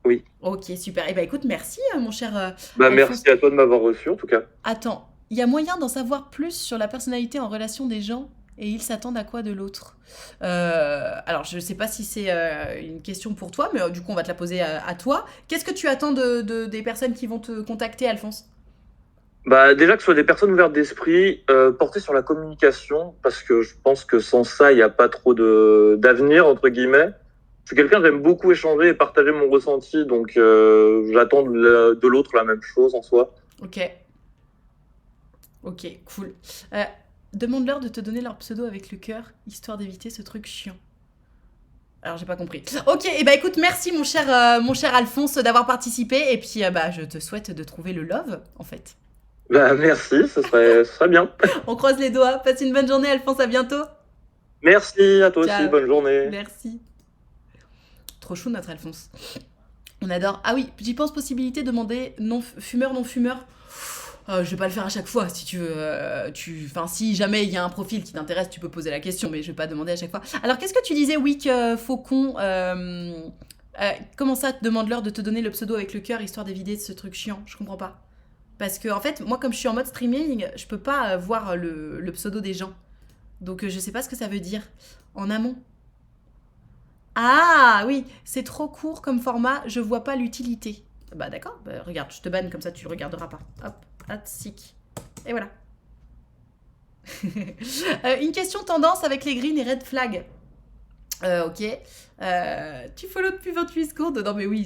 Oui. Ok, super. Eh ben écoute, merci, mon cher Bah, Alphonse. merci à toi de m'avoir reçu, en tout cas. Attends, il y a moyen d'en savoir plus sur la personnalité en relation des gens et ils s'attendent à quoi de l'autre? Alors, je ne sais pas si c'est une question pour toi, mais du coup, on va te la poser à toi. Qu'est-ce que tu attends des personnes qui vont te contacter, Alphonse? Bah, déjà que ce soit des personnes ouvertes d'esprit, portées sur la communication, parce que je pense que sans ça, il n'y a pas trop d'avenir, entre guillemets. Je suis quelqu'un, j'aime beaucoup échanger et partager mon ressenti, donc j'attends de l'autre la même chose en soi. Ok. Ok, cool. Demande-leur de te donner leur pseudo avec le cœur, histoire d'éviter ce truc chiant. Alors, j'ai pas compris. Ok, et bah écoute, merci mon cher Alphonse d'avoir participé, et puis bah, je te souhaite de trouver le love, en fait. Bah, merci, ce serait bien. On croise les doigts. Passe une bonne journée, Alphonse, à bientôt. Merci à toi Ciao. aussi, bonne journée. Merci. Trop chou notre Alphonse. On adore. Ah oui, j'y pense possibilité de demander fumeur, non fumeur. Je vais pas le faire à chaque fois. Si tu veux, enfin, si jamais il y a un profil qui t'intéresse, tu peux poser la question, mais je vais pas demander à chaque fois. Alors, qu'est-ce que tu disais, Wick Faucon comment ça, demande-leur de te donner le pseudo avec le cœur, histoire d'éviter ce truc chiant? Je comprends pas. Parce que, en fait, moi, comme je suis en mode streaming, je peux pas voir le pseudo des gens. Donc, je sais pas ce que ça veut dire. En amont. Ah oui, c'est trop court comme format, je vois pas l'utilité. Bah d'accord, bah, regarde, je te banne comme ça tu regarderas pas. Hop, sick. Et voilà. Une question tendance avec les green et red flag. Ok. Tu follow depuis 28 secondes. Non mais oui,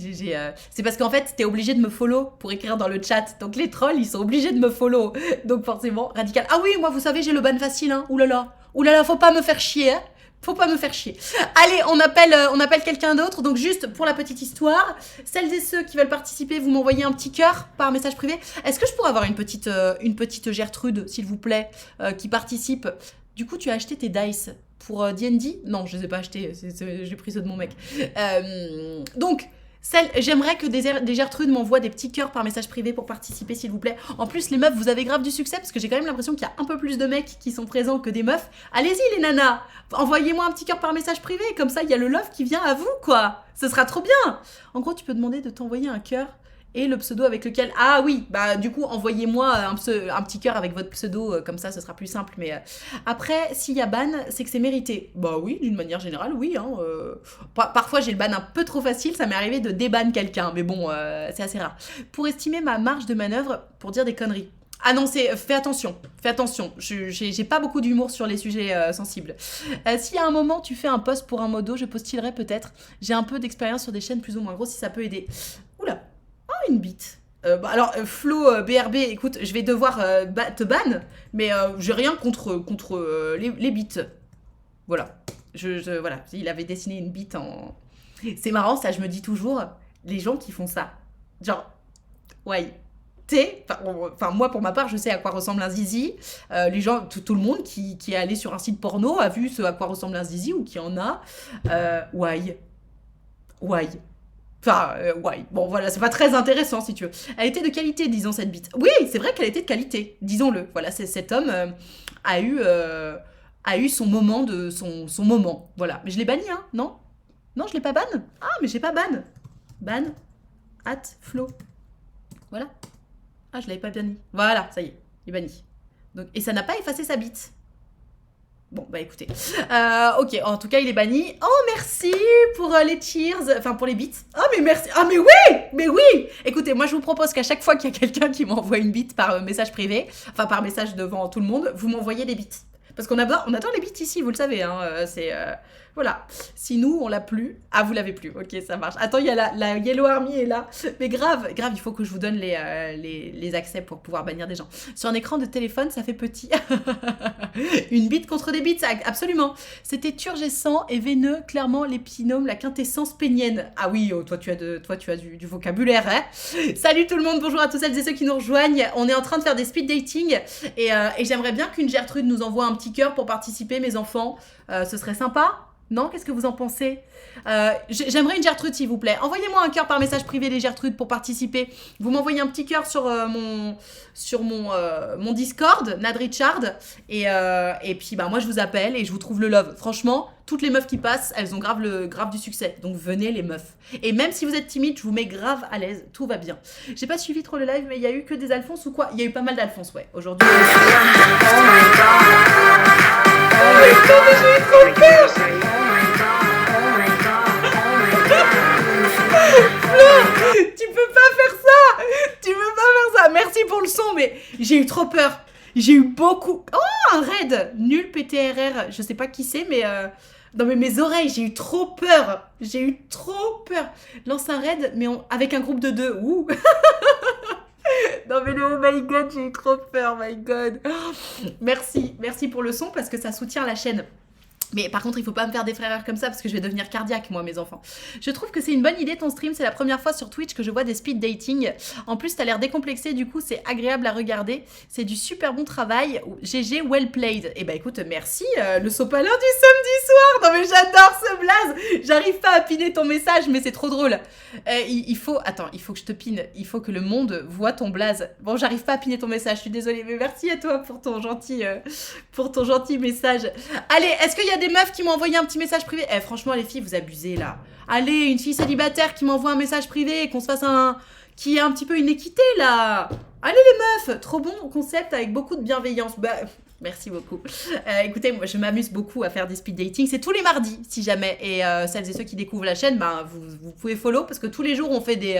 c'est parce qu'en fait, t'es obligé de me follow pour écrire dans le chat. Donc les trolls, ils sont obligés de me follow. Donc forcément, radical. Ah oui, moi, vous savez, j'ai le ban facile, hein. Oulala, faut pas me faire chier, hein. Faut pas me faire chier. Allez, on appelle quelqu'un d'autre. Donc juste pour la petite histoire, celles et ceux qui veulent participer, vous m'envoyez un petit cœur par message privé. Est-ce que je pourrais avoir une petite Gertrude, s'il vous plaît, qui participe? Du coup, tu as acheté tes dice pour D&D? Non, je les ai pas achetés. J'ai pris ceux de mon mec. Donc, j'aimerais que des Gertrudes m'envoient des petits cœurs par message privé pour participer, s'il vous plaît. En plus, les meufs, vous avez grave du succès parce que j'ai quand même l'impression qu'il y a un peu plus de mecs qui sont présents que des meufs. Allez-y, les nanas, envoyez-moi un petit cœur par message privé. Comme ça, il y a le love qui vient à vous, quoi. Ce sera trop bien. En gros, tu peux demander de t'envoyer un cœur et le pseudo avec lequel... Ah oui, bah du coup, envoyez-moi un petit cœur avec votre pseudo, comme ça, ce sera plus simple. Mais après, s'il y a ban, c'est que c'est mérité. Bah oui, d'une manière générale, oui. Hein, parfois, j'ai le ban un peu trop facile, ça m'est arrivé de déban quelqu'un, mais bon, c'est assez rare. Pour estimer ma marge de manœuvre, pour dire des conneries. Ah non, fais attention. J'ai pas beaucoup d'humour sur les sujets sensibles. Si à un moment tu fais un post pour un modo, je postulerai peut-être. J'ai un peu d'expérience sur des chaînes plus ou moins grosses si ça peut aider. Oula. Oh, une bite. Alors, Flo, BRB, écoute, je vais devoir te ban, mais j'ai rien contre les bites. Voilà. Voilà, il avait dessiné une bite en... C'est marrant, ça, je me dis toujours, les gens qui font ça, genre, ouais, enfin, moi, pour ma part, je sais à quoi ressemble un zizi. Les gens, tout le monde qui est allé sur un site porno a vu ce à quoi ressemble un zizi ou qui en a. Ouais. Enfin, ouais. Bon, voilà, c'est pas très intéressant, si tu veux. Elle était de qualité, disons, cette bite. Oui, c'est vrai qu'elle était de qualité, disons-le. Voilà, cet homme a eu son moment son moment. Voilà. Mais je l'ai banni, hein, non? Non, je l'ai pas ban? Ah, mais j'ai pas ban. Ban, @Flo. Voilà. Ah, je l'avais pas banni. Voilà, ça y est, il est banni. Donc, et ça n'a pas effacé sa bite. Bon, bah écoutez. Ok, en tout cas, il est banni. Oh, merci pour les cheers. Enfin, pour les bits. Oh, mais merci. Ah, mais oui! Mais oui! Écoutez, moi, je vous propose qu'à chaque fois qu'il y a quelqu'un qui m'envoie une bite par message privé, enfin, par message devant tout le monde, vous m'envoyez des bits. Parce qu'on adore les bits ici, vous le savez. Hein, voilà. Si nous, on l'a plus, ah, vous l'avez plus. Ok, ça marche. Attends, il y a la Yellow Army est là. Mais grave, il faut que je vous donne les accès pour pouvoir bannir des gens. Sur un écran de téléphone, ça fait petit. Une bite contre des bites, absolument. C'était turgescent et veineux, clairement, l'épinome, la quintessence pénienne. Ah oui, oh, toi, tu as du vocabulaire, hein. Salut tout le monde, bonjour à tous celles et ceux qui nous rejoignent. On est en train de faire des speed dating et j'aimerais bien qu'une Gertrude nous envoie un petit cœur pour participer, mes enfants. Ce serait sympa? Non? Qu'est-ce que vous en pensez? J'aimerais une Gertrude, s'il vous plaît. Envoyez-moi un cœur par message privé, les Gertrudes, pour participer. Vous m'envoyez un petit cœur sur mon Discord, Nad Richard. Et puis, bah, moi, je vous appelle et je vous trouve le love. Franchement, toutes les meufs qui passent, elles ont grave du succès. Donc, venez, les meufs. Et même si vous êtes timide, je vous mets grave à l'aise. Tout va bien. J'ai pas suivi trop le live, mais il y a eu que des Alphonse ou quoi? Il y a eu pas mal d'Alphonse, ouais. Aujourd'hui. J'ai eu trop peur! Tu peux pas faire ça! Tu peux pas faire ça! Merci pour le son, mais j'ai eu trop peur. J'ai eu beaucoup... Oh, un raid! Nul PTRR. Je sais pas qui c'est, mais... Non, mais mes oreilles, j'ai eu trop peur. J'ai eu trop peur. Lance un raid, mais avec un groupe de 2. Ouh! Non mais oh my god, j'ai eu trop peur, my god. Merci pour le son parce que ça soutient la chaîne. Mais par contre, il faut pas me faire des frères comme ça parce que je vais devenir cardiaque, moi, mes enfants. Je trouve que c'est une bonne idée ton stream. C'est la première fois sur Twitch que je vois des speed dating. En plus, t'as l'air décomplexé, du coup, c'est agréable à regarder. C'est du super bon travail. GG, well played. Eh ben, écoute, merci. Le sopalin du samedi soir. Non, mais j'adore ce blaze. J'arrive pas à piner ton message, mais c'est trop drôle. Attends, il faut que je te pine. Il faut que le monde voit ton blaze. Bon, j'arrive pas à piner ton message. Je suis désolée, mais merci à toi pour ton gentil message. Allez, est-ce qu'il y a des meufs qui m'ont envoyé un petit message privé? Franchement, les filles, vous abusez là. Allez, une fille célibataire qui m'envoie un message privé et qu'on se fasse qui ait un petit peu une équité là. Allez les meufs, trop bon concept avec beaucoup de bienveillance. Bah, merci beaucoup. Écoutez, moi je m'amuse beaucoup à faire des speed dating. C'est tous les mardis, si jamais. Et celles et ceux qui découvrent la chaîne, bah, vous pouvez follow parce que tous les jours on fait des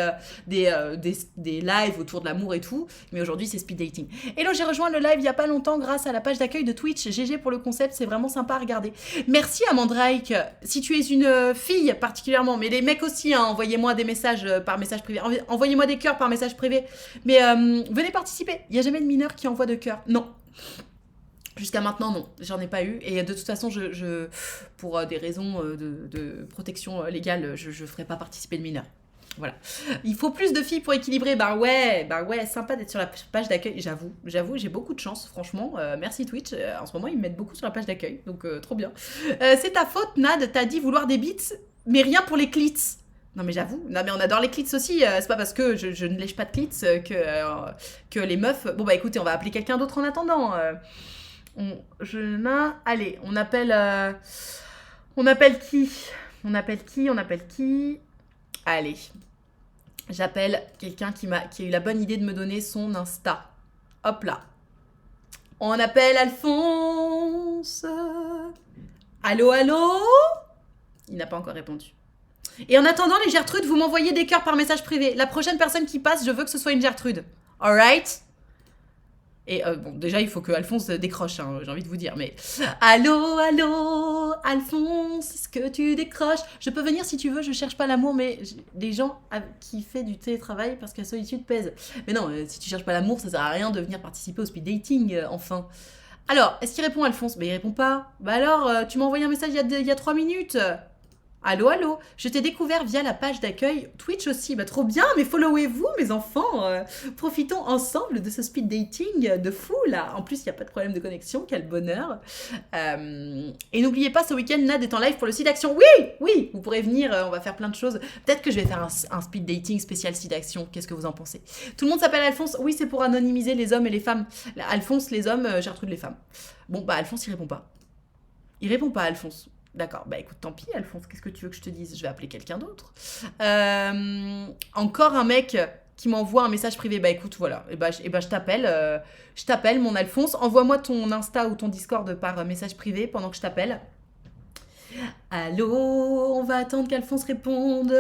lives autour de l'amour et tout. Mais aujourd'hui c'est speed dating. Et là j'ai rejoint le live il y a pas longtemps grâce à la page d'accueil de Twitch. GG pour le concept, c'est vraiment sympa à regarder. Merci à Mandrake. Si tu es une fille particulièrement, mais les mecs aussi, hein, envoyez-moi des messages par message privé. Envoyez-moi des cœurs par message privé. Mais venez participer. Il n'y a jamais de mineur qui envoie de cœurs. Non. Jusqu'à maintenant, non, j'en ai pas eu. Et de toute façon, pour des raisons de protection légale, je ferai pas participer de mineurs. Voilà. Il faut plus de filles pour équilibrer. Bah ouais, sympa d'être sur la page d'accueil. J'avoue, j'ai beaucoup de chance, franchement. Merci Twitch. En ce moment, ils me mettent beaucoup sur la page d'accueil, donc trop bien. C'est ta faute, Nad. T'as dit vouloir des beats, mais rien pour les clits. Non mais j'avoue, non mais on adore les clits aussi, c'est pas parce que je ne lèche pas de clits que les meufs... Bon bah écoutez, on va appeler quelqu'un d'autre en attendant. Allez, on appelle qui? On appelle qui? Allez, j'appelle quelqu'un qui a eu la bonne idée de me donner son Insta. Hop là. On appelle Alphonse. Allô? Il n'a pas encore répondu. Et en attendant, les Gertrudes, vous m'envoyez des cœurs par message privé. La prochaine personne qui passe, je veux que ce soit une Gertrude. Alright? Et bon, déjà, il faut que Alphonse décroche, hein, j'ai envie de vous dire, mais... Allô, Alphonse, est-ce que tu décroches? Je peux venir si tu veux, je cherche pas l'amour, mais des gens qui font du télétravail parce que la solitude pèse. Mais non, si tu cherches pas l'amour, ça sert à rien de venir participer au speed dating, enfin. Alors, est-ce qu'il répond, Alphonse? Bah, il répond pas. Bah alors, tu m'as envoyé un message il y a 3 minutes. Allô, allô, je t'ai découvert via la page d'accueil Twitch aussi. Bah trop bien, mais followez-vous mes enfants. Profitons ensemble de ce speed dating de fou là. En plus, il n'y a pas de problème de connexion, quel bonheur. Et n'oubliez pas, ce week-end, Nad est en live pour le site d'action. Oui, oui, vous pourrez venir, on va faire plein de choses. Peut-être que je vais faire un speed dating spécial site d'action. Qu'est-ce que vous en pensez? Tout le monde s'appelle Alphonse? Oui, c'est pour anonymiser les hommes et les femmes. Alphonse, les hommes, Gertrude, les femmes. Bon, bah Alphonse, il répond pas. Il répond pas, Alphonse. D'accord, bah écoute, tant pis, Alphonse, qu'est-ce que tu veux que je te dise? Je vais appeler quelqu'un d'autre. Encore un mec qui m'envoie un message privé. Bah écoute, voilà, et bah je t'appelle, mon Alphonse. Envoie-moi ton Insta ou ton Discord par message privé pendant que je t'appelle. Allô, on va attendre qu'Alphonse réponde.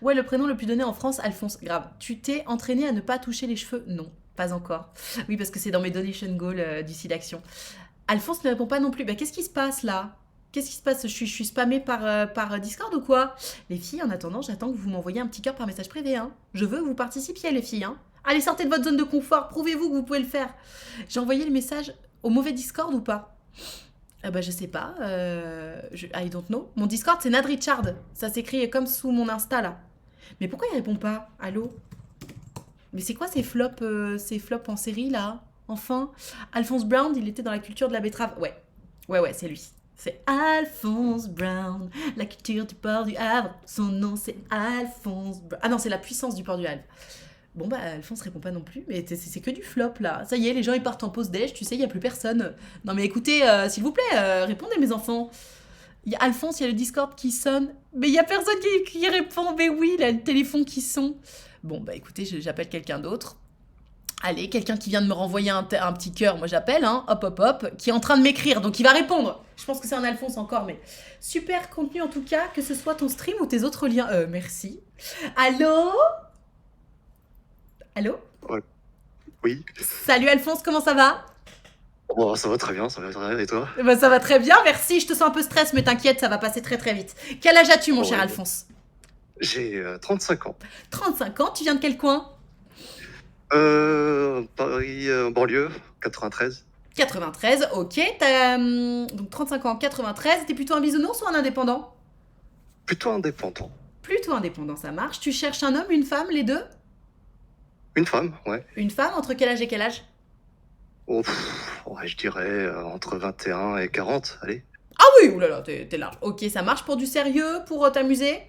Ouais, le prénom le plus donné en France, Alphonse. Grave. Tu t'es entraîné à ne pas toucher les cheveux? Non, pas encore. Oui, parce que c'est dans mes donation goals d'ici d'action. Alphonse ne répond pas non plus. Bah qu'est-ce qui se passe là? Qu'est-ce qui se passe? Je suis spammée par Discord ou quoi? Les filles, en attendant, j'attends que vous m'envoyiez un petit cœur par message privé. Hein. Je veux que vous participiez, les filles. Hein. Allez, sortez de votre zone de confort. Prouvez-vous que vous pouvez le faire. J'ai envoyé le message au mauvais Discord ou pas? Bah, je sais pas. I don't know. Mon Discord, c'est Nad Richard. Ça s'écrit comme sous mon Insta, là. Mais pourquoi il répond pas? Allô? Mais c'est quoi ces flops en série, là? Enfin. Alphonse Brown, il était dans la culture de la betterave. Ouais, c'est lui. C'est Alphonse Brown, la culture du port du Havre. Son nom, c'est Alphonse Brown. Ah non, c'est la puissance du port du Havre. Bon, bah, Alphonse répond pas non plus, mais c'est que du flop, là. Ça y est, les gens, ils partent en pause déj, tu sais, il y a plus personne. Non, mais écoutez, s'il vous plaît, répondez, mes enfants. Il y a Alphonse, il y a le Discord qui sonne. Mais il y a personne qui répond. Mais oui, il y a le téléphone qui sonne. Bon, bah, écoutez, j'appelle quelqu'un d'autre. Allez, quelqu'un qui vient de me renvoyer un petit cœur, moi j'appelle, hein, hop, qui est en train de m'écrire, donc il va répondre. Je pense que c'est un Alphonse encore, mais super contenu en tout cas, que ce soit ton stream ou tes autres liens. Merci. Allô? Allô? Ouais. Oui. Salut Alphonse, comment ça va? Oh, ça va très bien, et toi? Bah, ça va très bien, merci. Je te sens un peu stress, mais t'inquiète, ça va passer très très vite. Quel âge as-tu, mon cher Alphonse? J'ai 35 ans. 35 ans, tu viens de quel coin? Paris, banlieue, 93. 93, ok. T'as donc 35 ans, 93. T'es plutôt un bisounours ou un indépendant? Plutôt indépendant. Plutôt indépendant, ça marche. Tu cherches un homme, une femme, les deux? Une femme, ouais. Une femme, entre quel âge et quel âge? Oh, ouais, je dirais entre 21 et 40, allez. Ah oui, oulala, t'es large. Ok, ça marche pour du sérieux, pour t'amuser?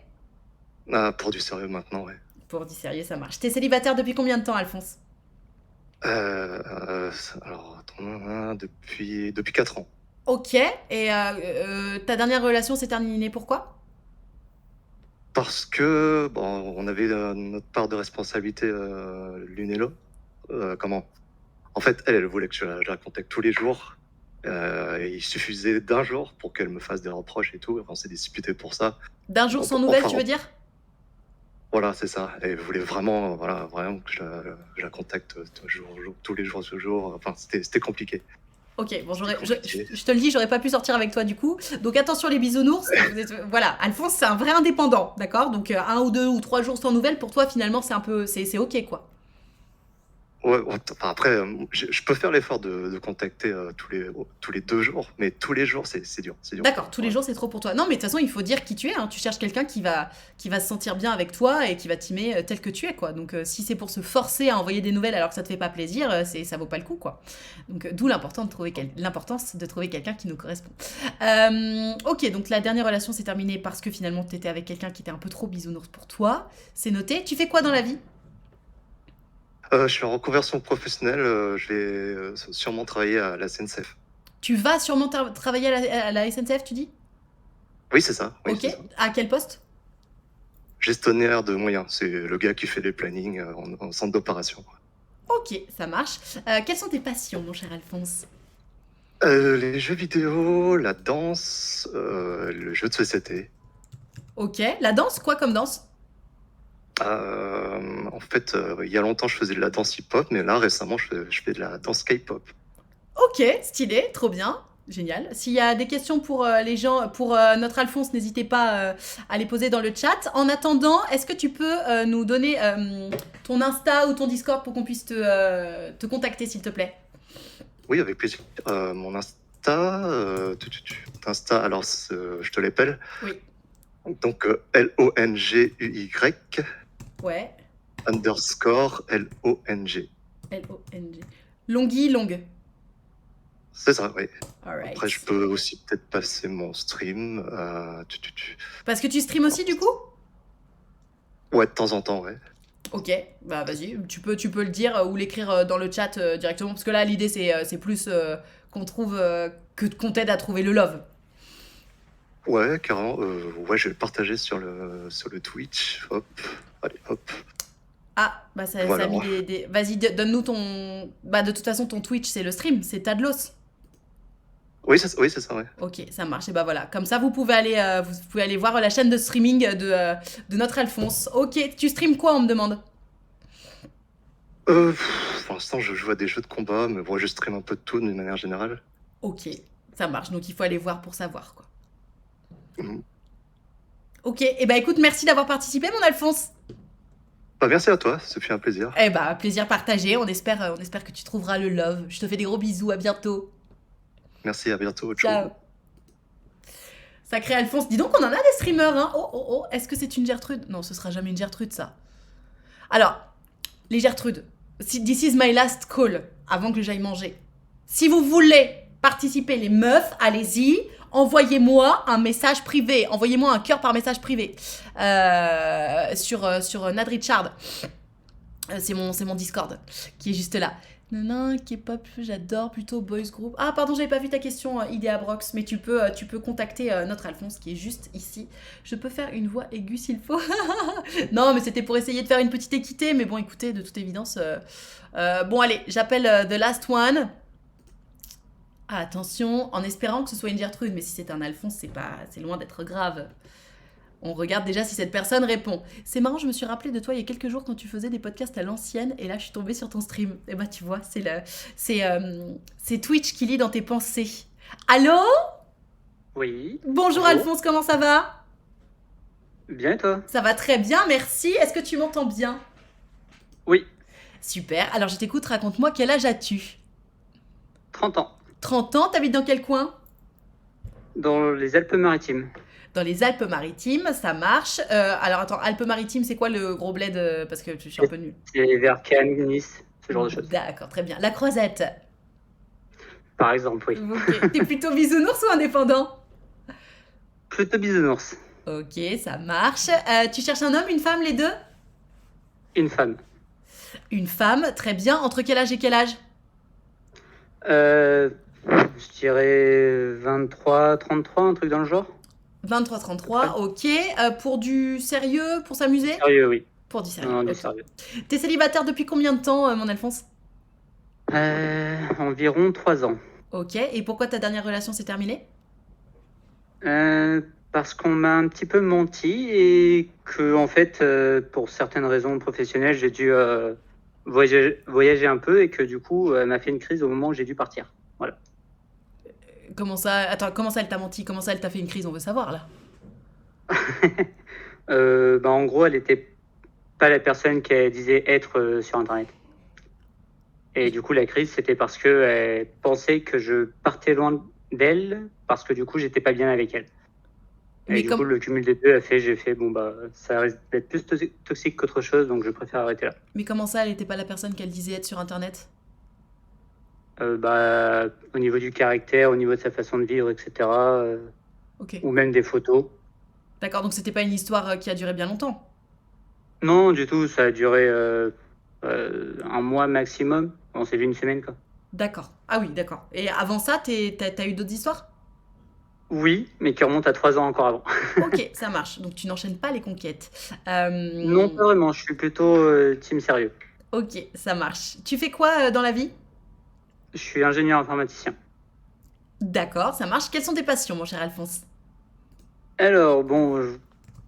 Ah, pour du sérieux maintenant, ouais. Pour du sérieux, ça marche. T'es célibataire depuis combien de temps, Alphonse? Alors, attends, depuis 4 ans. Ok, et ta dernière relation s'est terminée pourquoi? Parce que, bon, on avait notre part de responsabilité l'une et l'autre. Comment? En fait, elle voulait que je la contacte tous les jours. Et il suffisait d'un jour pour qu'elle me fasse des reproches et tout. Et on s'est disputé pour ça. D'un jour sans nouvelles, tu veux dire? Voilà, c'est ça. Elle voulait vraiment, vraiment que je la contacte tous les jours, ce jour. Enfin, c'était compliqué. Ok, bon, je te le dis, j'aurais pas pu sortir avec toi du coup. Donc attention les bisounours. Voilà, Alphonse, c'est un vrai indépendant, d'accord? Donc 1 ou 2 ou 3 jours sans nouvelles, pour toi finalement c'est un peu, c'est ok quoi. Ouais, enfin, après, je peux faire l'effort de contacter tous les 2 jours, mais tous les jours, c'est dur. D'accord, tous les jours, c'est trop pour toi. Non, mais de toute façon, il faut dire qui tu es. Hein. Tu cherches quelqu'un qui va se sentir bien avec toi et qui va t'aimer tel que tu es, quoi. Donc, si c'est pour se forcer à envoyer des nouvelles alors que ça te fait pas plaisir, ça vaut pas le coup, quoi. Donc, d'où l'importance de trouver quelqu'un qui nous correspond. Ok, donc la dernière relation s'est terminée parce que finalement, tu étais avec quelqu'un qui était un peu trop bisounours pour toi. C'est noté. Tu fais quoi dans la vie? Je suis en reconversion professionnelle, je vais sûrement travailler à la SNCF. Tu vas sûrement travailler à la SNCF, tu dis? Oui, c'est ça. Oui, ok, c'est ça. À quel poste? Gestionnaire de moyens, c'est le gars qui fait les plannings en centre d'opération. Ok, ça marche. Quelles sont tes passions, mon cher Alphonse? Les jeux vidéo, la danse, le jeu de société. Ok, la danse, quoi comme danse? En fait, il y a longtemps, je faisais de la danse hip-hop, mais là, récemment, je fais de la danse K-pop. Ok, stylé, trop bien, génial. S'il y a des questions pour les gens, pour notre Alphonse, n'hésitez pas à les poser dans le chat. En attendant, est-ce que tu peux nous donner ton Insta ou ton Discord pour qu'on puisse te contacter, s'il te plaît? Oui, avec plaisir. Mon Insta, Insta, alors je te l'appelle. Oui. Donc LONGUY Ouais. _ LONG. LONG. Longhi, longue. C'est ça, oui. Alright. Après, je peux aussi peut-être passer mon stream. Parce que tu stream aussi du coup? Ouais, de temps en temps, ouais. Ok, bah vas-y, tu peux le dire ou l'écrire dans le chat directement, parce que là l'idée c'est plus qu'on trouve qu'on t'aide à trouver le love. Ouais, carrément. Ouais, je vais le partager sur le Twitch. Hop, allez, hop. Ah, bah ça Voilà. a mis des... Vas-y, donne-nous ton... Bah de toute façon ton Twitch c'est le stream, c'est Tadlos. Oui, c'est ça, ouais. Ok, ça marche, et bah voilà, comme ça vous pouvez aller voir la chaîne de streaming de notre Alphonse. Ok, tu stream quoi on me demande? Pour l'instant, je joue à des jeux de combat, mais bon, je stream un peu de tout d'une manière générale. Ok, ça marche, donc il faut aller voir pour savoir quoi. Mhm. Ok, et bah écoute, merci d'avoir participé mon Alphonse. Bah, merci à toi, ce fut un plaisir. Eh bah, plaisir partagé, on espère que tu trouveras le love. Je te fais des gros bisous, à bientôt. Merci, à bientôt. Ciao. Ciao. Sacré Alphonse, dis donc on en a des streamers, hein. Oh, est-ce que c'est une Gertrude? Non, ce sera jamais une Gertrude, ça. Alors, les Gertrudes, this is my last call, avant que j'aille manger. Si vous voulez participer, les meufs, allez-y, envoyez-moi un message privé, envoyez-moi un cœur par message privé sur Nad Richard. C'est mon Discord qui est juste là. Non, K-pop, j'adore plutôt boys group. Ah, pardon, j'avais pas vu ta question, Idea Brox, mais tu peux contacter notre Alphonse qui est juste ici. Je peux faire une voix aiguë s'il faut. Non, mais c'était pour essayer de faire une petite équité, mais bon, écoutez, de toute évidence. Bon, allez, j'appelle The Last One. Ah, attention, en espérant que ce soit une Gertrude, mais si c'est un Alphonse, c'est loin d'être grave. On regarde déjà si cette personne répond. C'est marrant, je me suis rappelé de toi il y a quelques jours quand tu faisais des podcasts à l'ancienne et là je suis tombée sur ton stream. Et bah tu vois, c'est Twitch qui lit dans tes pensées. Allô? Oui. Bonjour Alphonse, comment ça va? Bien et toi? Ça va très bien, merci. Est-ce que tu m'entends bien? Oui. Super, alors je t'écoute, raconte-moi quel âge as-tu? 30 ans. 30 ans, t'habites dans quel coin? Dans les Alpes-Maritimes. Dans les Alpes-Maritimes, ça marche. Alors attends, Alpes-Maritimes, c'est quoi le gros bled parce que je suis un peu nulle. C'est vers Cannes, Nice, ce genre de choses. D'accord, très bien. La Croisette. Par exemple, oui. Ok. T'es plutôt bisounours ou indépendant? Plutôt bisounours. Ok, ça marche. Tu cherches un homme, une femme, les deux? Une femme. Une femme, très bien. Entre quel âge et quel âge? Je dirais 23, 33, un truc dans le genre. 23-33, ok. Pour du sérieux, pour s'amuser? Sérieux, oui. Pour du sérieux. Non, du ok. sérieux. T'es célibataire depuis combien de temps, mon Alphonse? Environ 3 ans. Ok, et pourquoi ta dernière relation s'est terminée? Parce qu'on m'a un petit peu menti et que, en fait, pour certaines raisons professionnelles, j'ai dû voyager un peu et que du coup, elle m'a fait une crise au moment où j'ai dû partir. Voilà. Comment ça? Attends, comment ça elle t'a menti? Comment ça elle t'a fait une crise? On veut savoir là. En gros, elle était pas la personne qu'elle disait être sur Internet. Et du coup, la crise, c'était parce qu'elle pensait que je partais loin d'elle parce que du coup, j'étais pas bien avec elle. Et du coup, le cumul des deux j'ai fait, bon, bah, ça risque d'être plus toxique qu'autre chose, donc je préfère arrêter là. Mais comment ça, elle était pas la personne qu'elle disait être sur Internet? Au niveau du caractère, au niveau de sa façon de vivre, etc. Ok. Ou même des photos. D'accord, donc c'était pas une histoire qui a duré bien longtemps? Non, du tout, ça a duré un mois maximum. On s'est vu une semaine, quoi. D'accord. Ah oui, d'accord. Et avant ça, t'as eu d'autres histoires? Oui, mais qui remontent à 3 ans encore avant. Ok, ça marche. Donc tu n'enchaînes pas les conquêtes. Non, pas vraiment. Je suis plutôt team sérieux. Ok, ça marche. Tu fais quoi dans la vie? Je suis ingénieur informaticien. D'accord, ça marche. Quelles sont tes passions, mon cher Alphonse? Alors, bon,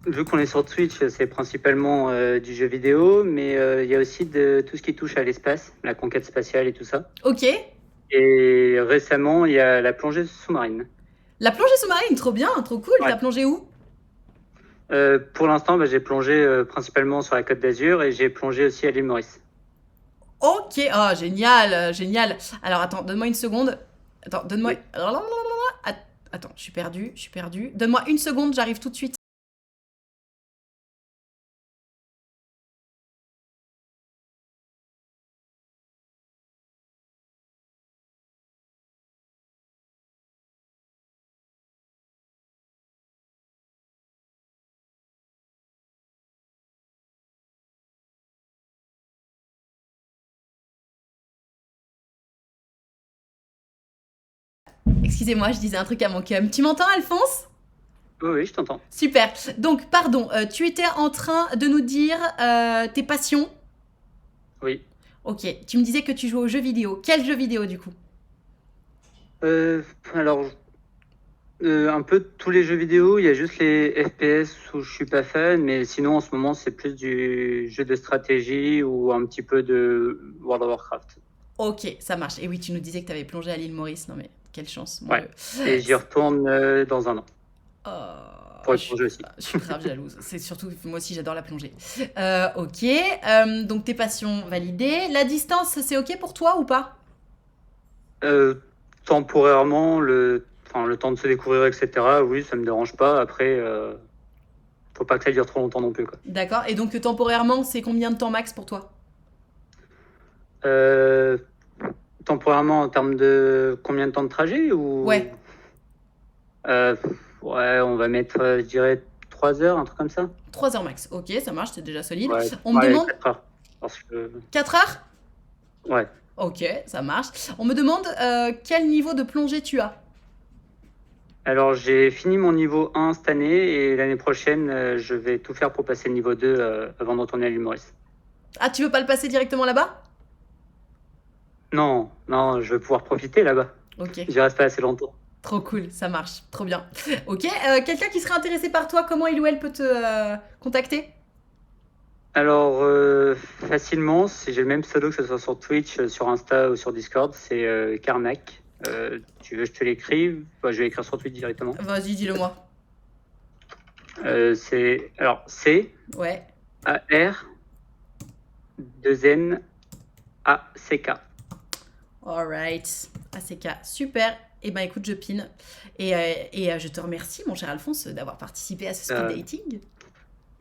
vu qu'on est sur Twitch, c'est principalement du jeu vidéo, mais il y a aussi de tout ce qui touche à l'espace, la conquête spatiale et tout ça. Ok. Et récemment, il y a la plongée sous-marine. La plongée sous-marine, trop bien, trop cool. Ouais. T'as plongé où? Pour l'instant, j'ai plongé principalement sur la Côte d'Azur et j'ai plongé aussi à l'île Maurice. Ok, oh génial, génial. Alors attends, donne-moi une seconde. Attends, donne-moi... Attends, je suis perdue. Donne-moi une seconde, j'arrive tout de suite. Excusez-moi, je disais un truc à mon cum. Tu m'entends, Alphonse? Oui, je t'entends. Super. Donc, pardon, tu étais en train de nous dire tes passions? Oui. Ok, tu me disais que tu jouais aux jeux vidéo. Quel jeu vidéo, du coup? Alors, un peu tous les jeux vidéo, il y a juste les FPS où je suis pas fan, mais sinon en ce moment c'est plus du jeu de stratégie ou un petit peu de World of Warcraft. Ok, ça marche. Et oui, tu nous disais que tu avais plongé à l'île Maurice. Non mais, quelle chance, mon Ouais. Dieu. Et j'y retourne dans un an. Pour je, être plongé aussi. je suis grave jalouse. C'est surtout, moi aussi, j'adore la plongée. Ok, donc tes passions validées. La distance, c'est ok pour toi ou pas? Temporairement, le temps de se découvrir, etc. Oui, ça me dérange pas. Après, faut pas que ça dure trop longtemps non plus, quoi. D'accord, et donc temporairement, c'est combien de temps max pour toi? Temporairement en termes de combien de temps de trajet ou... Ouais. Ouais, on va mettre, je dirais, 3 heures, un truc comme ça. 3 heures max, ok, ça marche, c'est déjà solide. Ouais, On me demande 4 heures. Parce que... 4 heures? Ouais. Ok, ça marche. On me demande quel niveau de plongée tu as? Alors, j'ai fini mon niveau 1 cette année et l'année prochaine, je vais tout faire pour passer le niveau 2 avant de retourner à l'île Maurice. Ah, tu veux pas le passer directement là-bas? Non, je vais pouvoir profiter là-bas. Ok. J'y reste pas assez longtemps. Trop cool, ça marche, trop bien. Ok, quelqu'un qui serait intéressé par toi, comment il ou elle peut te contacter? Alors, facilement, si j'ai le même pseudo que ce soit sur Twitch, sur Insta ou sur Discord, c'est Carnac. Tu veux que je te l'écrive? Je vais l'écrire sur Twitch directement. Vas-y, dis-le-moi. C'est... Alors, C... Ouais. A-R... 2-N-A-C-K. Alright, ACK, super. Eh ben écoute, je pine. Et je te remercie, mon cher Alphonse, d'avoir participé à ce speed dating.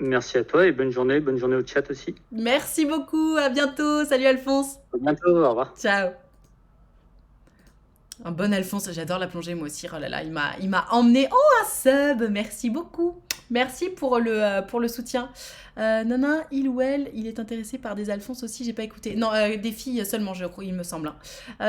Merci à toi et bonne journée au chat aussi. Merci beaucoup, à bientôt. Salut Alphonse. À bientôt, au revoir. Ciao. Un bon Alphonse, j'adore la plongée moi aussi. Oh là là, il m'a emmené. Oh, un sub, merci beaucoup. Merci pour le soutien. Nana, il ou elle, il est intéressé par des Alphonse aussi, j'ai pas écouté. Non, des filles seulement, je crois, il me semble.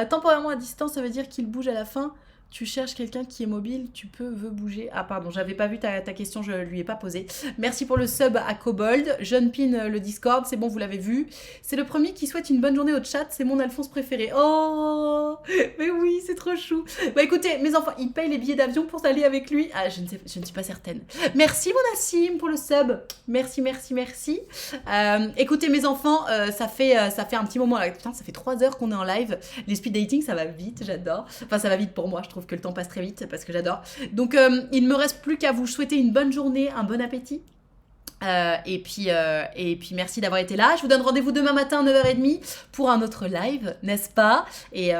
Temporairement à distance, ça veut dire qu'il bouge à la fin. Tu cherches quelqu'un qui est mobile, veut bouger. Ah pardon, j'avais pas vu ta question, je lui ai pas posé. Merci pour le sub à Kobold. Jeune pin le Discord, c'est bon, vous l'avez vu. C'est le premier qui souhaite une bonne journée au chat, c'est mon Alphonse préféré. Oh, mais oui, c'est trop chou. Bah écoutez, mes enfants, il paye les billets d'avion pour aller avec lui. Ah, je ne suis pas certaine. Merci mon Nassim pour le sub. Merci. Écoutez mes enfants, ça fait un petit moment là. Putain, ça fait 3 heures qu'on est en live. Les speed dating, ça va vite, j'adore. Enfin, ça va vite pour moi, je trouve que le temps passe très vite parce que j'adore. Donc il ne me reste plus qu'à vous souhaiter une bonne journée, un bon appétit. Et puis merci d'avoir été là. Je vous donne rendez-vous demain matin à 9h30 pour un autre live, n'est-ce pas? Et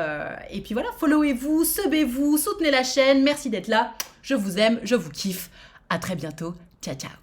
puis voilà, followez-vous, subez-vous, soutenez la chaîne. Merci d'être là. Je vous aime, je vous kiffe. À très bientôt. Ciao, ciao.